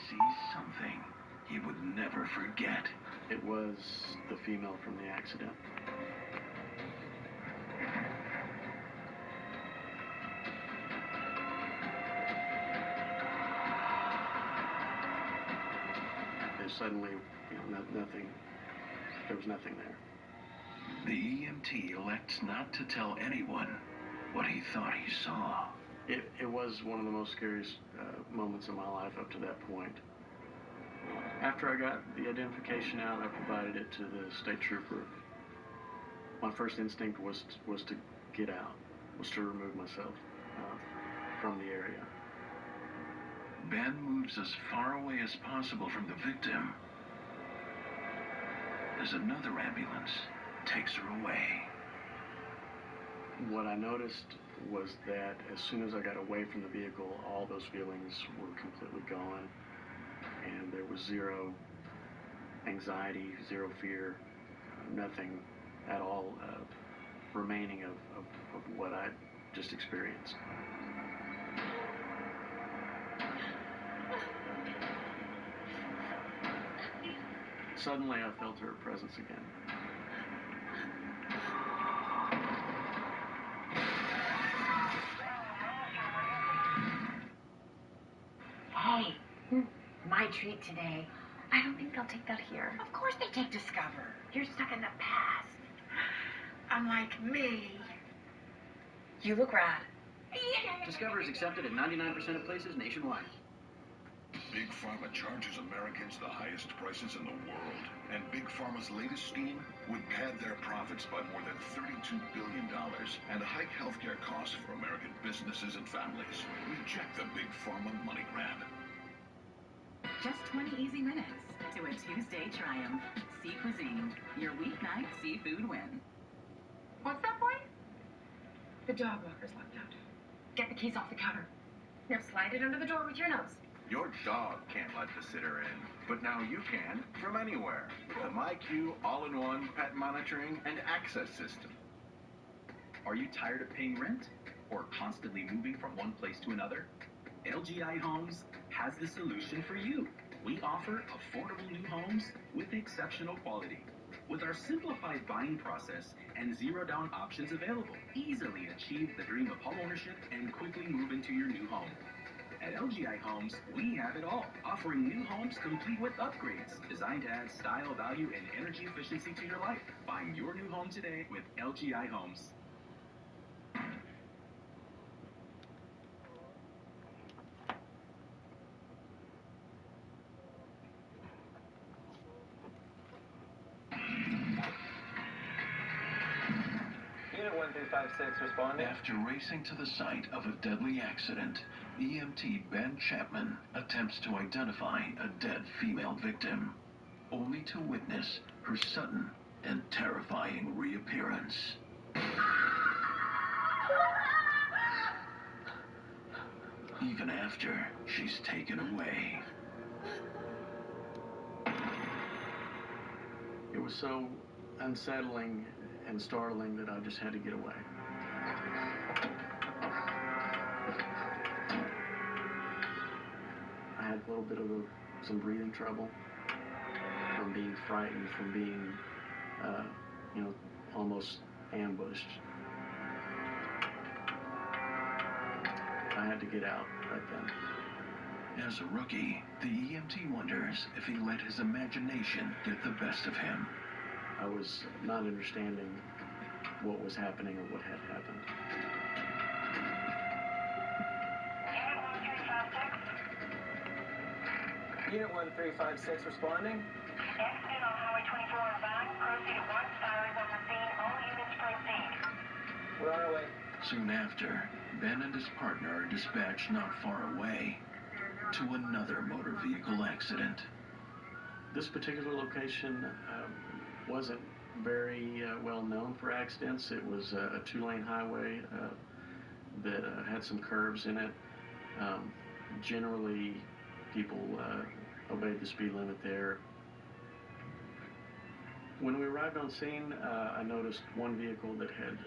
sees something he would never forget. It was the female from the accident. And suddenly, nothing. There was nothing there. The EMT elects not to tell anyone what he thought he saw. It was one of the most scariest moments of my life up to that point. After I got the identification out, I provided it to the state trooper. My first instinct was to get out, was to remove myself from the area. Ben moves as far away as possible from the victim as another ambulance takes her away. What I noticed was that as soon as I got away from the vehicle, all those feelings were completely gone, and there was zero anxiety, zero fear, nothing at all remaining of what I just experienced. Suddenly, I felt her presence again. Hey, my treat today. I don't think they'll take that here. Of course they take Discover. You're stuck in the past. Unlike me. You look rad. Discover is accepted at 99% of places nationwide. Big Pharma charges Americans the highest prices in the world. And Big Pharma's latest scheme would pad their profits by more than $32 billion and hike healthcare costs for American businesses and families. Reject the Big Pharma money grab. Just 20 easy minutes to a Tuesday triumph. Sea Cuisine, your weeknight seafood win. What's that, boy? The dog walker's locked out. Get the keys off the counter. Now slide it under the door with your nose. Your dog can't let the sitter in, but now you can from anywhere with the MyQ all-in-one pet monitoring and access system. Are you tired of paying rent or constantly moving from one place to another? LGI Homes has the solution for you. We offer affordable new homes with exceptional quality. With our simplified buying process and zero-down options available, easily achieve the dream of homeownership and quickly move into your new home. At LGI Homes, we have it all, offering new homes complete with upgrades designed to add style, value, and energy efficiency to your life. Find your new home today with LGI Homes. Unit 1356 responding. After racing to the site of a deadly accident, EMT Ben Chapman attempts to identify a dead female victim, only to witness her sudden and terrifying reappearance. Even after she's taken away. It was so unsettling and startling that I just had to get away. I had a little bit of some breathing trouble from being frightened, from being, almost ambushed. I had to get out right then. As a rookie, the EMT wonders if he let his imagination get the best of him. I was not understanding what was happening or what had happened. Unit 1356 responding. Accident on Highway 24 in Vine. Proceed at once. Fire is on the scene. All units proceed. We're on our way. Soon after, Ben and his partner are dispatched not far away to another motor vehicle accident. This particular location wasn't very well known for accidents. It was a two-lane highway that had some curves in it. Generally, people obeyed the speed limit there. When we arrived on scene, I noticed one vehicle that had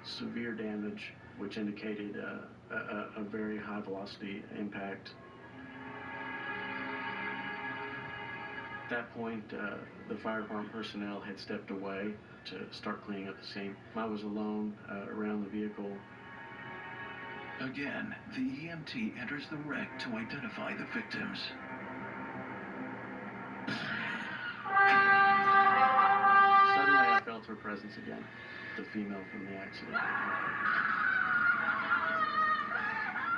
severe damage, which indicated a very high velocity impact. At that point, the fire department personnel had stepped away to start cleaning up the scene. I was alone around the vehicle. Again, the EMT enters the wreck to identify the victims. Suddenly, I felt her presence again, the female from the accident.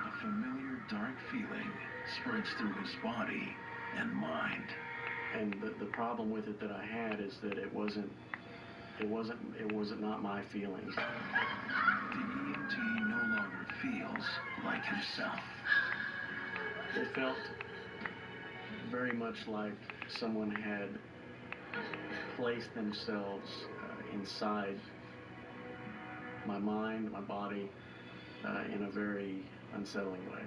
A familiar dark feeling spreads through his body and mind. And the problem with it that I had is that it wasn't not my feelings. The EMT no longer feels like himself. It felt very much like someone had placed themselves inside my mind, my body, in a very unsettling way.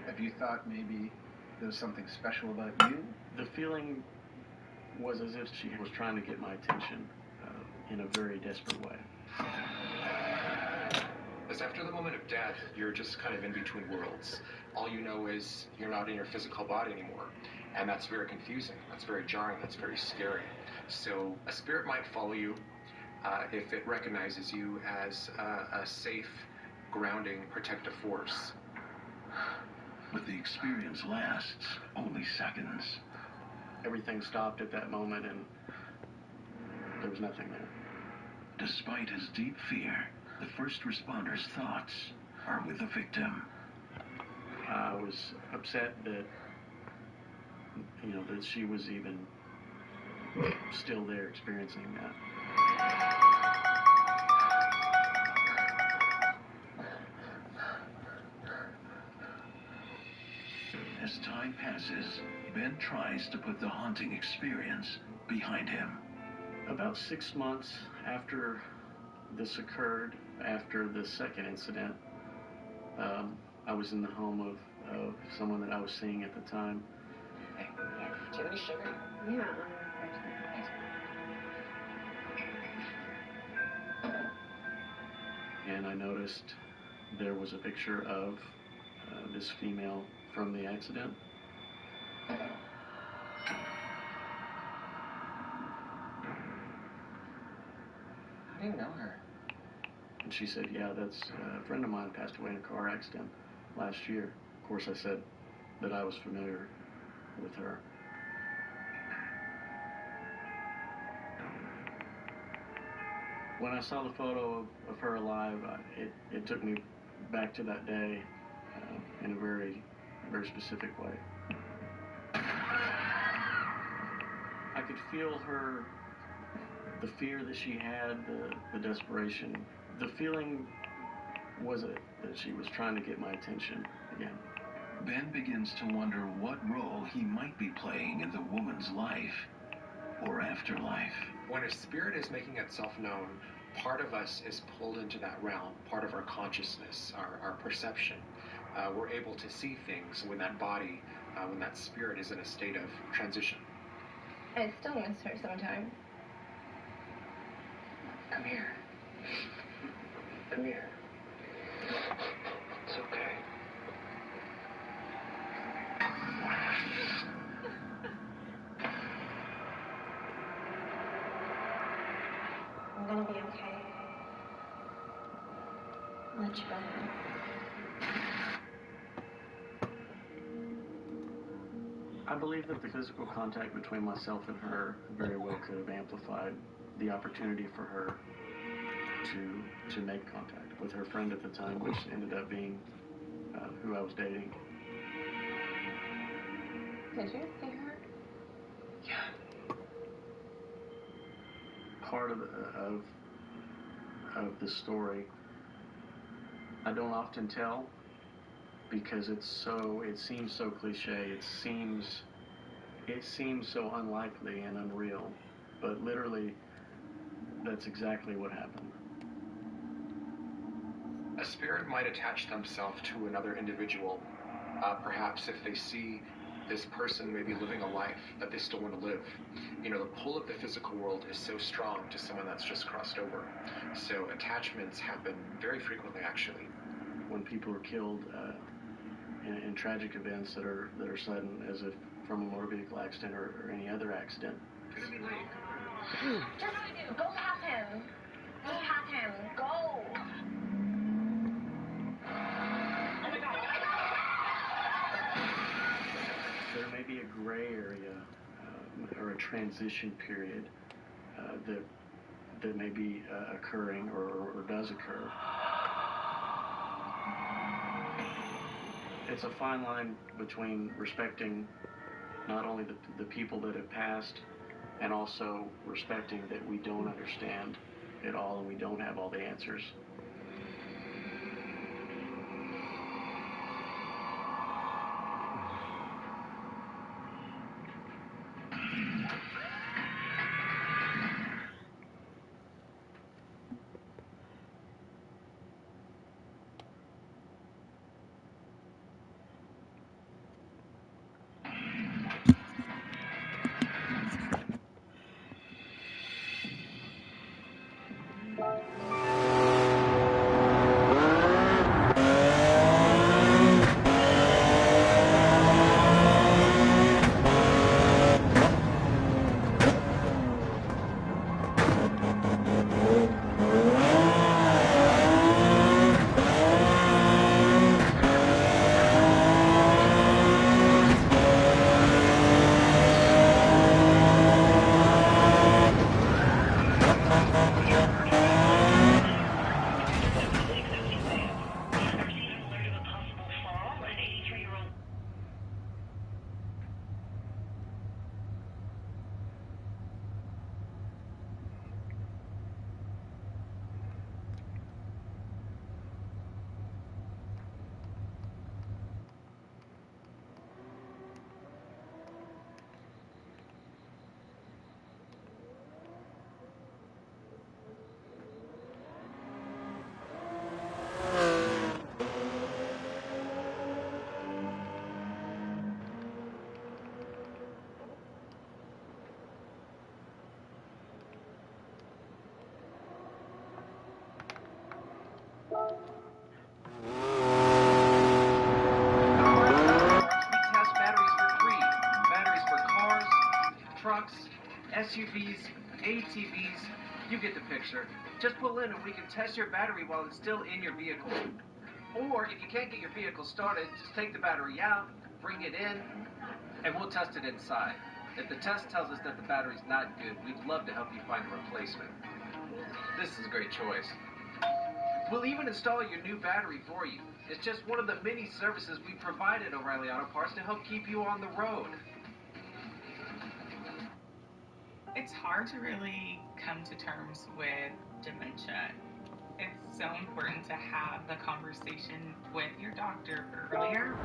Have you thought maybe there was something special about you? The feeling was as if she was trying to get my attention in a very desperate way. As after the moment of death, you're just kind of in between worlds. All you know is you're not in your physical body anymore. And that's very confusing. That's very jarring. That's very scary. So a spirit might follow you if it recognizes you as a safe, grounding, protective force. But the experience lasts only seconds. Everything stopped at that moment and there was nothing there. Despite his deep fear, the first responders' thoughts are with the victim. I was upset that, that she was even still there experiencing that. As time passes, Ben tries to put the haunting experience behind him. About 6 months after this occurred, after the second incident, I was in the home of someone that I was seeing at the time. Hey, do you have any sugar? Yeah. And I noticed there was a picture of this female from the accident. How do you know her? And she said, yeah, that's a friend of mine passed away in a car accident last year. Of course, I said that I was familiar with her. When I saw the photo of her alive, it took me back to that day in a very, very specific way. I could feel her, the fear that she had, the desperation. The feeling was that she was trying to get my attention again. Ben begins to wonder what role he might be playing in the woman's life or afterlife. When a spirit is making itself known, part of us is pulled into that realm, part of our consciousness, our perception. We're able to see things when that body, when that spirit is in a state of transition. I still miss her sometimes. Come here. Come here. It's okay. I'm gonna be okay. Much better. I believe that the physical contact between myself and her very well could have amplified the opportunity for her to make contact with her friend at the time, which ended up being who I was dating. Did you see her? Yeah. Part of the story I don't often tell because it seems so cliche. It seems so unlikely and unreal, but literally that's exactly what happened. A spirit might attach themselves to another individual, perhaps if they see this person maybe living a life that they still want to live. The pull of the physical world is so strong to someone that's just crossed over. So attachments happen very frequently, actually. When people are killed in tragic events that are sudden, as if from a motor vehicle accident or any other accident. Just go past him. Go past him. Go. There may be a gray area or a transition period that may be occurring or does occur. It's a fine line between respecting not only the people that have passed and also respecting that we don't understand it all and we don't have all the answers. trucks, SUVs, ATVs, you get the picture. Just pull in and we can test your battery while it's still in your vehicle. Or if you can't get your vehicle started, just take the battery out, bring it in, and we'll test it inside. If the test tells us that the battery's not good, we'd love to help you find a replacement. This is a great choice. We'll even install your new battery for you. It's just one of the many services we provide at O'Reilly Auto Parts to help keep you on the road. It's hard to really come to terms with dementia. It's so important to have the conversation with your doctor earlier.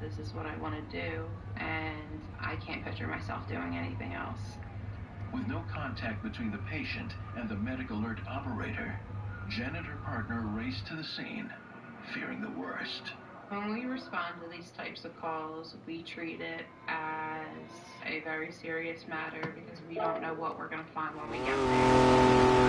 This is what I want to do, and I can't picture myself doing anything else. With no contact between the patient and the medical alert operator, Jen and her partner race to the scene, fearing the worst. When we respond to these types of calls, we treat it as a very serious matter because we don't know what we're going to find when we get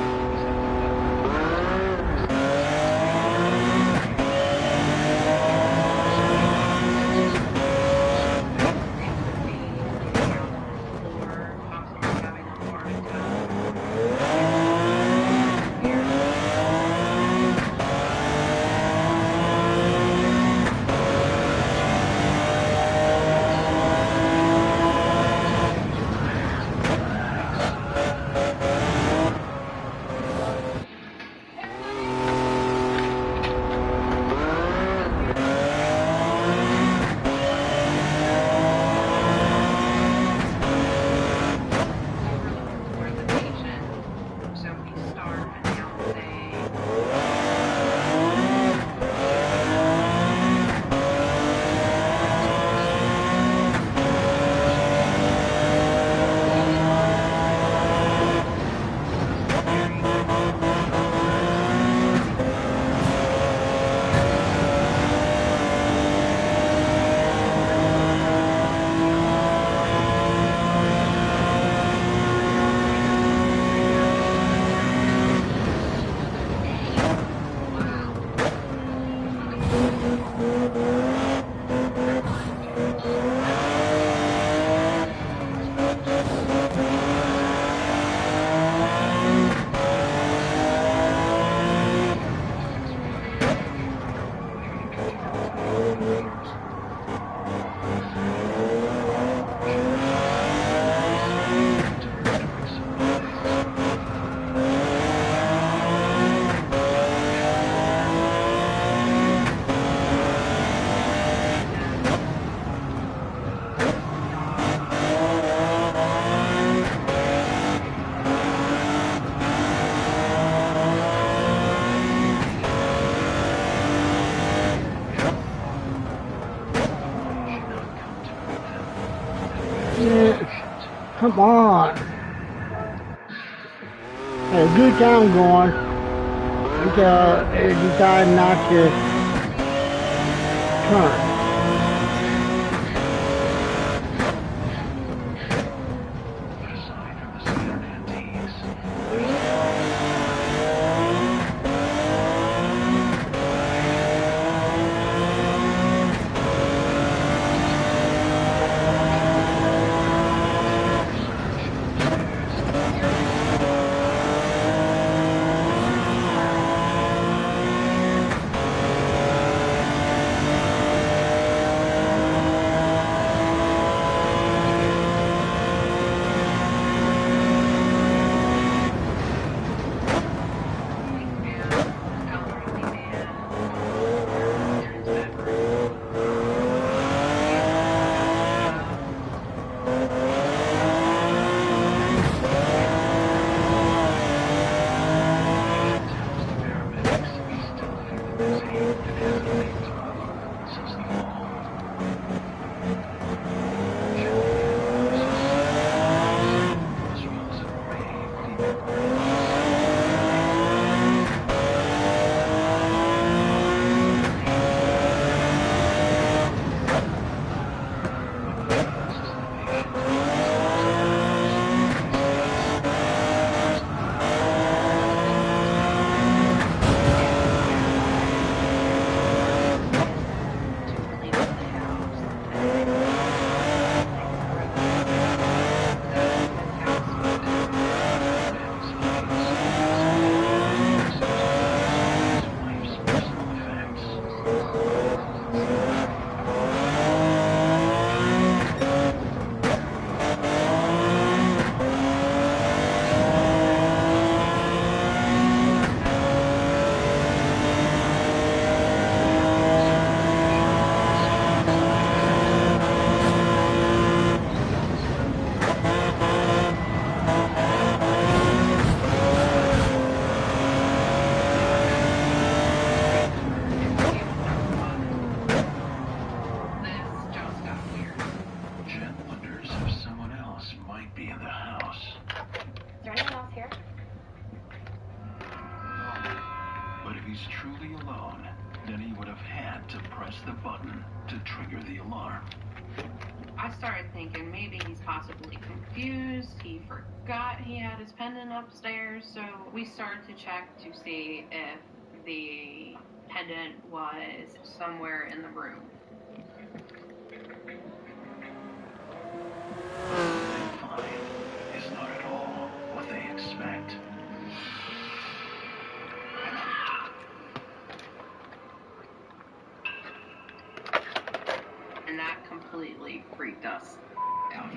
Come on. Had a good time going until it decided not to turn. in the house. Is there anyone else here? But if he's truly alone, then he would have had to press the button to trigger the alarm. I started thinking maybe he's possibly confused, he forgot he had his pendant upstairs, so we started to check to see if the pendant was somewhere in the room. What they find is not at all what they expect. And that completely freaked us out.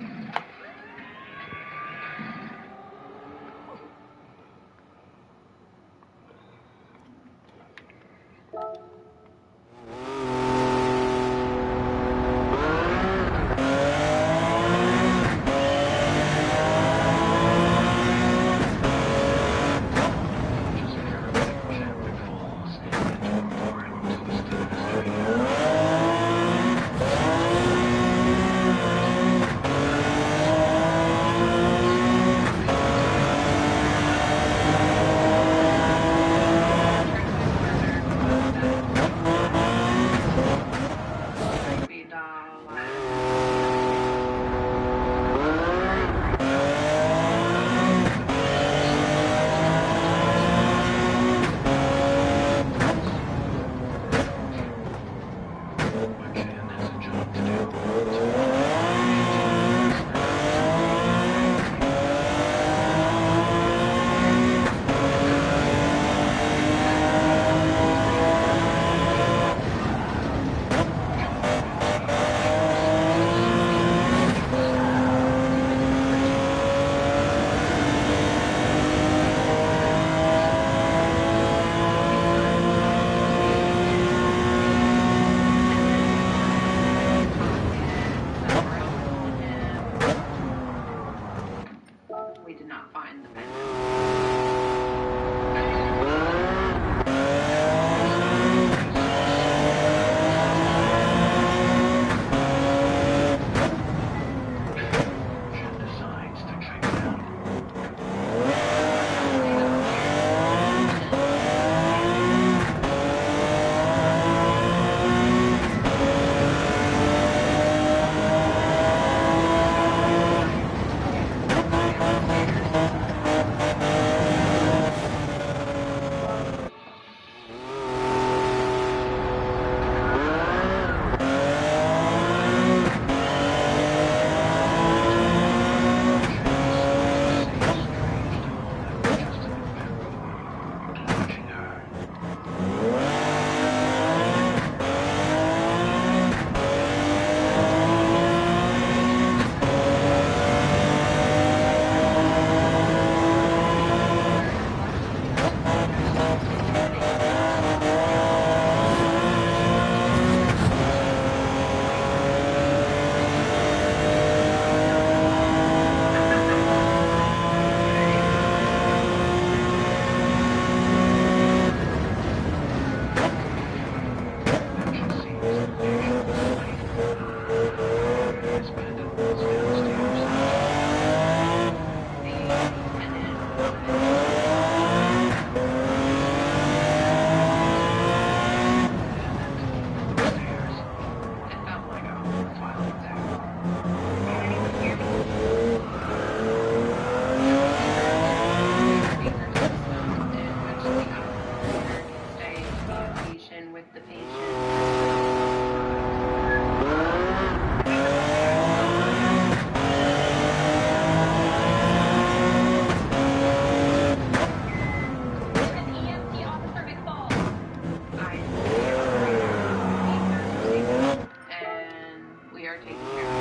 We did not find the pendant. Decides to track down. With the and we are taking care of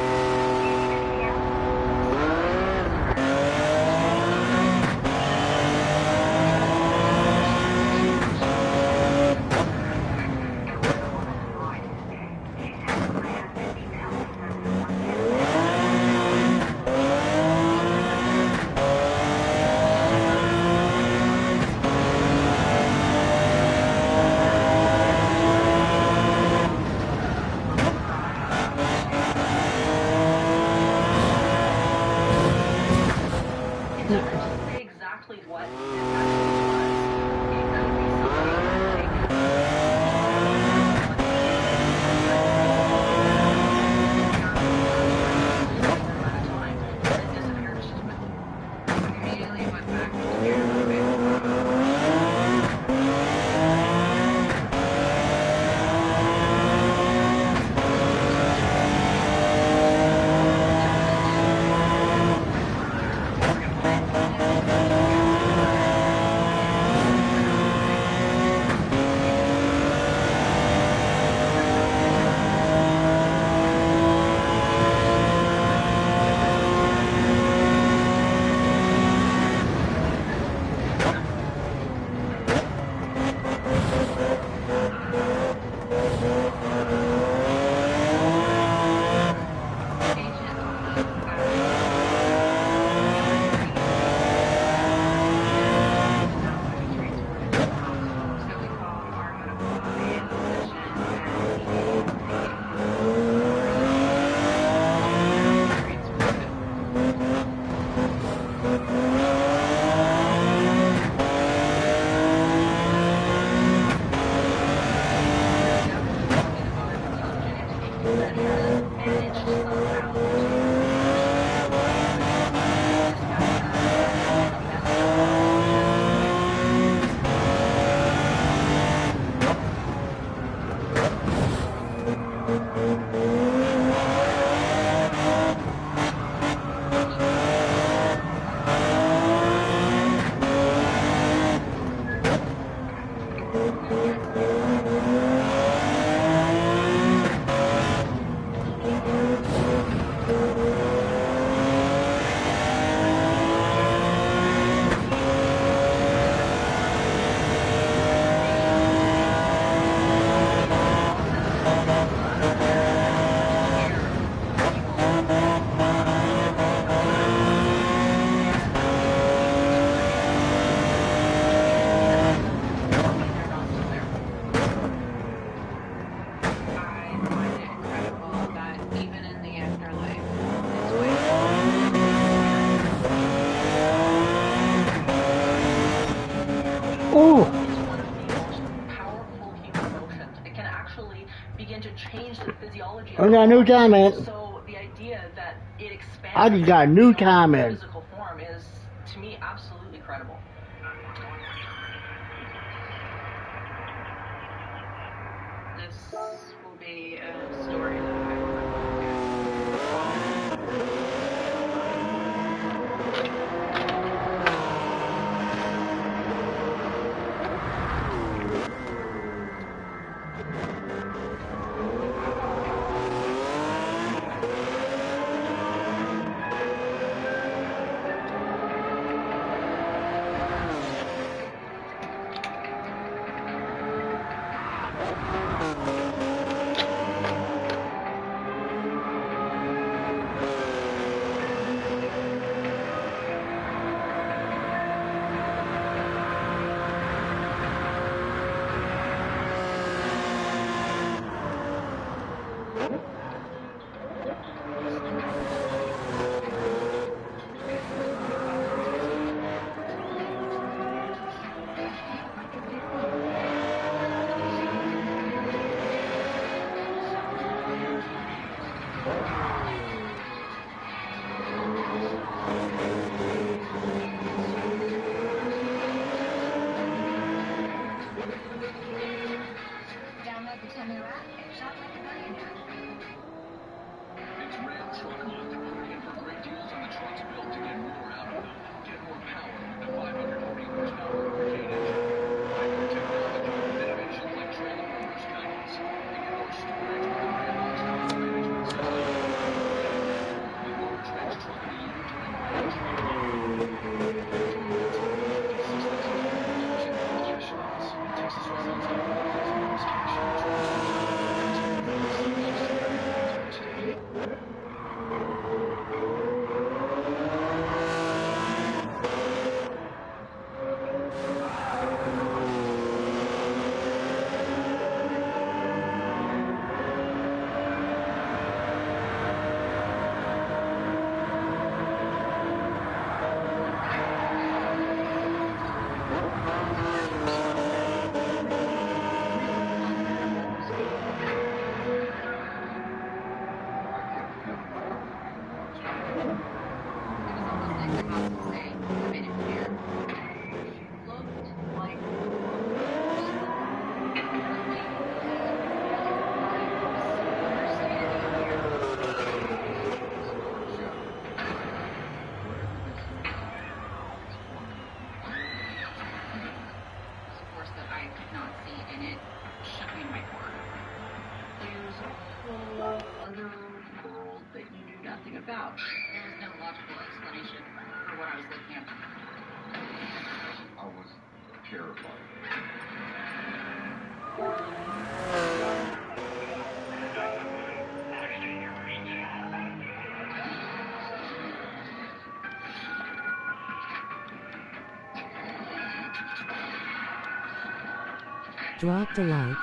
Ooh. It can actually begin to change the physiology I of got a the new body. comment. So the idea that it expands I just got a new comment. physical form is, to me, absolutely credible. This will be a story that I will Download the Temu app and shop like a billionaire. It's Ram Truck Month. Hurry in for great deals on the trucks built to get more out of them. Get more power with the 540 horsepower Hurricane engine. Find more technology with innovations like trailer reverse counts. And get more storage with the Ram Box Throttle Management System. The more trench truck of the year during Ram Truck Month. $256,200 in cash lots. Texas residents get $1,000 cash in returns. About. There was no logical explanation for what I was looking at. I was terrified. Dropped a like.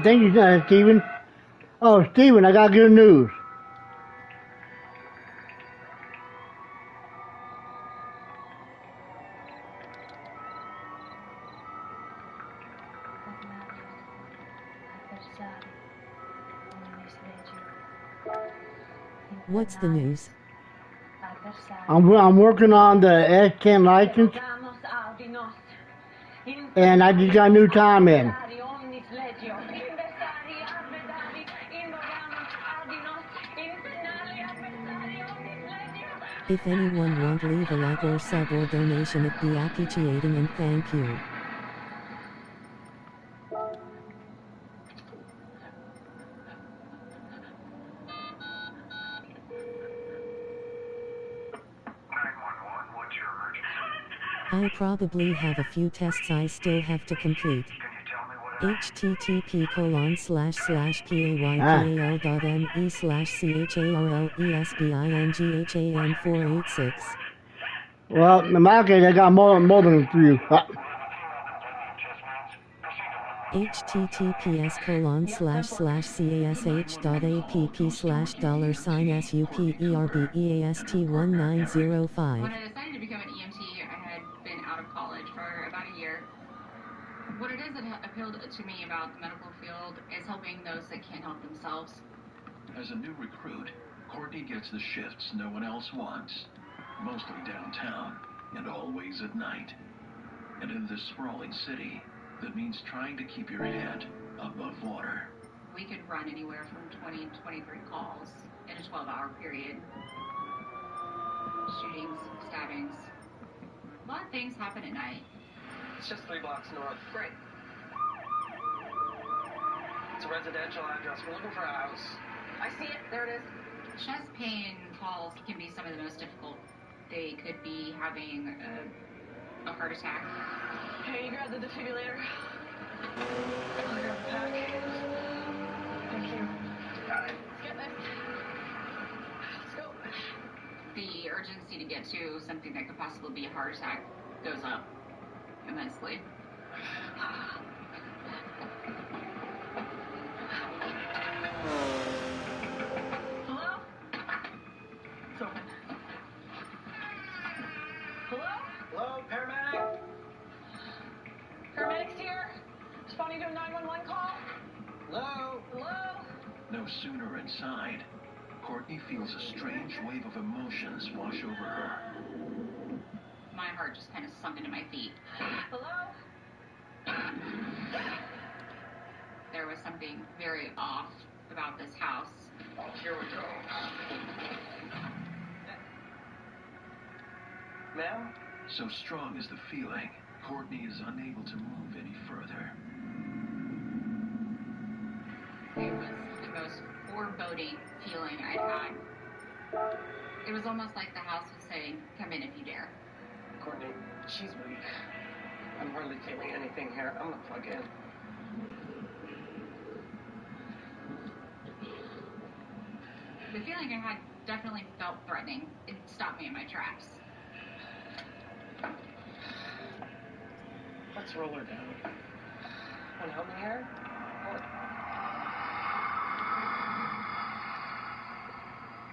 Thank you, Steven. Oh, Steven, I got good news. What's the news? I'm working on the S10 license, and I just got a new time in. If anyone want leave a like or sub or donation, it be appreciating and thank you. I probably have a few tests I still have to complete. http://paypal.me/charlesbinghan486. Well, in my case, I got more than a few. https://capp/$superbeast-1905. When I decided to become an EMT, I had been out of college for about a year. What it is that appealed to me about the medical field is helping those that can't help themselves. As a new recruit, Courtney gets the shifts no one else wants. Mostly downtown, and always at night. And in this sprawling city, that means trying to keep your head above water. We could run anywhere from 20 to 23 calls in a 12-hour period. Shootings, stabbings. A lot of things happen at night. It's just 3 blocks north. Great. It's a residential address. We're looking for a house. I see it. There it is. Chest pain calls can be some of the most difficult. They could be having a heart attack. Hey, you grab the defibrillator. I'll grab the pack. Thank you. Got it. Let's get this. Let's go. The urgency to get to something that could possibly be a heart attack goes up immensely. Hello? It's open. Hello? Hello, paramedic? Paramedics here. Responding to a 911 call. Hello? Hello? No sooner inside, Courtney feels a strange wave of emotions wash over her. My heart just kind of sunk into my feet. Hello? There was something very off about this house. Here we go. Ma'am? So strong is the feeling, Courtney is unable to move any further. It was the most foreboding feeling I'd had. It was almost like the house was saying, come in if you dare. Courtney, she's weak. I'm hardly feeling anything here. I'm gonna plug in. The feeling I had definitely felt threatening. It stopped me in my tracks. Let's roll her down. Wanna help me here? What?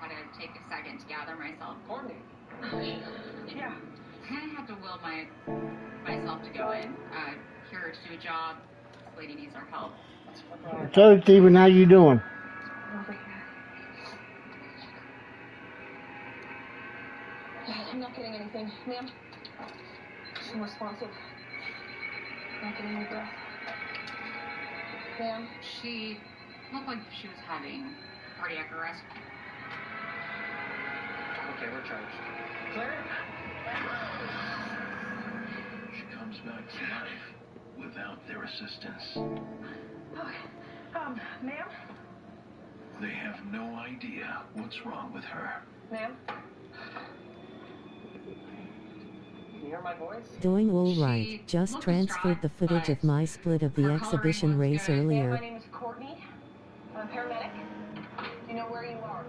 I had to take a second to gather myself. Courtney. Yeah. I kind of had to will myself to go in. Here to do a job. This lady needs our help. So, Stephen, how you doing? Over here. I'm not getting anything. Ma'am? She's unresponsive. Not getting any breath. Ma'am? She looked like she was having cardiac arrest. Okay, we're charged. Clear? She comes back to life without their assistance. Okay. Ma'am? They have no idea what's wrong with her. Ma'am? Can you hear my voice? Doing all right. Just transferred the footage of my split of the exhibition race Ma'am, my earlier. name is Courtney. I'm a paramedic. Do you know where you are?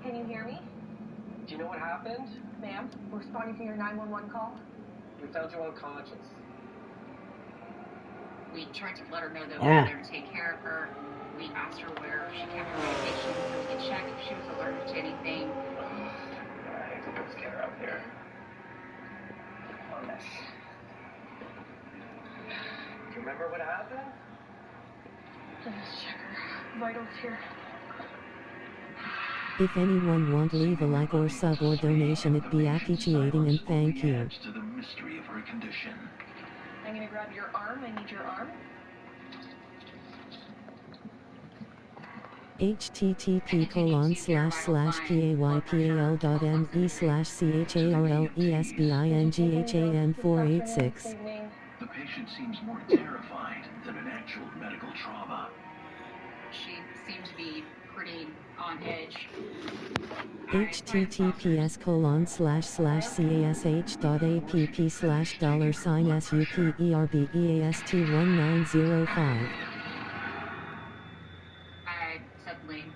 Can you hear me? Do you know what happened? Ma'am, we're responding to your 911 call. We found you unconscious. We tried to let her know that we were there to take care of her. We asked her where she kept her medication so we could check if she was allergic to anything. Alright, let's get her up here. On this. Do you remember what happened? Let's check her vitals here. If anyone want leave a like or sub or donation, it'd be appreciating and thank you. Adds to the mystery of her condition. I'm gonna grab your arm. I need your arm. http://paypal.me/charlesbinghan486. The patient seems more terrified than an actual medical trauma. She seemed to be pretty on edge. https://cash/$superbeast-usa1905. I said lean.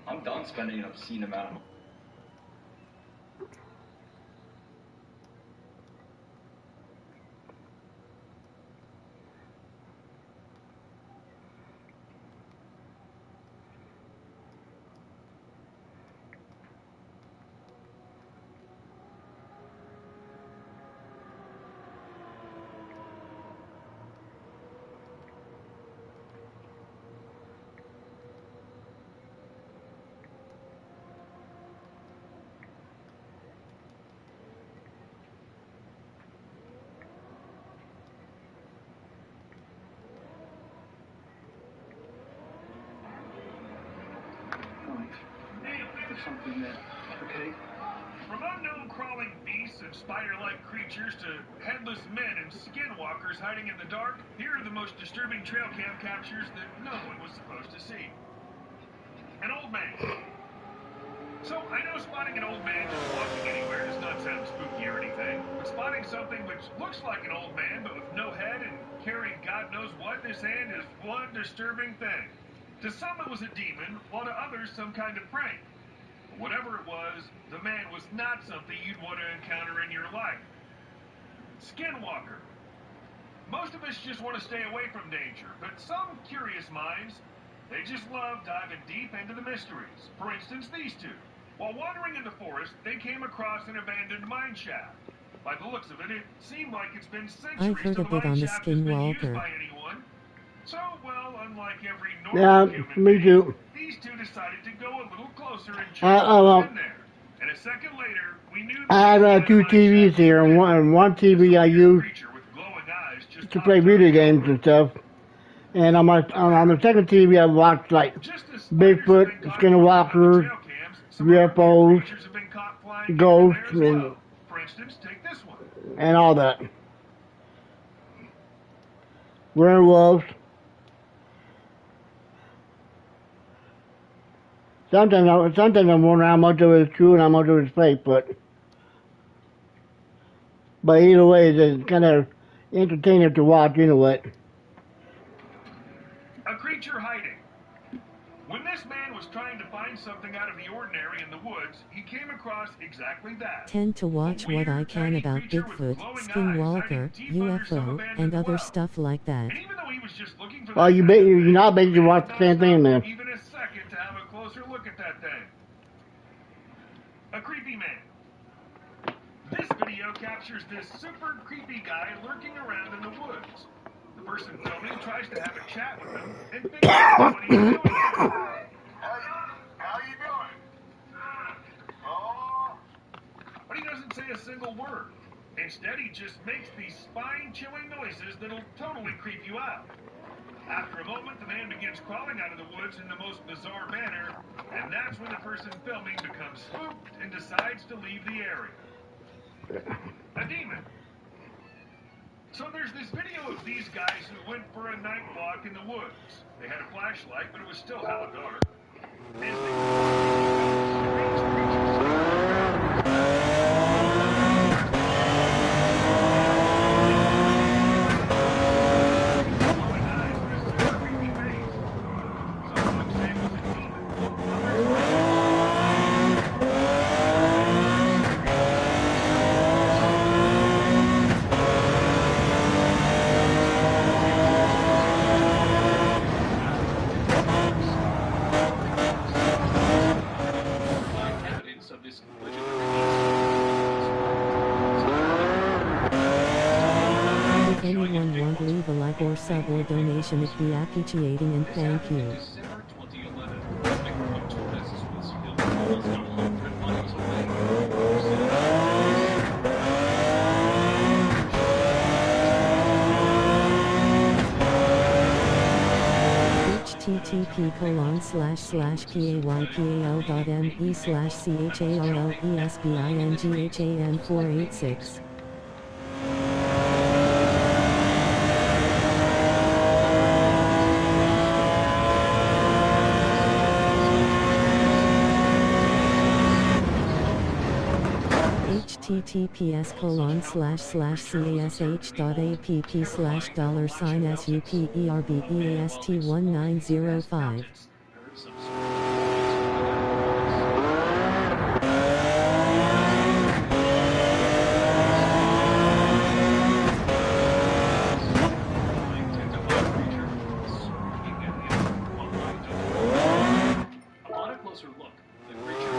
I'm done spending an obscene amount of Something that, okay? From unknown crawling beasts and spider-like creatures to headless men and skinwalkers hiding in the dark, here are the most disturbing trail cam captures that no one was supposed to see. An old man. So, I know spotting an old man just walking anywhere does not sound spooky or anything, but spotting something which looks like an old man but with no head and carrying God knows what in his hand is one disturbing thing. To some it was a demon, while to others some kind of prank. Whatever it was, the man was not something you'd want to encounter in your life. Skinwalker. Most of us just want to stay away from danger, but some curious minds, they just love diving deep into the mysteries. For instance, these two. While wandering in the forest, they came across an abandoned mine shaft. By the looks of it, it seemed like it's been centuries I've heard a bit on the Skinwalker. by anyone. So, well, unlike every normal human me too. these two decided to go a little closer and check well, in there. And a second later, we knew I have two TVs here, and one TV I use to play video games and stuff. And on the second TV, I watched like Bigfoot, Skinwalkers, UFOs, ghosts, and all that. Werewolves. Sometimes I'm wondering how much of it is true and how much of it is fake, but either way, it's kind of entertaining to watch anyway. A creature hiding. When this man was trying to find something out of the ordinary in the woods, he came across exactly that. Tend to watch what I can about Bigfoot, Skinwalker, UFO, and other stuff like that. Well, you're not basically watch the same thing, man. Even a second to have a closer look at that thing. A creepy man. This video captures this super creepy guy lurking around in the woods. The person filming tries to have a chat with him and figures out what he's doing. How you doing? But he doesn't say a single word. Instead, he just makes these spine-chilling noises that'll totally creep you out. After a moment, the man begins crawling out of the woods in the most bizarre manner, and that's when the person filming becomes spooked and decides to leave the area. A demon. So there's this video of these guys who went for a night walk in the woods. They had a flashlight, but it was still hella dark. As they were or sub or donation, it'd be appreciating and thank you. December 2011. Microphone tourists was filmed almost 100 miles away. http://paypal.me/charlesbingham486. https://cash.app/$superbeast-1905. On a closer look, the creature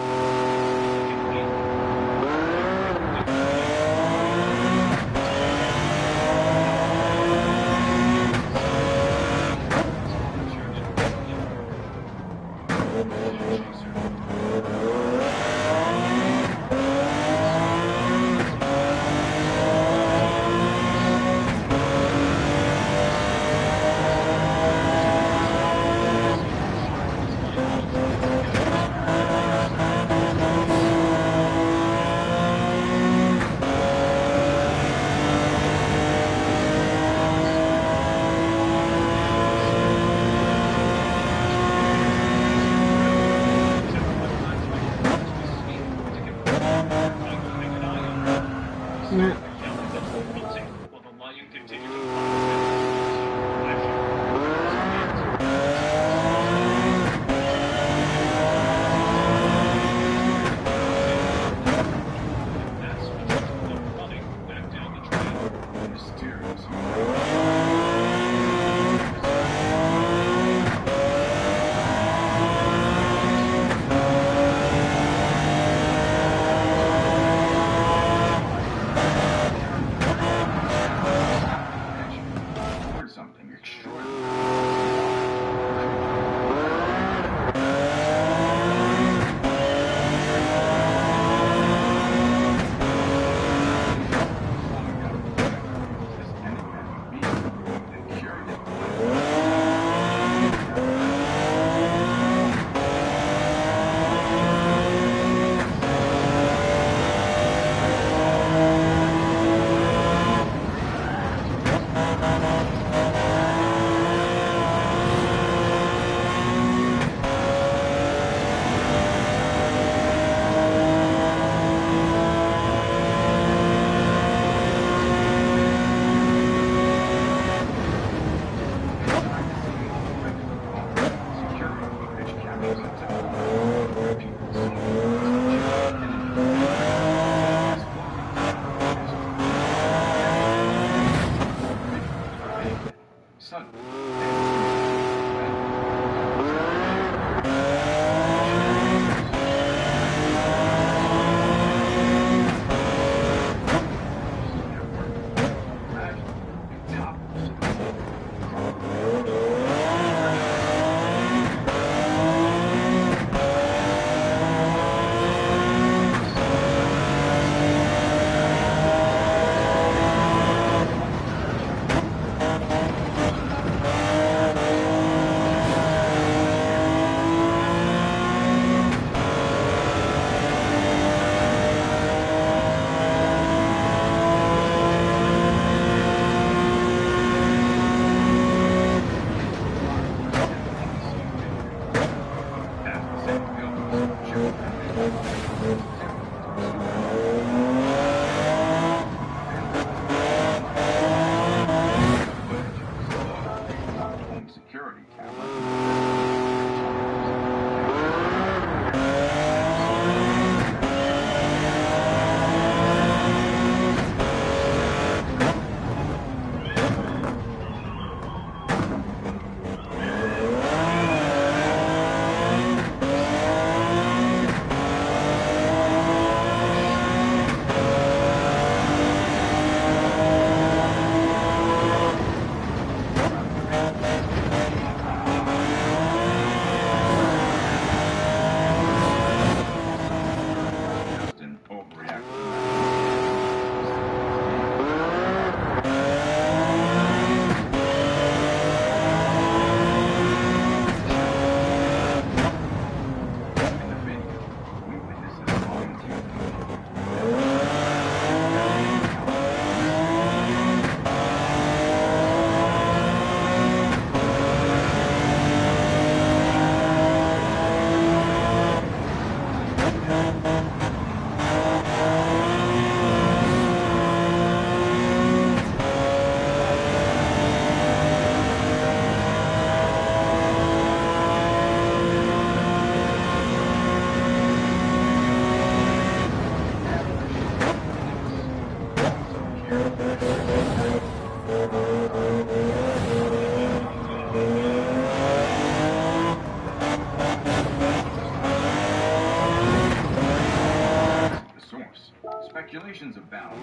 Speculations abound.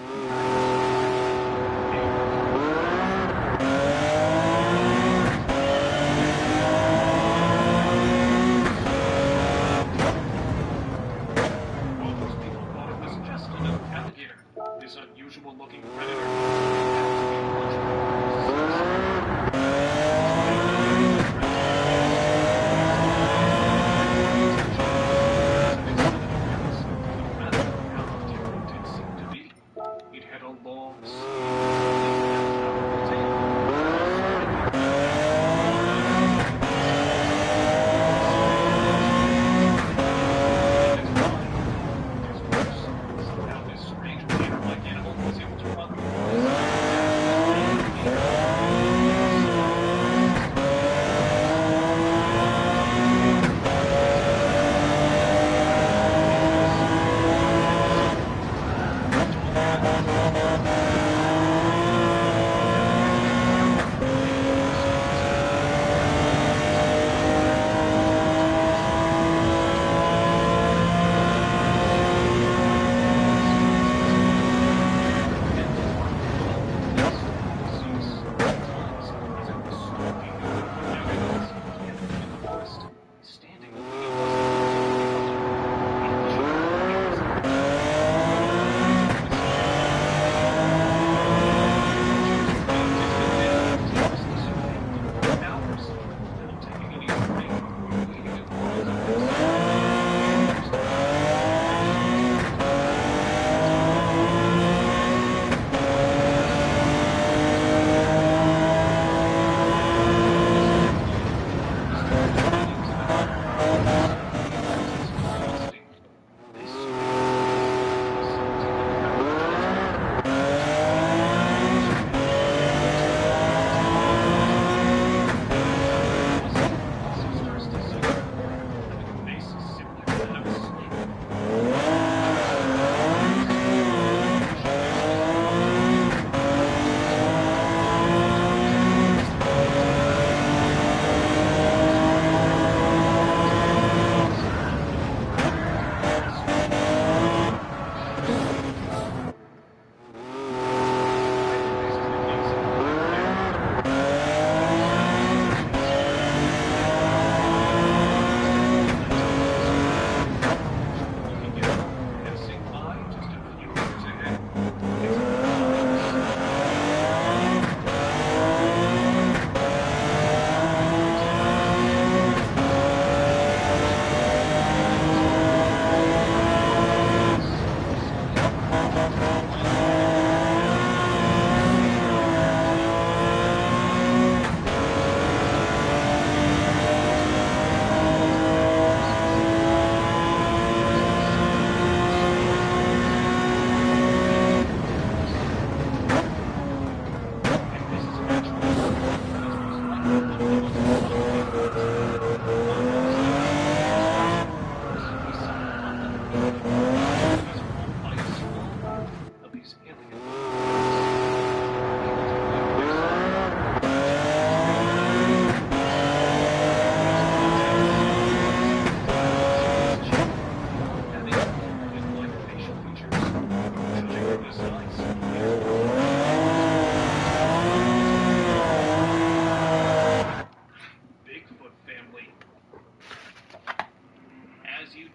Most people thought it was just another alligator. This unusual-looking predator. It had a long, somehow this strange gator-like animal was able to run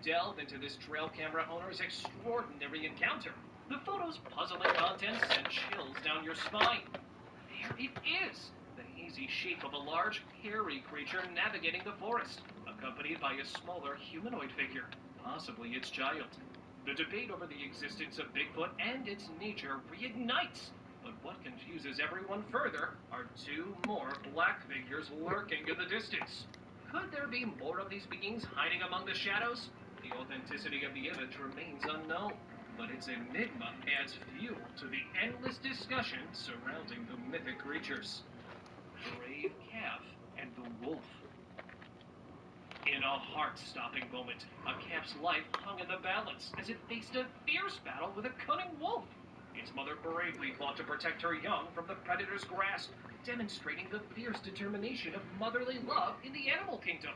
delve into this trail camera owner's extraordinary encounter. The photo's puzzling content sent chills down your spine. There it is, the hazy shape of a large, hairy creature navigating the forest, accompanied by a smaller humanoid figure, possibly its child. The debate over the existence of Bigfoot and its nature reignites. But what confuses everyone further are two more black figures lurking in the distance. Could there be more of these beings hiding among the shadows? The authenticity of the image remains unknown, but its enigma adds fuel to the endless discussion surrounding the mythic creatures. Brave calf and the wolf. In a heart-stopping moment, a calf's life hung in the balance as it faced a fierce battle with a cunning wolf. Its mother bravely fought to protect her young from the predator's grasp, demonstrating the fierce determination of motherly love in the animal kingdom.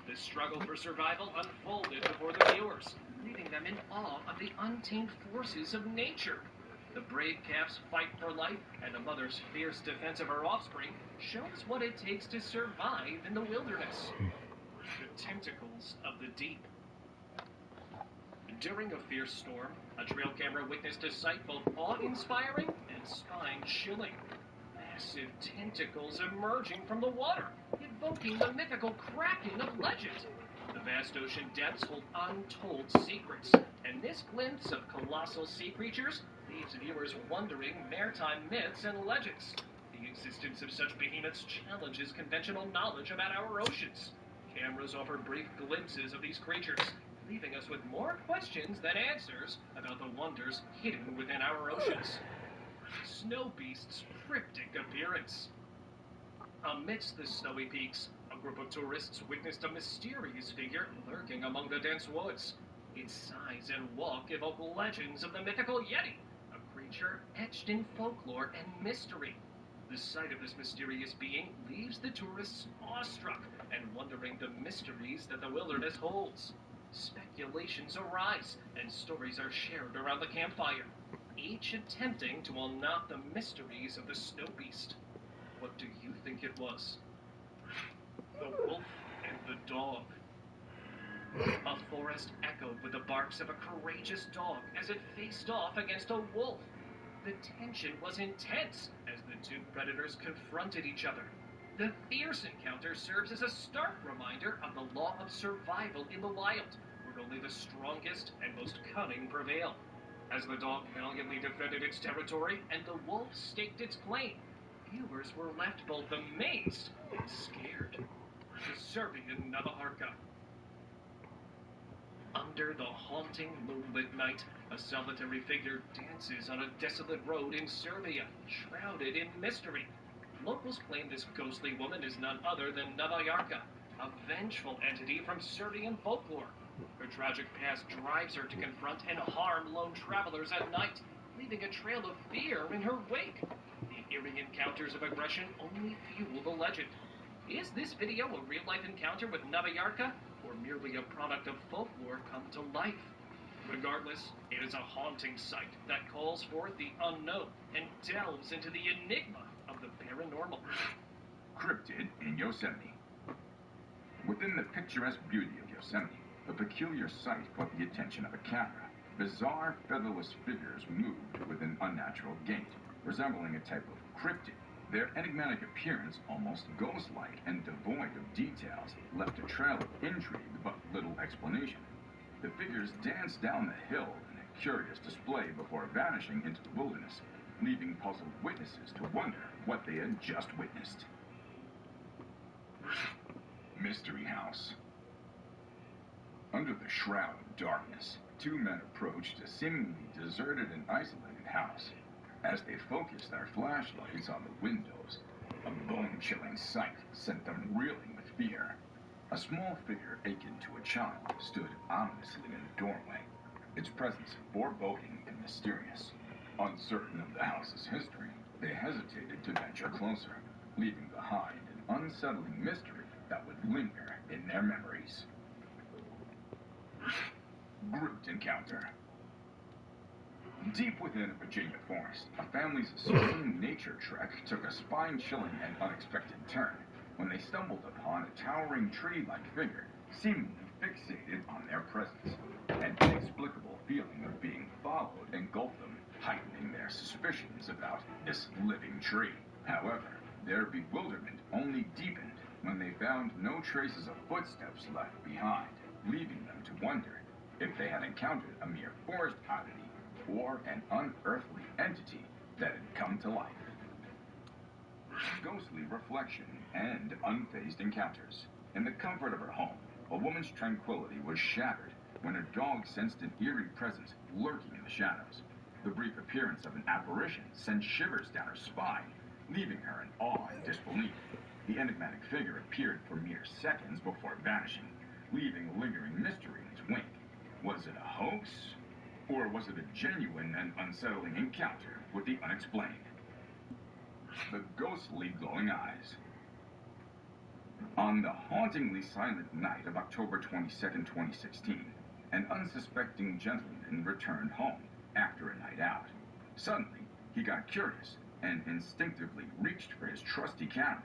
The struggle for survival unfolded before the viewers, leaving them in awe of the untamed forces of nature. The brave calf's fight for life and a mother's fierce defense of her offspring shows what it takes to survive in the wilderness. The tentacles of the deep. During a fierce storm, a trail camera witnessed a sight both awe-inspiring and spine-chilling. Massive tentacles emerging from the water, evoking the mythical kraken of legend. The vast ocean depths hold untold secrets, and this glimpse of colossal sea creatures leaves viewers wondering maritime myths and legends. The existence of such behemoths challenges conventional knowledge about our oceans. Cameras offer brief glimpses of these creatures, leaving us with more questions than answers about the wonders hidden within our oceans. Snow beast's cryptic appearance. Amidst the snowy peaks, a group of tourists witnessed a mysterious figure lurking among the dense woods. Its size and walk evoke legends of the mythical Yeti, a creature etched in folklore and mystery. The sight of this mysterious being leaves the tourists awestruck and wondering the mysteries that the wilderness holds. Speculations arise, and stories are shared around the campfire, each attempting to unlock the mysteries of the snow beast. What do you think it was? The wolf and the dog. A forest echoed with the barks of a courageous dog as it faced off against a wolf. The tension was intense as the two predators confronted each other. The fierce encounter serves as a stark reminder of the law of survival in the wild, where only the strongest and most cunning prevail. As the dog valiantly defended its territory and the wolf staked its claim, viewers were left both amazed and scared. The Serbian Navaharka. Under the haunting moonlit night, a solitary figure dances on a desolate road in Serbia, shrouded in mystery. Locals claim this ghostly woman is none other than Navajarka, a vengeful entity from Serbian folklore. Her tragic past drives her to confront and harm lone travelers at night, leaving a trail of fear in her wake. The eerie encounters of aggression only fuel the legend. Is this video a real-life encounter with Navajarka, or merely a product of folklore come to life? Regardless, it is a haunting sight that calls forth the unknown and delves into the enigma of the paranormal. Cryptid in Yosemite. Within the picturesque beauty of Yosemite, a peculiar sight caught the attention of a camera. Bizarre, featherless figures moved with an unnatural gait, resembling a type of cryptid. Their enigmatic appearance, almost ghost-like and devoid of details, left a trail of intrigue but little explanation. The figures danced down the hill in a curious display before vanishing into the wilderness, leaving puzzled witnesses to wonder what they had just witnessed. Mystery House. Under the shroud of darkness, two men approached a seemingly deserted and isolated house. As they focused their flashlights on the windows, a bone-chilling sight sent them reeling with fear. A small figure akin to a child stood ominously in the doorway, its presence foreboding and mysterious. Uncertain of the house's history, they hesitated to venture closer, leaving behind an unsettling mystery that would linger in their memories. Groot Encounter. Deep within a Virginia forest, a family's serene nature trek took a spine-chilling and unexpected turn when they stumbled upon a towering tree-like figure, seemingly fixated on their presence. An inexplicable feeling of being followed engulfed them, heightening their suspicions about this living tree. However, their bewilderment only deepened when they found no traces of footsteps left behind, leaving them to wonder if they had encountered a mere forest oddity or an unearthly entity that had come to life. Ghostly reflection and unfazed encounters. In the comfort of her home, a woman's tranquility was shattered when her dog sensed an eerie presence lurking in the shadows. The brief appearance of an apparition sent shivers down her spine, leaving her in awe and disbelief. The enigmatic figure appeared for mere seconds before vanishing, leaving a lingering mystery in its wake. Was it a hoax? Or was it a genuine and unsettling encounter with the unexplained? The ghostly glowing eyes. On the hauntingly silent night of October 22, 2016, an unsuspecting gentleman returned home after a night out. Suddenly, he got curious and instinctively reached for his trusty camera.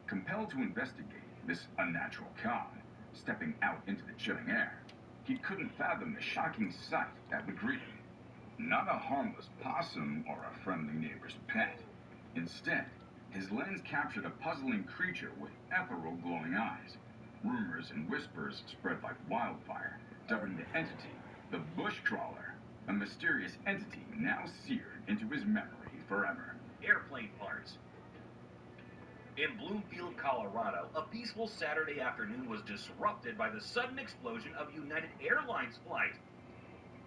Compelled to investigate this unnatural calm, stepping out into the chilling air, he couldn't fathom the shocking sight that would greet him. Not a harmless possum or a friendly neighbor's pet. Instead, his lens captured a puzzling creature with ethereal glowing eyes. Rumors and whispers spread like wildfire, dubbing the entity the Bush Crawler, a mysterious entity now seared into his memory forever. Airplane parts. In Bloomfield, Colorado, a peaceful Saturday afternoon was disrupted by the sudden explosion of United Airlines flight.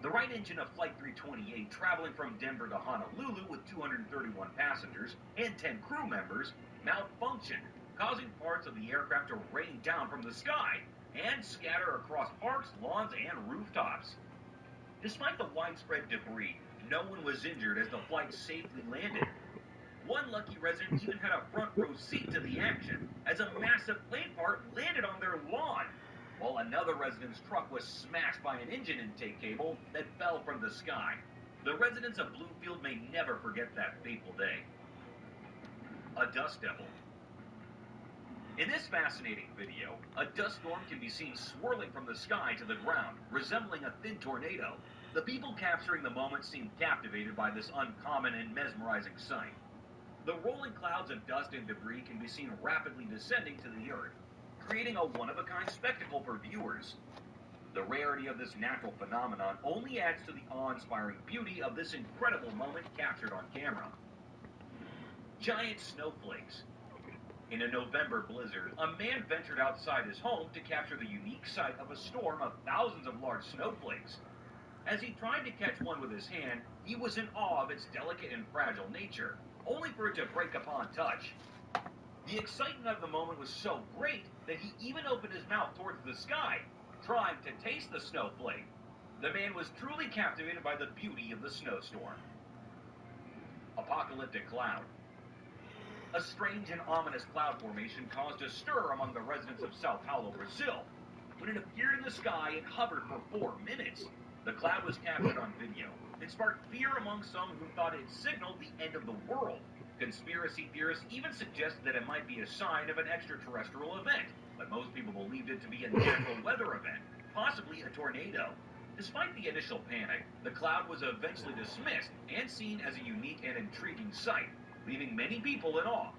The right engine of Flight 328, traveling from Denver to Honolulu with 231 passengers and 10 crew members, malfunctioned, causing parts of the aircraft to rain down from the sky and scatter across parks, lawns, and rooftops. Despite the widespread debris, no one was injured as the flight safely landed. One lucky resident even had a front row seat to the action as a massive plane part landed on their lawn, while another resident's truck was smashed by an engine intake cable that fell from the sky. The residents of Bloomfield may never forget that fateful day. A dust devil. In this fascinating video, a dust storm can be seen swirling from the sky to the ground, resembling a thin tornado. The people capturing the moment seem captivated by this uncommon and mesmerizing sight. The rolling clouds of dust and debris can be seen rapidly descending to the earth, creating a one-of-a-kind spectacle for viewers. The rarity of this natural phenomenon only adds to the awe-inspiring beauty of this incredible moment captured on camera. Giant snowflakes. In a November blizzard, a man ventured outside his home to capture the unique sight of a storm of thousands of large snowflakes. As he tried to catch one with his hand, he was in awe of its delicate and fragile nature, only for it to break upon touch. The excitement of the moment was so great that he even opened his mouth towards the sky, trying to taste the snowflake. The man was truly captivated by the beauty of the snowstorm. Apocalyptic cloud. A strange and ominous cloud formation caused a stir among the residents of Sao Paulo, Brazil. When it appeared in the sky, it hovered for 4 minutes. The cloud was captured on video. It sparked fear among some who thought it signaled the end of the world. Conspiracy theorists even suggested that it might be a sign of an extraterrestrial event, but most people believed it to be a natural weather event, possibly a tornado. Despite the initial panic, the cloud was eventually dismissed and seen as a unique and intriguing sight, leaving many people in awe.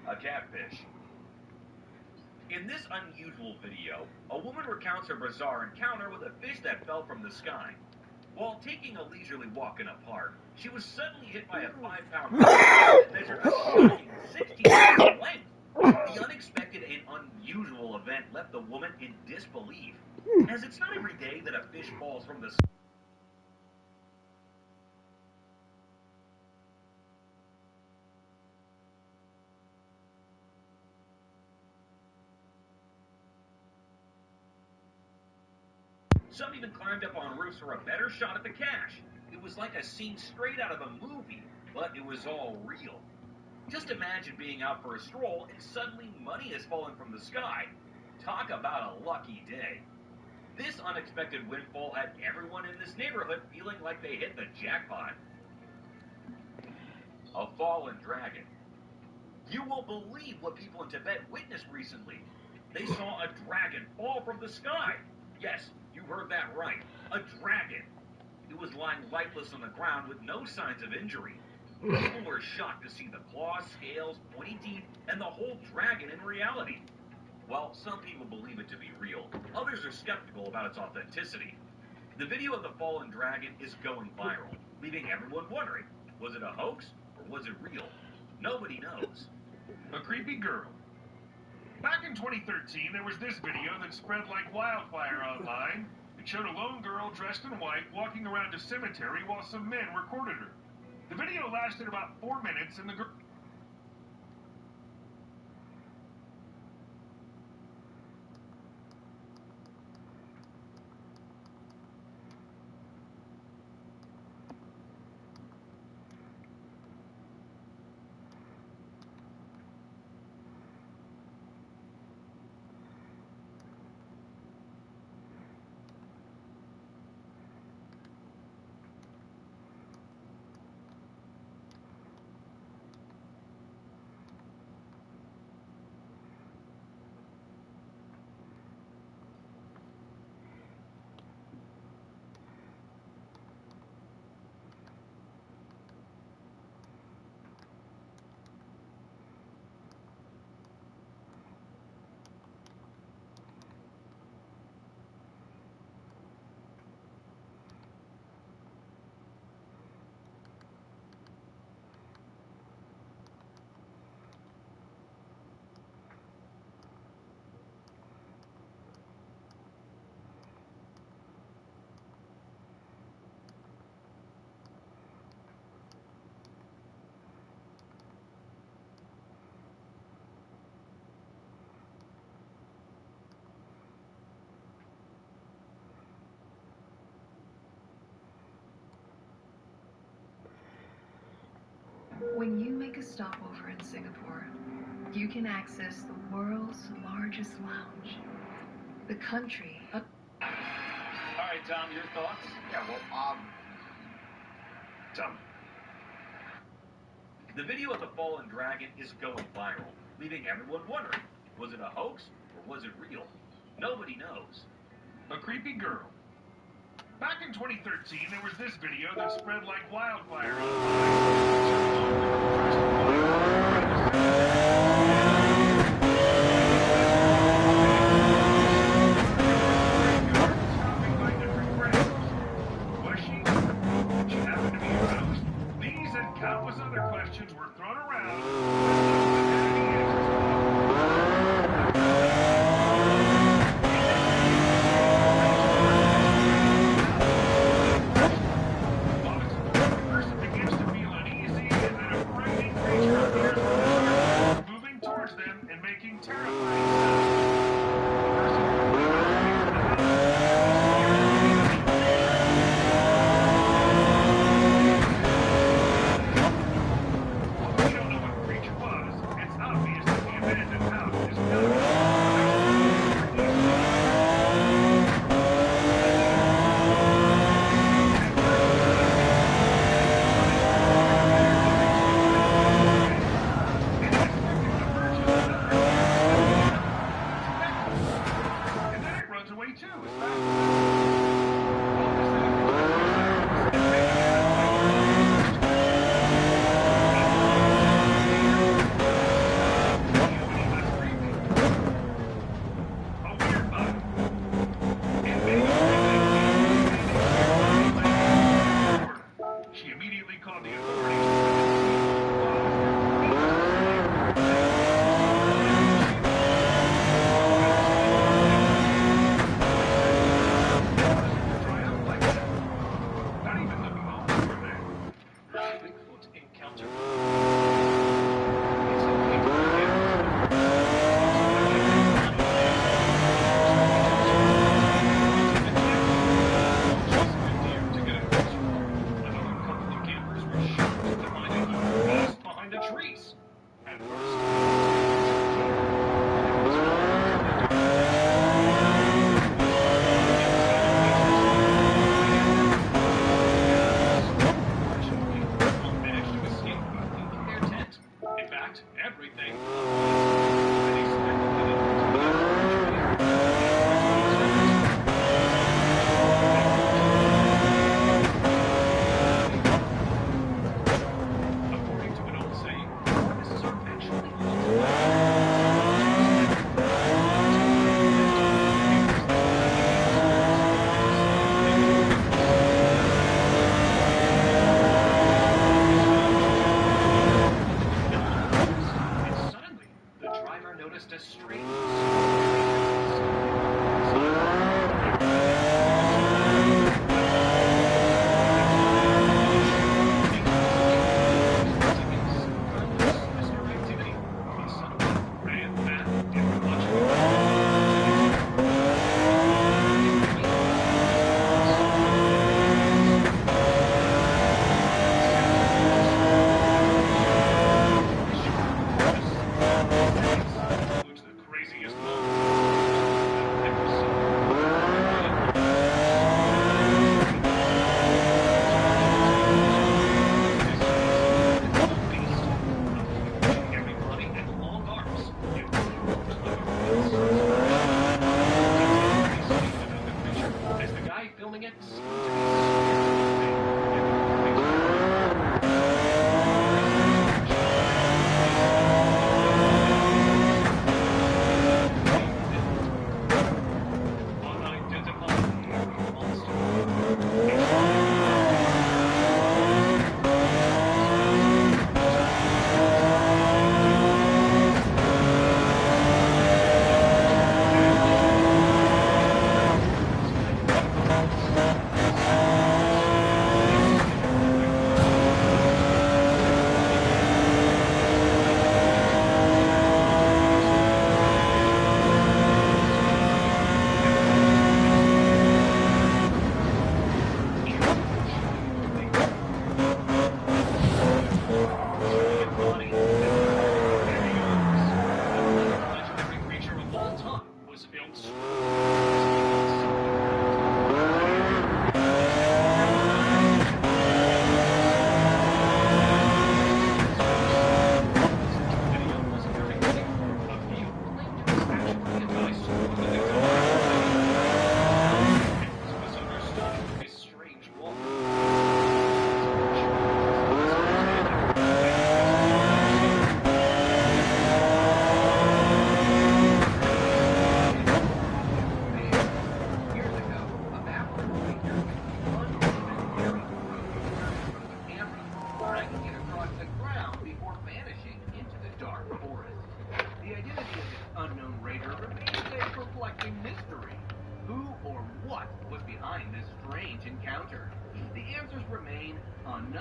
A catfish. In this unusual video, a woman recounts her bizarre encounter with a fish that fell from the sky. While taking a leisurely walk in a park, she was suddenly hit by a 5-pound fish that measured a shocking 16 feet in length. The unexpected and unusual event left the woman in disbelief, as it's not every day that a fish falls from the sky. Some even climbed up on roofs for a better shot at the cache. It was like a scene straight out of a movie, but it was all real. Just imagine being out for a stroll and suddenly money is falling from the sky. Talk about a lucky day. This unexpected windfall had everyone in this neighborhood feeling like they hit the jackpot. A fallen dragon. You won't believe what people in Tibet witnessed recently. They saw a dragon fall from the sky. Yes, you heard that right. A dragon. It was lying lifeless on the ground with no signs of injury. People were shocked to see the claws, scales, pointy teeth, and the whole dragon in reality. While some people believe it to be real, others are skeptical about its authenticity. The video of the fallen dragon is going viral, leaving everyone wondering, was it a hoax or was it real? Nobody knows. A creepy girl. Back in 2013, there was this video that spread like wildfire online. It showed a lone girl dressed in white walking around a cemetery while some men recorded her. The video lasted about 4 minutes and the girl... stopover in Singapore, you can access the world's largest lounge. The country. All right, Tom, your thoughts? Yeah, well, Tom. The video of the fallen dragon is going viral, leaving everyone wondering, was it a hoax or was it real? Nobody knows. A creepy girl. Back in 2013, there was this video that spread like wildfire stopping by different graves. Was she? She happened to be aroused. These and countless other questions were thrown around, but none had any answers. The person begins to feel uneasy, and then a frightening creature appears from the dark, moving towards them and making terrifying sounds. The person quickly retreats to the Although we don't know what the creature was, it's obvious that the abandoned house is and then it runs away too as fast She immediately called the authorities. Not even the bones were there. Bigfoot encounter. Another couple of campers were shocked to find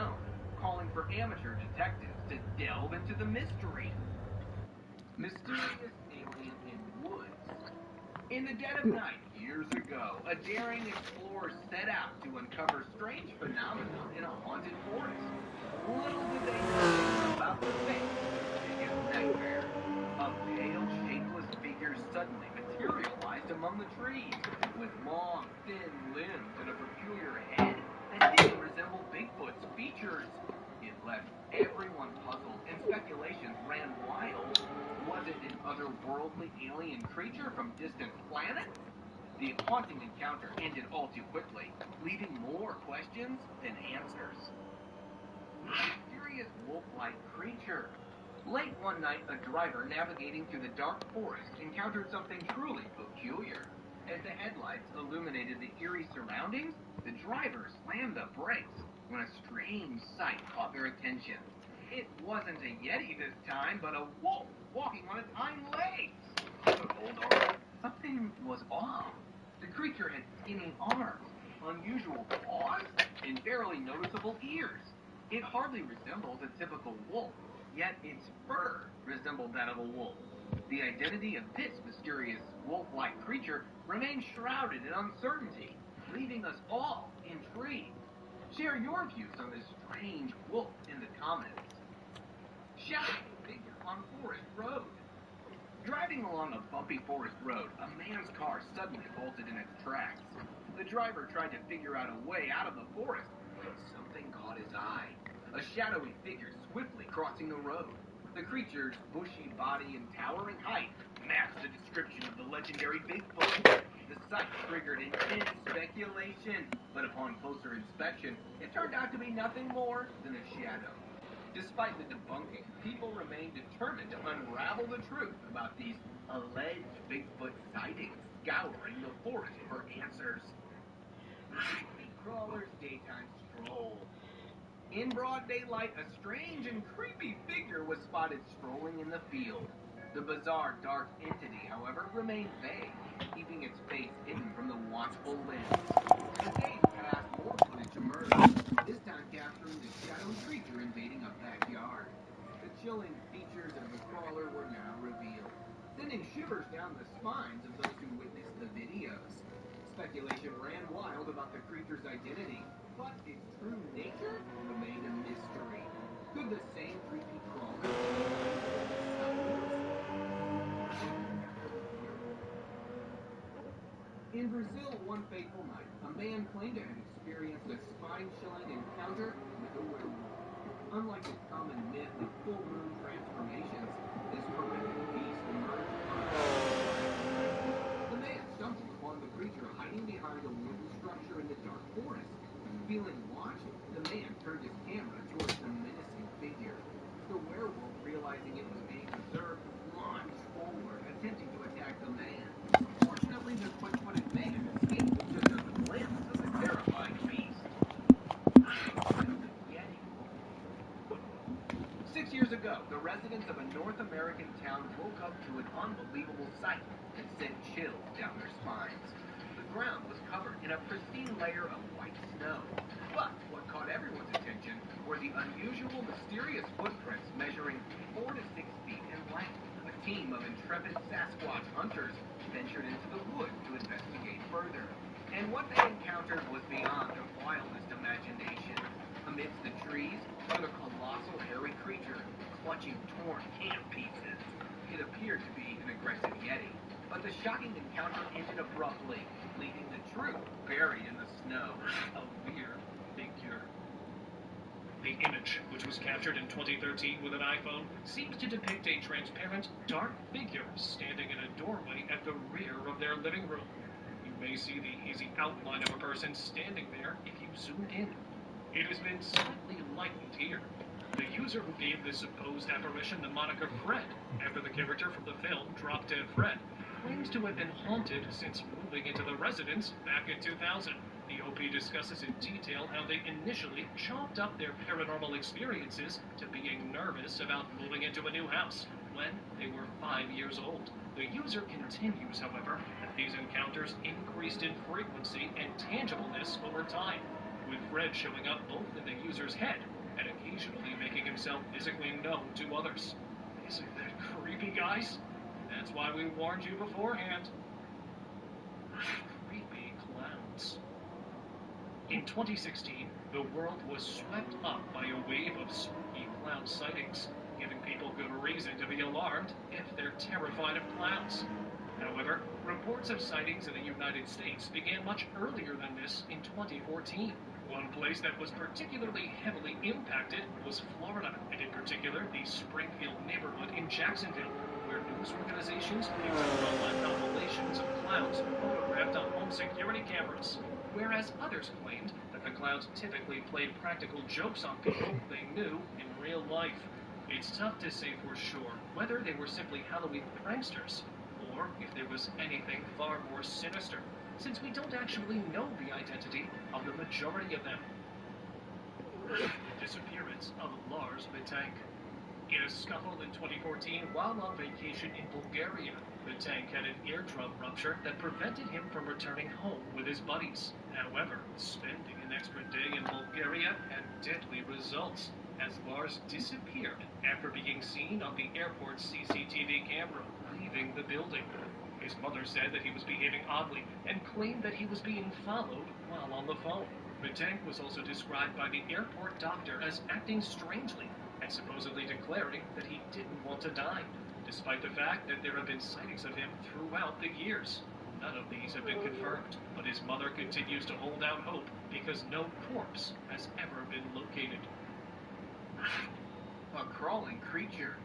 town, calling for amateur detectives to delve into the mystery. Mysterious alien in woods. In the dead of night, years ago, a daring explorer set out to uncover strange phenomena in a haunted forest. Little did they know about the fate of their biggest nightmare. A pale, shapeless figure suddenly materialized among the trees, with long, thin limbs and a peculiar head that didn't resemble Bigfoot's features. It left everyone puzzled, and speculations ran wild. Was it an otherworldly alien creature from distant planets? The haunting encounter ended all too quickly, leaving more questions than answers. Mysterious wolf-like creature. Late one night, a driver navigating through the dark forest encountered something truly peculiar. As the headlights illuminated the eerie surroundings, the driver slammed the brakes when a strange sight caught their attention. It wasn't a yeti this time, but a wolf walking on its hind legs. But hold on, something was off. The creature had skinny arms, unusual paws, and barely noticeable ears. It hardly resembled a typical wolf, yet its fur resembled that of a wolf. The identity of this mysterious wolf-like creature remains shrouded in uncertainty, leaving us all intrigued. Share your views on this strange wolf in the comments. Shadowy figure on Forest Road. Driving along a bumpy forest road, a man's car suddenly halted in its tracks. The driver tried to figure out a way out of the forest, but something caught his eye. A shadowy figure swiftly crossing the road. The creature's bushy body and towering height matched the description of the legendary Bigfoot. The sight triggered intense speculation, but upon closer inspection, it turned out to be nothing more than a shadow. Despite the debunking, people remain determined to unravel the truth about these alleged Bigfoot sightings, scouring the forest for answers. Creepy Crawler's daytime stroll. In broad daylight, a strange and creepy figure was spotted strolling in the field. The bizarre dark entity, however, remained vague, keeping its face hidden from the watchful lens. As days passed, more footage emerged, this time capturing the shadowy creature invading a backyard. The chilling features of the crawler were now revealed, sending shivers down the spines of those who witnessed the videos. Speculation ran wild about the creature's identity, but its true nature remained a mystery. Could the same creepy crawler be the sightings? In Brazil, one fateful night, a man claimed to have experienced a spine-chilling encounter with a werewolf. Unlike the common myth of full moon transformations, this horrific beast emerged unexplained. The man stumbled upon the creature hiding behind a wooden structure in the dark forest. Feeling watched, the man turned his camera towards the menacing figure. The werewolf, realizing it was being observed, launched forward, attempting to attack the man. Fortunately, the quick-footed man escaped with just a glimpse of the terrifying beast. The Yeti. 6 years ago, the residents of a North American town woke up to an unbelievable sight that sent chills down their spines. The ground was covered in a pristine layer of white snow. But what caught everyone's attention were the unusual, mysterious footprints measuring 4 to 6 feet in length. A team of intrepid Sasquatch hunters ventured into the woods to investigate further. And what they encountered was beyond their wildest imagination. Amidst the trees stood a colossal hairy creature, clutching torn camp pieces. It appeared to be an aggressive Yeti, but the shocking encounter ended abruptly, leaving the truth buried in the snow. A weird figure. The image, which was captured in 2013 with an iPhone, seems to depict a transparent, dark figure standing in a doorway at the rear of their living room. You may see the hazy outline of a person standing there if you zoom in. It has been slightly lightened here. The user who gave this supposed apparition the moniker Fred, after the character from the film Drop Dead Fred, claims to have been haunted since moving into the residence back in 2000. The OP discusses in detail how they initially chalked up their paranormal experiences to being nervous about moving into a new house when they were 5 years old. The user continues, however, that these encounters increased in frequency and tangibleness over time, with Fred showing up both in the user's head occasionally making himself physically known to others. Isn't that creepy, guys? That's why we warned you beforehand. Creepy clowns. In 2016, the world was swept up by a wave of spooky clown sightings, giving people good reason to be alarmed if they're terrified of clowns. However, reports of sightings in the United States began much earlier than this in 2014. One place that was particularly heavily impacted was Florida, and in particular the Springfield neighborhood in Jacksonville, where news organizations picked up on compilations of clowns photographed on home security cameras, whereas others claimed that the clowns typically played practical jokes on people they knew in real life. It's tough to say for sure whether they were simply Halloween pranksters, or if there was anything far more sinister, since we don't actually know the identity of the majority of them. The disappearance of Lars Vitank. In a scuffle in 2014 while on vacation in Bulgaria, Vitank had an eardrum rupture that prevented him from returning home with his buddies. However, spending an extra day in Bulgaria had deadly results, as Lars disappeared after being seen on the airport's CCTV camera leaving the building. His mother said that he was behaving oddly and claimed that he was being followed while on the phone. Vitank was also described by the airport doctor as acting strangely and supposedly declaring that he didn't want to die, despite the fact that there have been sightings of him throughout the years. None of these have been confirmed, but his mother continues to hold out hope because no corpse has ever been located. A crawling creature.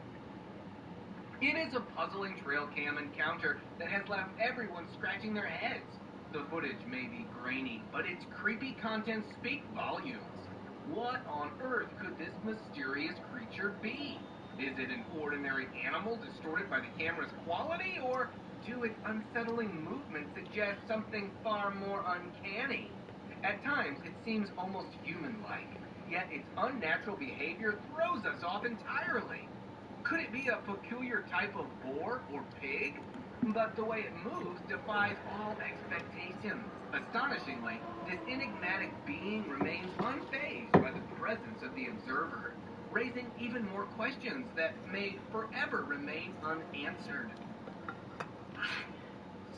It is a puzzling trail cam encounter that has left everyone scratching their heads. The footage may be grainy, but its creepy contents speak volumes. What on earth could this mysterious creature be? Is it an ordinary animal distorted by the camera's quality, or do its unsettling movements suggest something far more uncanny? At times, it seems almost human-like, yet its unnatural behavior throws us off entirely. Could it be a peculiar type of boar or pig? But the way it moves defies all expectations. Astonishingly, this enigmatic being remains unfazed by the presence of the observer, raising even more questions that may forever remain unanswered.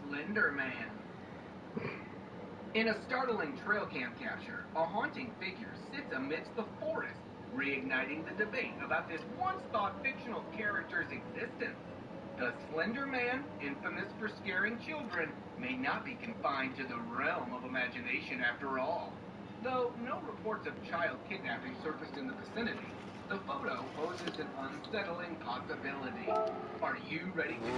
Slender Man. In a startling trail cam capture, a haunting figure sits amidst the forest, reigniting the debate about this once-thought fictional character's existence. The Slender Man, infamous for scaring children, may not be confined to the realm of imagination after all. Though no reports of child kidnapping surfaced in the vicinity, the photo poses an unsettling possibility. Are you ready to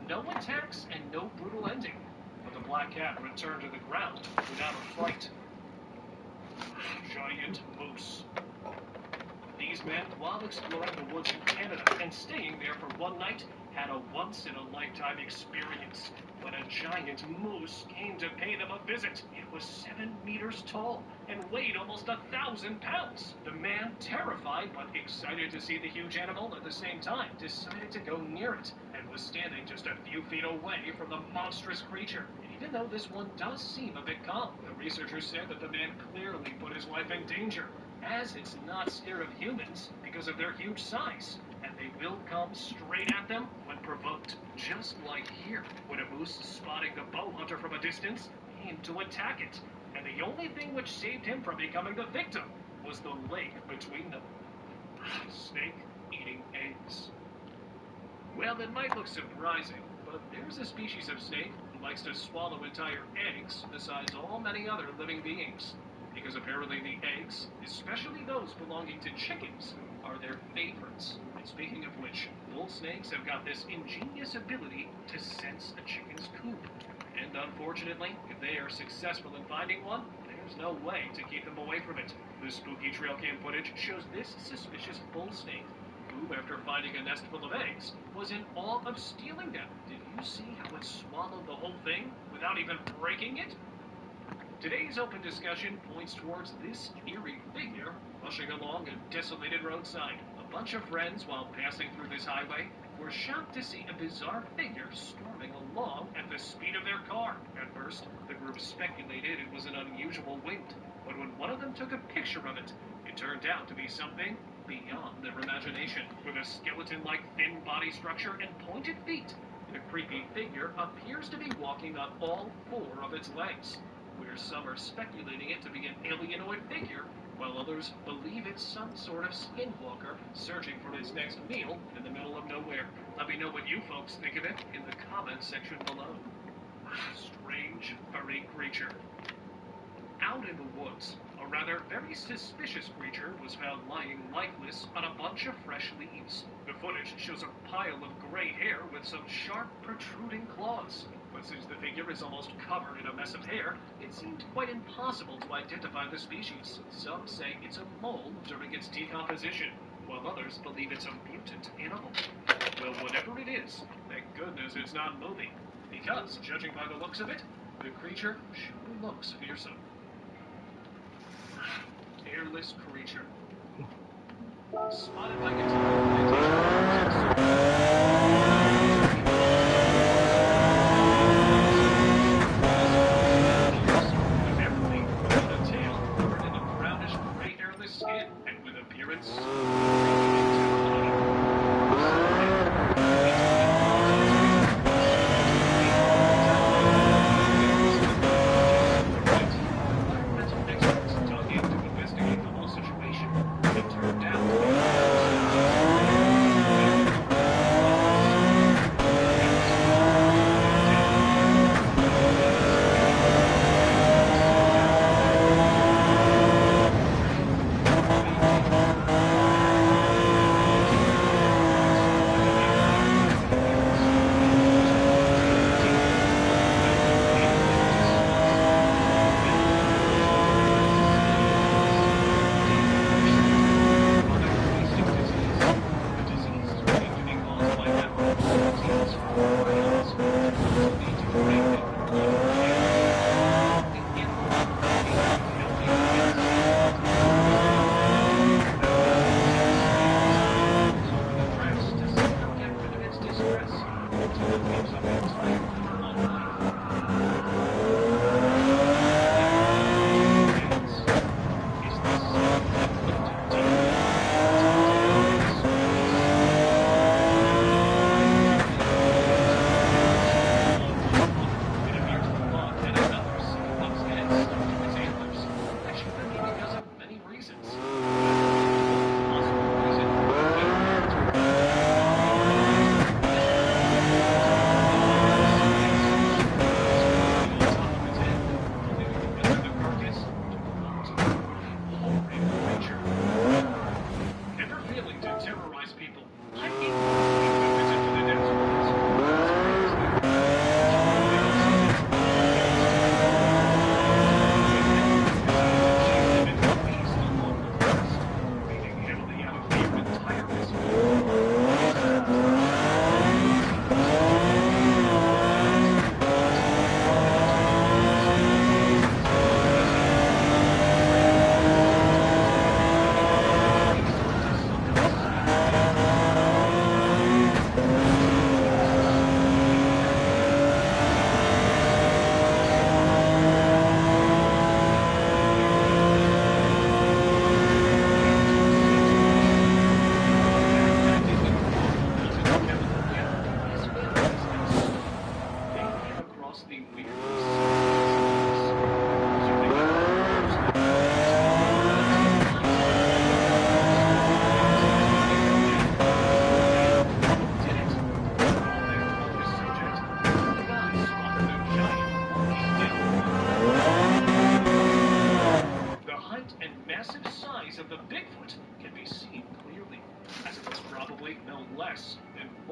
No attacks and no brutal ending. But the black cat returned to the ground without a fight. Giant moose. These men, while exploring the woods in Canada and staying there for one night, had a once-in-a-lifetime experience when a giant moose came to pay them a visit. It was 7 meters tall and weighed almost 1,000 pounds. The man, terrified but excited to see the huge animal at the same time, decided to go near it and was standing just a few feet away from the monstrous creature. Even though this one does seem a bit calm, the researchers said that the man clearly put his life in danger, as it's not scared of humans because of their huge size, and they will come straight at them when provoked. Just like here, when a moose, spotting the bow hunter from a distance, came to attack it, and the only thing which saved him from becoming the victim was the lake between them. Snake eating eggs. Well, that might look surprising, but there's a species of snake who likes to swallow entire eggs besides all many other living beings, because apparently the eggs, especially those belonging to chickens, are their favorites. And speaking of which, bull snakes have got this ingenious ability to sense a chicken's coop. And unfortunately, if they are successful in finding one, there's no way to keep them away from it. The spooky trail cam footage shows this suspicious bull snake, who, after finding a nest full of eggs, was in awe of stealing them. Did you see how it swallowed the whole thing without even breaking it? Today's open discussion points towards this eerie figure rushing along a desolated roadside. A bunch of friends, while passing through this highway, were shocked to see a bizarre figure storming along at the speed of their car. At first, the group speculated it was an unusual wind, but when one of them took a picture of it, it turned out to be something beyond their imagination. With a skeleton-like thin body structure and pointed feet, the creepy figure appears to be walking on all 4 of its legs, where some are speculating it to be an alienoid figure, while others believe it's some sort of skinwalker searching for its next meal in the middle of nowhere. Let me know what you folks think of it in the comments section below. Strange furry creature. Out in the woods, a rather very suspicious creature was found lying lifeless on a bunch of fresh leaves. The footage shows a pile of gray hair with some sharp protruding claws. But since the figure is almost covered in a mess of hair, it seemed quite impossible to identify the species. Some say it's a mole during its decomposition, while others believe it's a mutant animal. Well, whatever it is, thank goodness it's not moving, because, judging by the looks of it, the creature sure looks fearsome. Hairless creature. Spotted by skin, and with appearance experts dug in to investigate the whole situation. It turned out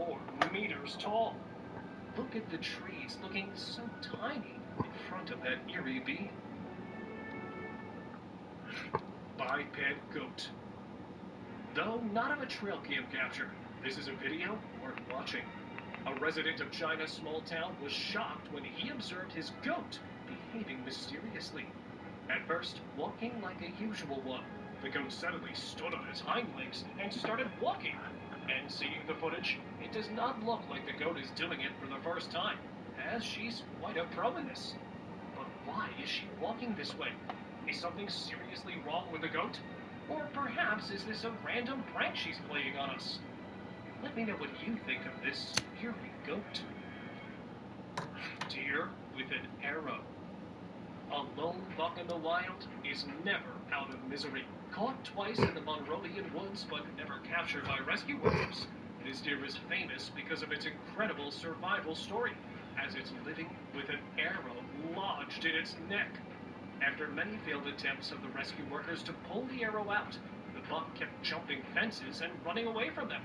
4 meters tall. Look at the trees looking so tiny in front of that eerie beam. Biped goat. Though not of a trail cam capture, this is a video worth watching. A resident of China's small town was shocked when he observed his goat behaving mysteriously. At first, walking like a usual one, the goat suddenly stood on its hind legs and started walking. And seeing the footage, it does not look like the goat is doing it for the first time, as she's quite a pro in this. But why is she walking this way? Is something seriously wrong with the goat? Or perhaps is this a random prank she's playing on us? Let me know what you think of this eerie goat. Deer with an arrow. A lone buck in the wild is never out of misery. Caught twice in the Monrovian woods but never captured by rescue workers. This deer is famous because of its incredible survival story, as it's living with an arrow lodged in its neck. After many failed attempts of the rescue workers to pull the arrow out, the buck kept jumping fences and running away from them.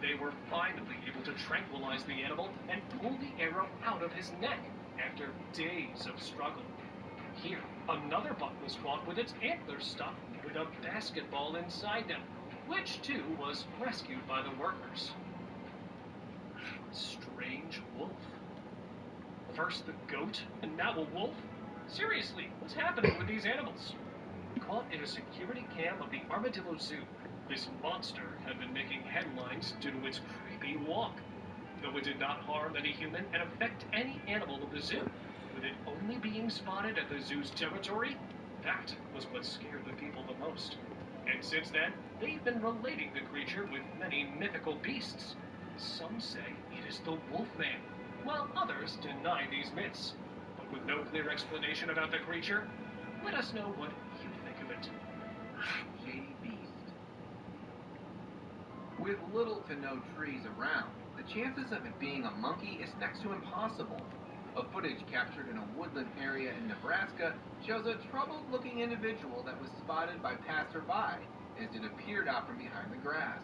They were finally able to tranquilize the animal and pull the arrow out of his neck after days of struggle. Here, another buck was caught with its antlers stuck with a basketball inside them, which too was rescued by the workers. Strange wolf. First the goat, and now a wolf? Seriously, what's happening with these animals? Caught in a security cam of the Armadillo Zoo, this monster had been making headlines due to its creepy walk. Though it did not harm any human and affect any animal of the zoo, with it only being spotted at the zoo's territory, that was what scared the people the most. And since then, they've been relating the creature with many mythical beasts. Some say it is the Wolfman, while others deny these myths. But with no clear explanation about the creature, let us know what you think of it. Shady beast. With little to no trees around, the chances of it being a monkey is next to impossible. A footage captured in a woodland area in Nebraska shows a troubled-looking individual that was spotted by passerby as it appeared out from behind the grass.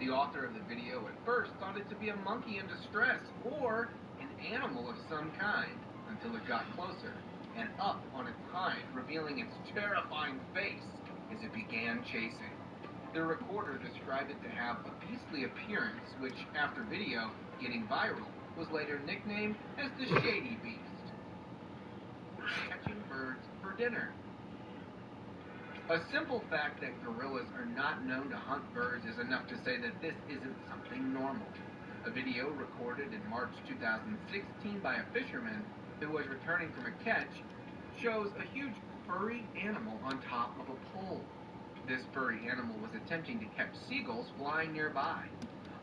The author of the video at first thought it to be a monkey in distress or an animal of some kind until it got closer and up on its hind, revealing its terrifying face as it began chasing. The recorder described it to have a beastly appearance, which, after video getting viral, was later nicknamed as the Shady Beast. Catching birds for dinner. A simple fact that gorillas are not known to hunt birds is enough to say that this isn't something normal. A video recorded in March 2016 by a fisherman who was returning from a catch shows a huge furry animal on top of a pole. This furry animal was attempting to catch seagulls flying nearby.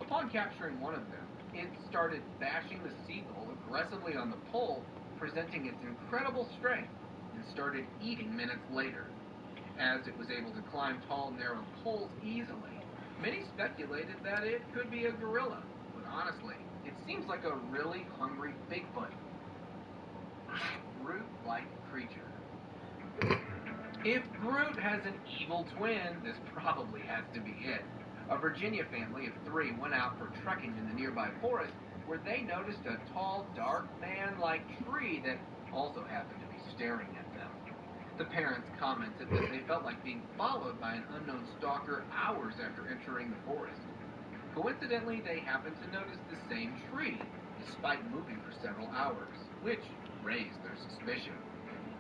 Upon capturing one of them, it started bashing the seagull aggressively on the pole, presenting its incredible strength, and started eating minutes later. As it was able to climb tall, narrow poles easily, many speculated that it could be a gorilla, but honestly, it seems like a really hungry Bigfoot. Groot-like creature. If Groot has an evil twin, this probably has to be it. A Virginia family of 3 went out for trekking in the nearby forest where they noticed a tall, dark man-like tree that also happened to be staring at them. The parents commented that they felt like being followed by an unknown stalker hours after entering the forest. Coincidentally, they happened to notice the same tree, despite moving for several hours, which raised their suspicion.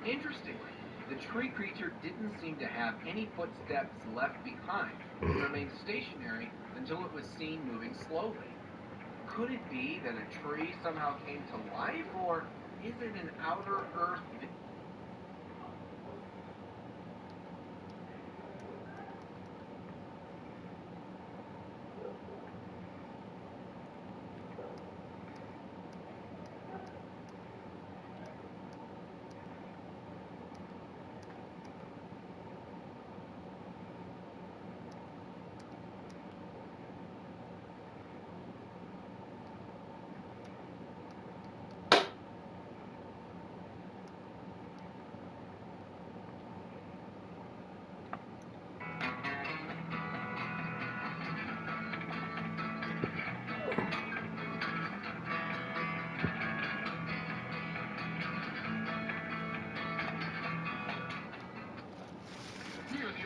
Interestingly, the tree creature didn't seem to have any footsteps left behind and remained stationary until it was seen moving slowly. Could it be that a tree somehow came to life, or is it an outer earth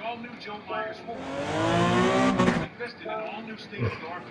all-new Joe Myers Ford. Invested in all-new state-of-the-art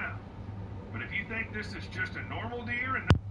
now. But if you think this is just a normal deer and